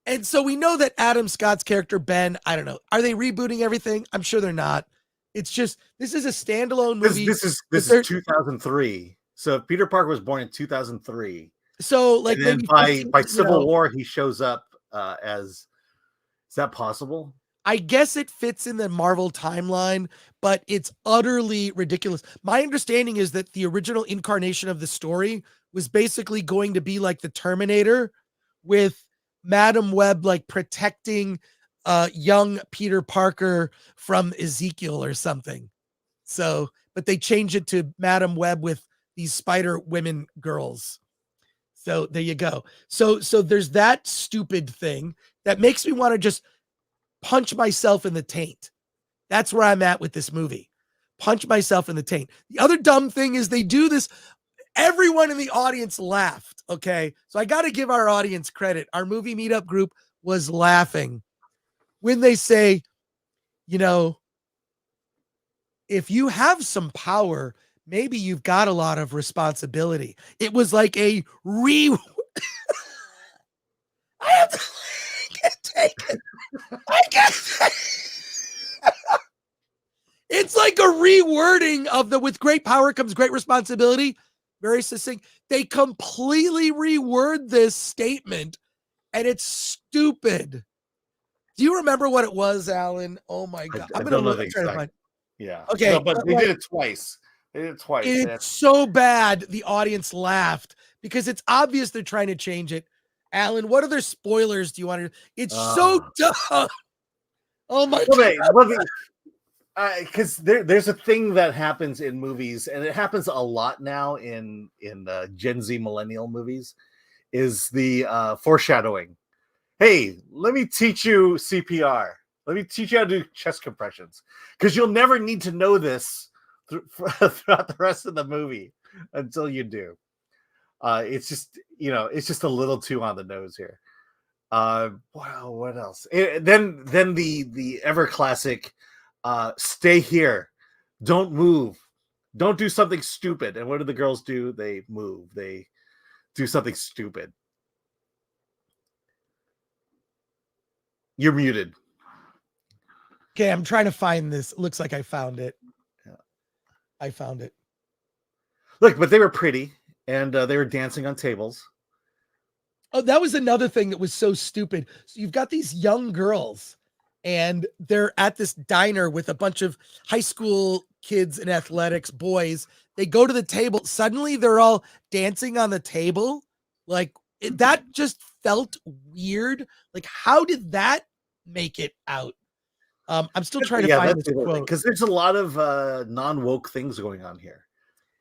And so we know that Adam Scott's character, Ben, I don't know. Are they rebooting everything? I'm sure they're not. It's just, this is a standalone movie. This is 2003. So if Peter Parker was born in 2003. So like and then maybe by Civil War, he shows up as, is that possible? I guess it fits in the Marvel timeline, but it's utterly ridiculous. My understanding is that the original incarnation of the story was basically going to be like the Terminator, with Madam Web like protecting young Peter Parker from Ezekiel or something. So, but they changed it to Madam Web with these Spider Women girls. So there you go. So there's that stupid thing that makes me want to just punch myself in the taint. That's where I'm at with this movie. Punch myself in the taint. The other dumb thing is they do this. Everyone in the audience laughed. Okay. So I got to give our audience credit. Our movie meetup group was laughing when they say, you know, if you have some power, maybe you've got a lot of responsibility. It was like a I have to take it. I guess it's like a rewording of the with great power comes great responsibility. Very succinct. They completely reword this statement, and it's stupid. Do you remember what it was, Alan? Oh my God. I'm going to look try to find. Yeah. Okay. No, but they did it twice. It's so bad the audience laughed because it's obvious they're trying to change it. Alan, what other spoilers do you want to? It's so dumb. Oh my God. Because there's a thing that happens in movies, and it happens a lot now in Gen Z millennial movies, is the foreshadowing. Hey, let me teach you CPR. Let me teach you how to do chest compressions, because you'll never need to know this throughout the rest of the movie until you do. It's just, it's just a little too on the nose here. Wow, what else? Then the ever classic, stay here, don't move, don't do something stupid. And what do the girls do? They move. They do something stupid. You're muted. Okay, I'm trying to find this. It looks like I found it. Yeah. I found it. Look, but they were pretty, and they were dancing on tables. Oh, that was another thing that was so stupid. So you've got these young girls, and they're at this diner with a bunch of high school kids in athletics, boys. They go to the table. Suddenly, they're all dancing on the table. Like, that just felt weird. Like, how did that make it out? I'm still trying to find this quote, because there's a lot of non-woke things going on here,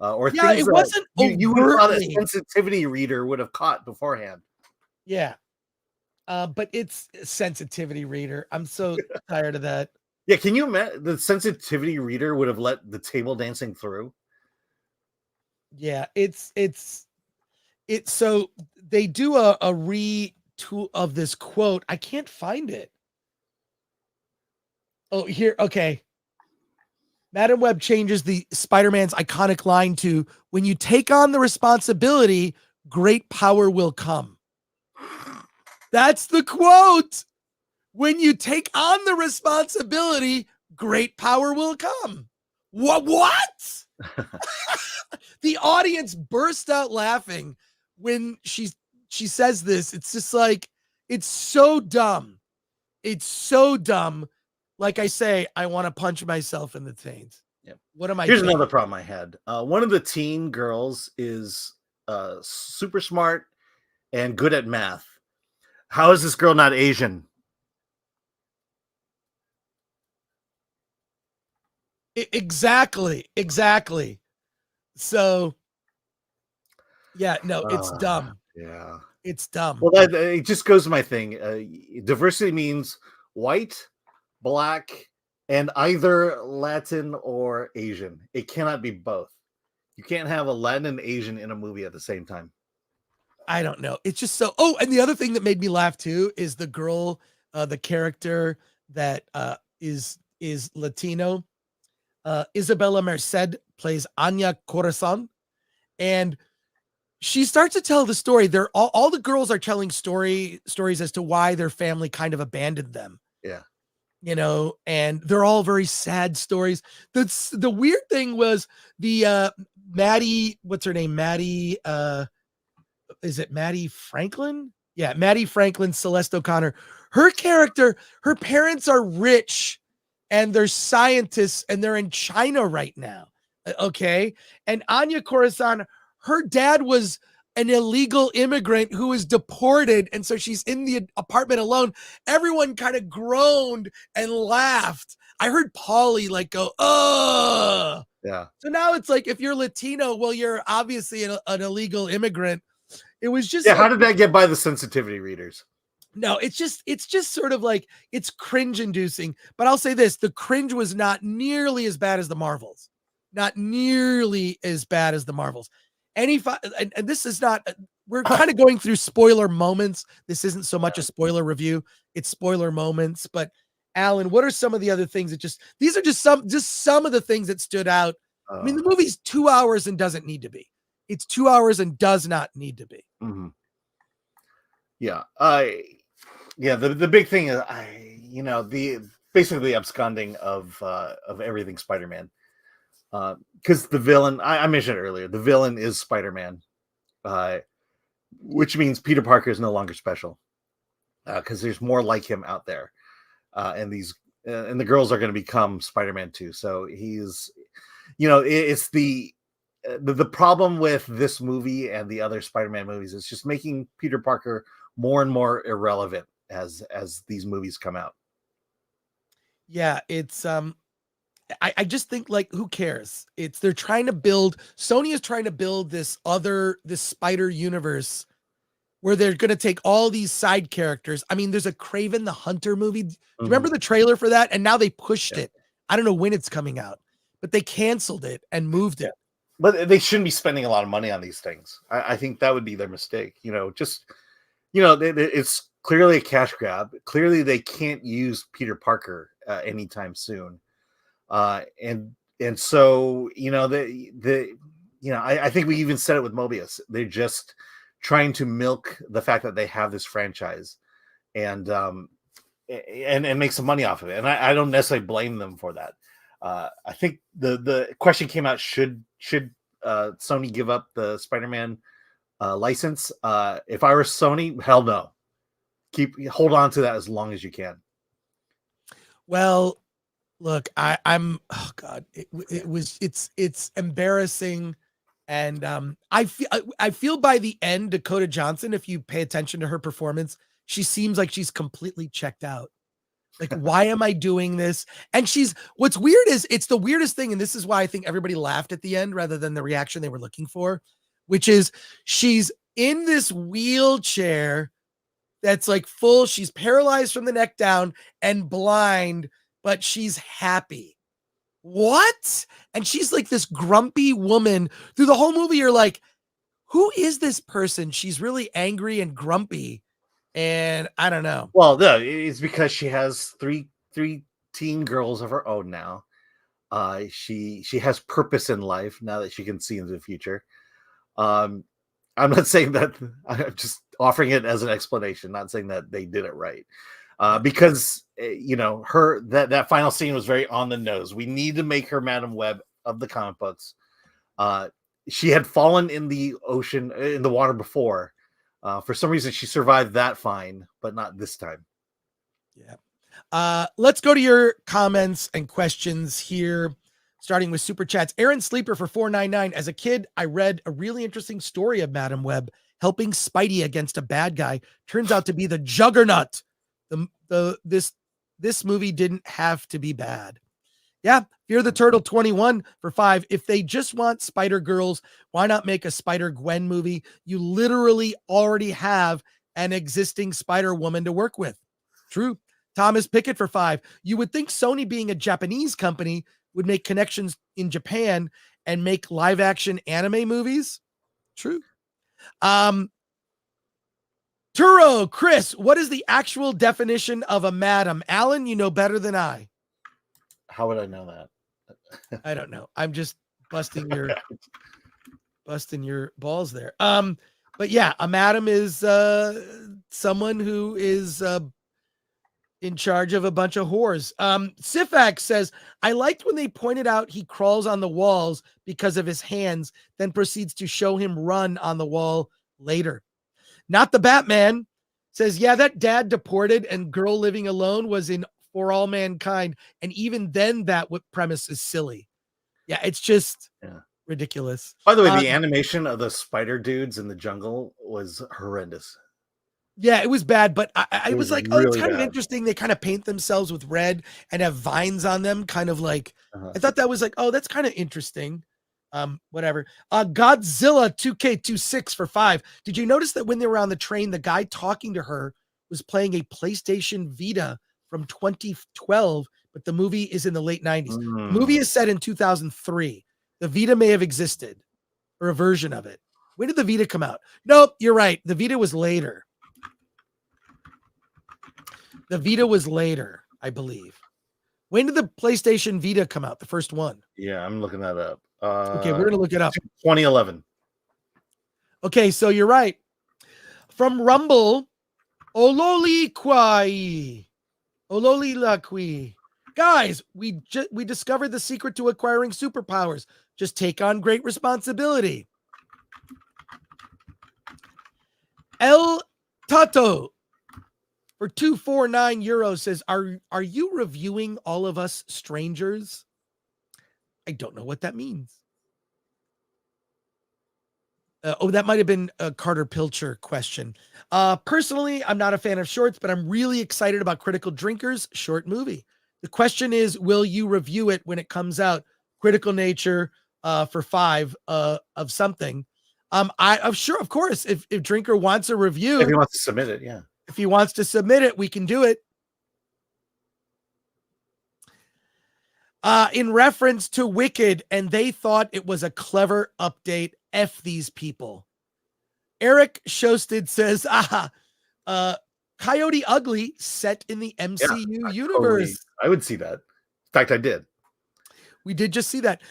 or yeah, things it wasn't you would thought a sensitivity reader would have caught beforehand. Yeah, but it's a sensitivity reader. I'm so tired of that. Yeah, can you imagine the sensitivity reader would have let the table dancing through? Yeah, it's so they do a retool of this quote. I can't find it. Oh, here. Okay. Madam Web changes the Spider-Man's iconic line to, when you take on the responsibility, great power will come. That's the quote. When you take on the responsibility, great power will come. What? The audience burst out laughing when she says this. It's just like, it's so dumb. It's so dumb. Like I say, I want to punch myself in the taint. Yep. What am I Here's doing? another problem I had. One of the teen girls is super smart and good at math. How is this girl not Asian? Exactly. So, yeah, no, it's dumb. Yeah. It's dumb. Well, it just goes to my thing. Diversity means white, black, and either Latin or Asian. It cannot be both. You can't have a Latin and Asian in a movie at the same time. I don't know. It's just so. Oh, and the other thing that made me laugh too is the girl, the character that is Latino. Isabella Merced plays Anya Corazon, and she starts to tell the story. They're all the girls are telling stories as to why their family kind of abandoned them. Yeah. And they're all very sad stories. The weird thing was the Maddie, what's her name? Maddie, is it Maddie Franklin? Yeah, Maddie Franklin, Celeste O'Connor. Her character, her parents are rich and they're scientists and they're in China right now. Okay. And Anya Corazon, her dad was an illegal immigrant who was deported. And so she's in the apartment alone. Everyone kind of groaned and laughed. I heard Paulie like go, oh, Yeah. So now it's like, if you're Latino, well, you're obviously an illegal immigrant. It was just, Yeah. How did that get by the sensitivity readers? no, it's just sort of like, it's cringe inducing, but I'll say this, the cringe was not nearly as bad as the Marvels, and this is not, we're kind of going through spoiler moments. This isn't so much a spoiler review, it's spoiler moments. But Alan, what are some of the other things that these are just some of the things that stood out? I mean, the movie's 2 hours and doesn't need to be. It's 2 hours and does not need to be. Mm-hmm. Yeah. The big thing is basically the absconding of everything Spider-Man. Because the villain, I mentioned earlier, the villain is Spider-Man, which means Peter Parker is no longer special, because there's more like him out there, and the girls are going to become Spider-Man too. So he's, it's the problem with this movie and the other Spider-Man movies is just making Peter Parker more and more irrelevant as these movies come out. Yeah, it's I just think, like, who cares? Sony is trying to build this Spider universe where they're going to take all these side characters. I mean, there's a Kraven the Hunter movie. Do you remember the trailer for that? And now they pushed it. I don't know when it's coming out, but they canceled it and moved it. But they shouldn't be spending a lot of money on these things. I think that would be their mistake. It's clearly a cash grab. Clearly they can't use Peter Parker anytime soon. And so, I think we even said it with Mobius. They're just trying to milk the fact that they have this franchise and make some money off of it. And I don't necessarily blame them for that. I think the question came out, should Sony give up the Spider-Man license? If I were Sony, hell no. Hold on to that as long as you can. Well, look, I'm oh God, it's embarrassing. And I feel by the end, Dakota Johnson, if you pay attention to her performance, she seems like she's completely checked out. Like, why am I doing this? And what's weird is it's the weirdest thing. And this is why I think everybody laughed at the end rather than the reaction they were looking for, which is she's in this wheelchair that's like full. She's paralyzed from the neck down and blind, but she's happy. What? And she's like this grumpy woman through the whole movie. You're like, who is this person? She's really angry and grumpy. And I don't know. Well, no, it's because she has three teen girls of her own now. She has purpose in life now that she can see into the future. I'm not saying that. I'm just offering it as an explanation, not saying that they did it right. Because that final scene was very on the nose. We need to make her Madam Web of the comic books. She had fallen in the ocean, in the water before. For some reason, she survived that fine, but not this time. Yeah. Let's go to your comments and questions here, starting with Super Chats. Aaron Sleeper for $4.99. As a kid, I read a really interesting story of Madam Web helping Spidey against a bad guy. Turns out to be the Juggernaut. This movie didn't have to be bad. Yeah, Fear the Turtle 21 for $5. If they just want Spider Girls, why not make a Spider Gwen movie? You literally already have an existing Spider Woman to work with. True. Thomas Pickett for $5. You would think Sony, being a Japanese company, would make connections in Japan and make live action anime movies. True. Turo, Chris, what is the actual definition of a madam? Alan, you know better than I. How would I know that? I don't know. I'm just busting your balls there. But yeah, a madam is someone who is in charge of a bunch of whores. Sifak says, I liked when they pointed out he crawls on the walls because of his hands, then proceeds to show him run on the wall later. Not the Batman. Says, yeah, that dad deported and girl living alone was in For All Mankind. And even then that premise is silly. Yeah, it's just ridiculous. By the way, the animation of the spider dudes in the jungle was horrendous. Yeah, it was bad, but I was like, really it's kind of bad. interesting. They kind of paint themselves with red and have vines on them, kind of like, I thought that was like, oh, that's kind of interesting. Whatever. Godzilla 2K26 for 5. Did you notice that when they were on the train, the guy talking to her was playing a PlayStation Vita from 2012, but the movie is in the late 90s. The movie is set in 2003. The Vita may have existed, or a version of it. When did the Vita come out? Nope, you're right. The Vita was later. The Vita was later, I believe. When did the PlayStation Vita come out? The first one? Yeah, I'm looking that up. Okay, we're going to look it up. 2011. Okay, so you're right. From Rumble, Ololi Lakwi. Guys, we discovered the secret to acquiring superpowers. Just take on great responsibility. El Tato for 249 euros says, are you reviewing All of Us Strangers? I don't know what that means. That might have been a Carter Pilcher question. Personally, I'm not a fan of shorts, but I'm really excited about Critical Drinkers short movie. The question is, will you review it when it comes out? Critical Nature for 5 of something. I'm sure, of course, if Drinker wants a review. If he wants to submit it, yeah. If he wants to submit it, we can do it. In reference to Wicked, and they thought it was a clever update. F these people. Eric Shosted says, Coyote Ugly set in the MCU universe. I would see that. In fact, I did. We did just see that.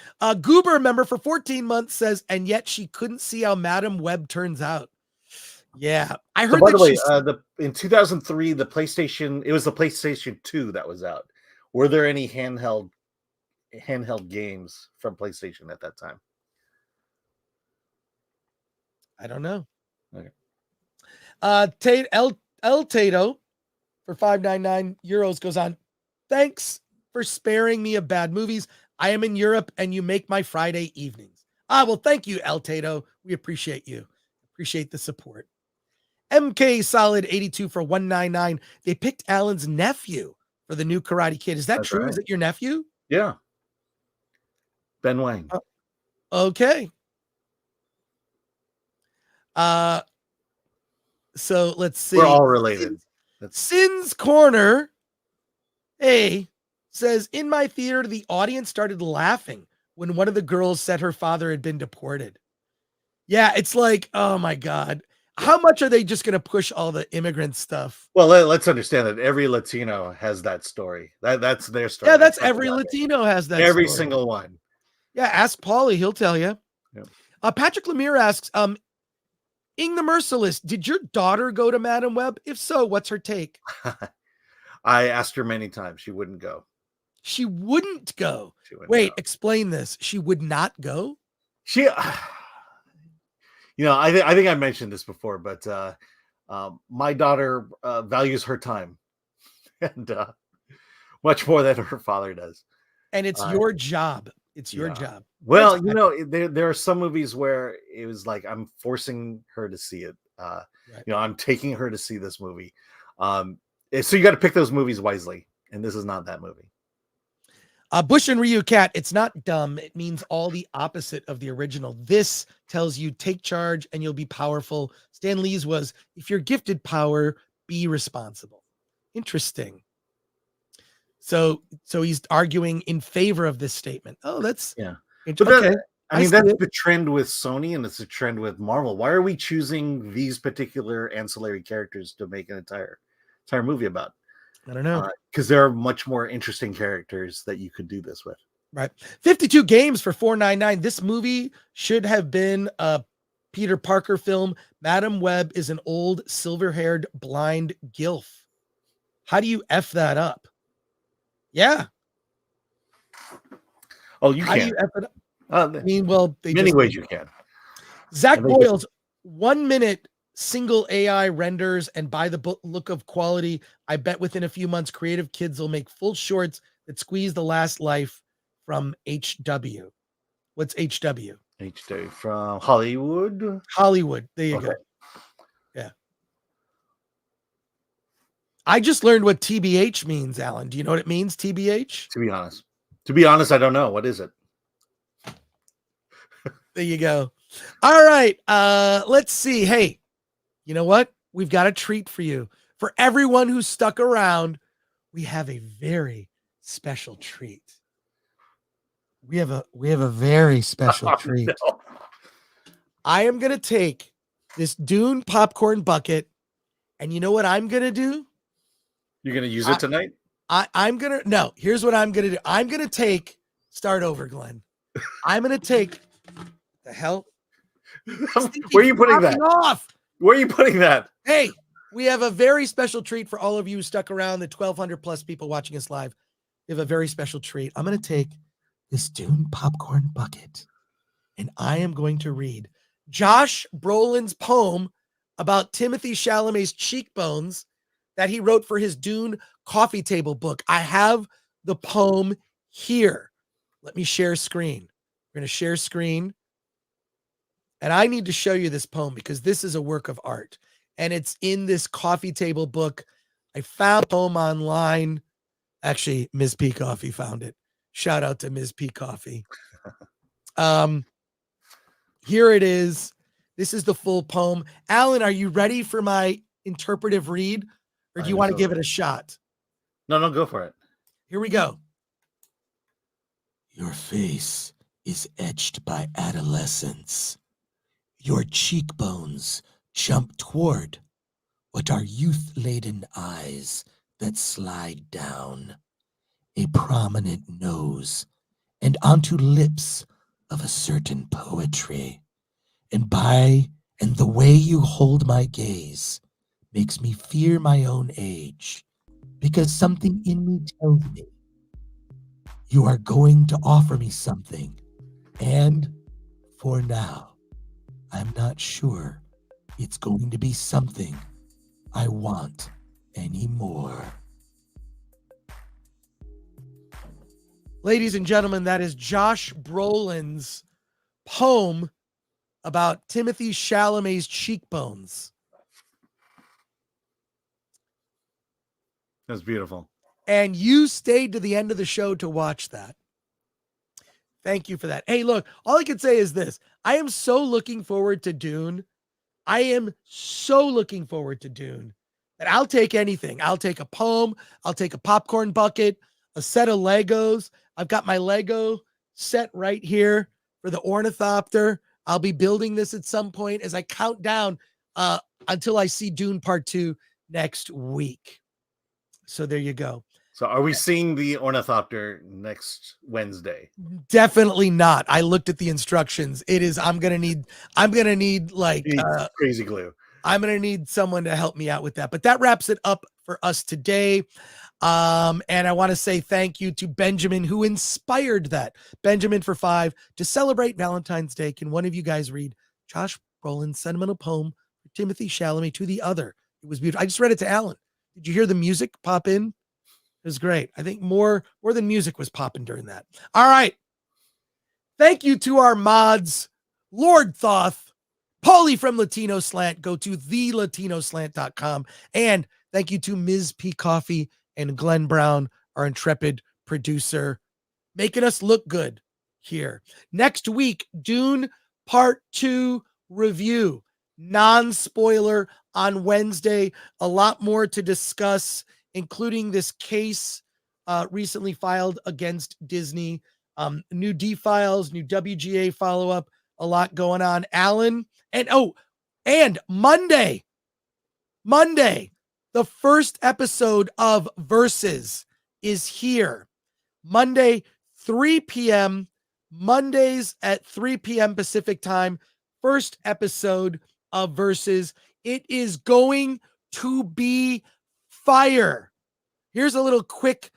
Goober member for 14 months says, and yet she couldn't see how Madam Web turns out. Yeah, I heard. So by the way, in 2003, it was the PlayStation 2 that was out. Were there any handheld games from PlayStation at that time? I don't know. Okay. El Tato for 599 euros goes on. Thanks for sparing me of bad movies. I am in Europe and you make my Friday evenings. Well, thank you, El Tato. We appreciate you. Appreciate the support. MK Solid 82 for 199. They picked Alan's nephew for the new Karate Kid. Is that That's true? right. Is it your nephew? Yeah. Ben Wang. Okay. So let's see. We're all related. Sin's Corner says, in my theater, the audience started laughing when one of the girls said her father had been deported. Yeah, it's like, oh my God. How much are they just going to push all the immigrant stuff? Well, let's understand that every Latino has that story. That's their story. Yeah, that's every Latino has that Every story. single one. Yeah, ask Paulie. He'll tell you. Yeah. Patrick Lemire asks, Ing the Merciless, did your daughter go to Madam Web? If so, what's her take? I asked her many times. She wouldn't go. She wouldn't go. Wait, explain this. She would not go? She, I think I mentioned this before, but my daughter values her time and much more than her father does. And it's your job. It's your job. Well, there are some movies where it was like I'm forcing her to see it. Right. I'm taking her to see this movie. So you got to pick those movies wisely, and this is not that movie. Bush and Ryu Cat, it's not dumb. It means all the opposite of the original. This tells you take charge and you'll be powerful. Stan Lee's was, if you're gifted power, be responsible. Interesting. So he's arguing in favor of this statement. Oh, that's okay. That's the trend with Sony, and it's a trend with Marvel. Why are we choosing these particular ancillary characters to make an entire movie about? I don't know. Because there are much more interesting characters that you could do this with. Right. 52 games for $4.99. This movie should have been a Peter Parker film. Madam Web is an old silver-haired blind gilf. How do you F that up? Yeah. Oh, you How do can. you F it up? I mean, well, Many ways you can. Zach And they Boyle's 1 minute single AI renders, and by the book look of quality, I bet within a few months, creative kids will make full shorts that squeeze the last life from HW. What's HW? HW from Hollywood. Hollywood. There you Okay. go. Yeah. I just learned what TBH means, Alan. Do you know what it means, TBH? To be honest, I don't know. What is it? There you go. All right. Let's see. Hey, you know what? We've got a treat for you. For everyone who stuck around, we have a very special treat. We have a very special treat. No. I am going to take this Dune popcorn bucket, and you know what I'm going to do? You're going to use it tonight? I'm going to, no, here's what I'm going to do. I'm going to take, start over, Glenn. I'm going to take, the hell? Where are you putting that? Off. Where are you putting that? Hey, we have a very special treat for all of you who stuck around, the 1,200 plus people watching us live. We have a very special treat. I'm going to take this Dune popcorn bucket, and I am going to read Josh Brolin's poem about Timothée Chalamet's cheekbones that he wrote for his Dune coffee table book. I have the poem here. Let me share screen. We're going to share screen. And I need to show you this poem because this is a work of art. And it's in this coffee table book. I found the poem online. Actually, Ms. P Coffee found it. Shout out to Ms. P Coffee. Here it is. This is the full poem. Alan, are you ready for my interpretive read? Or do you want to give it a shot? No, go for it. Here we go. Your face is etched by adolescence. Your cheekbones jump toward what are youth-laden eyes that slide down, a prominent nose, and onto lips of a certain poetry. And the way you hold my gaze makes me fear my own age, because something in me tells me you are going to offer me something, and for now, I'm not sure it's going to be something I want anymore. Ladies and gentlemen, that is Josh Brolin's poem about Timothée Chalamet's cheekbones. That's beautiful. And you stayed to the end of the show to watch that. Thank you for that. Hey, look, all I can say is this. I am so looking forward to Dune. I am so looking forward to Dune that I'll take anything. I'll take a poem. I'll take a popcorn bucket, a set of Legos. I've got my Lego set right here for the ornithopter. I'll be building this at some point as I count down until I see Dune Part 2 next week. So there you go. So are we seeing the ornithopter next Wednesday? Definitely not. I looked at the instructions. It is, I'm going to need like crazy glue. I'm going to need someone to help me out with that. But that wraps it up for us today. And I want to say thank you to Benjamin, who inspired that. Benjamin for 5 to celebrate Valentine's Day. Can one of you guys read Josh Brolin's sentimental poem for Timothée Chalamet to the other? It was beautiful. I just read it to Alan. Did you hear the music pop in? It was great. I think more than music was popping during that. All right. Thank you to our mods, Lord Thoth, Paulie from Latino Slant. Go to thelatinoslant.com. And thank you to Ms. P Coffee and Glenn Brown, our intrepid producer, making us look good here. Next week, Dune Part 2 review. Non-spoiler on Wednesday. A lot more to discuss, including this case recently filed against Disney. New D-Files, new WGA follow-up, a lot going on. Alan, and Monday, the first episode of Versus is here. Monday, 3 p.m. Mondays at 3 p.m. Pacific time. First episode of Versus. It is going to be fire. Here's a little quick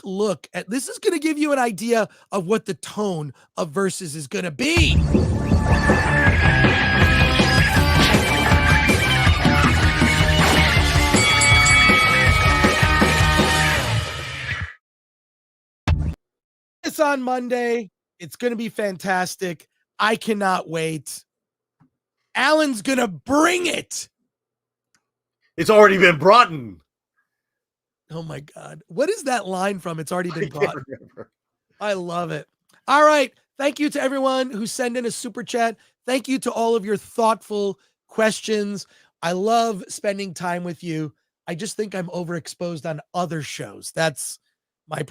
look at this. Is going to give you an idea of what the tone of Versus is going to be. It's on Monday. It's going to be fantastic. I cannot wait. Alan's going to bring it. It's already been brought in. Oh my God. What is that line from? It's already been brought. I love it. All right. Thank you to everyone who sent in a super chat. Thank you to all of your thoughtful questions. I love spending time with you. I just think I'm overexposed on other shows. That's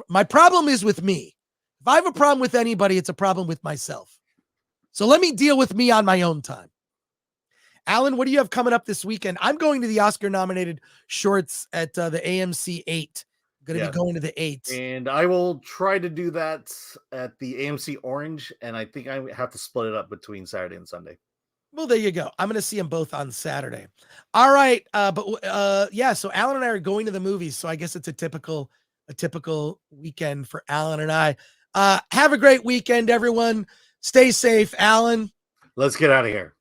my problem is with me. If I have a problem with anybody, it's a problem with myself. So let me deal with me on my own time. Alan, what do you have coming up this weekend? I'm going to the Oscar-nominated shorts at the AMC 8. I'm going to be going to the 8. And I will try to do that at the AMC Orange, and I think I have to split it up between Saturday and Sunday. Well, there you go. I'm going to see them both on Saturday. All right. Yeah, so Alan and I are going to the movies, so I guess it's a typical weekend for Alan and I. Have a great weekend, everyone. Stay safe, Alan. Let's get out of here.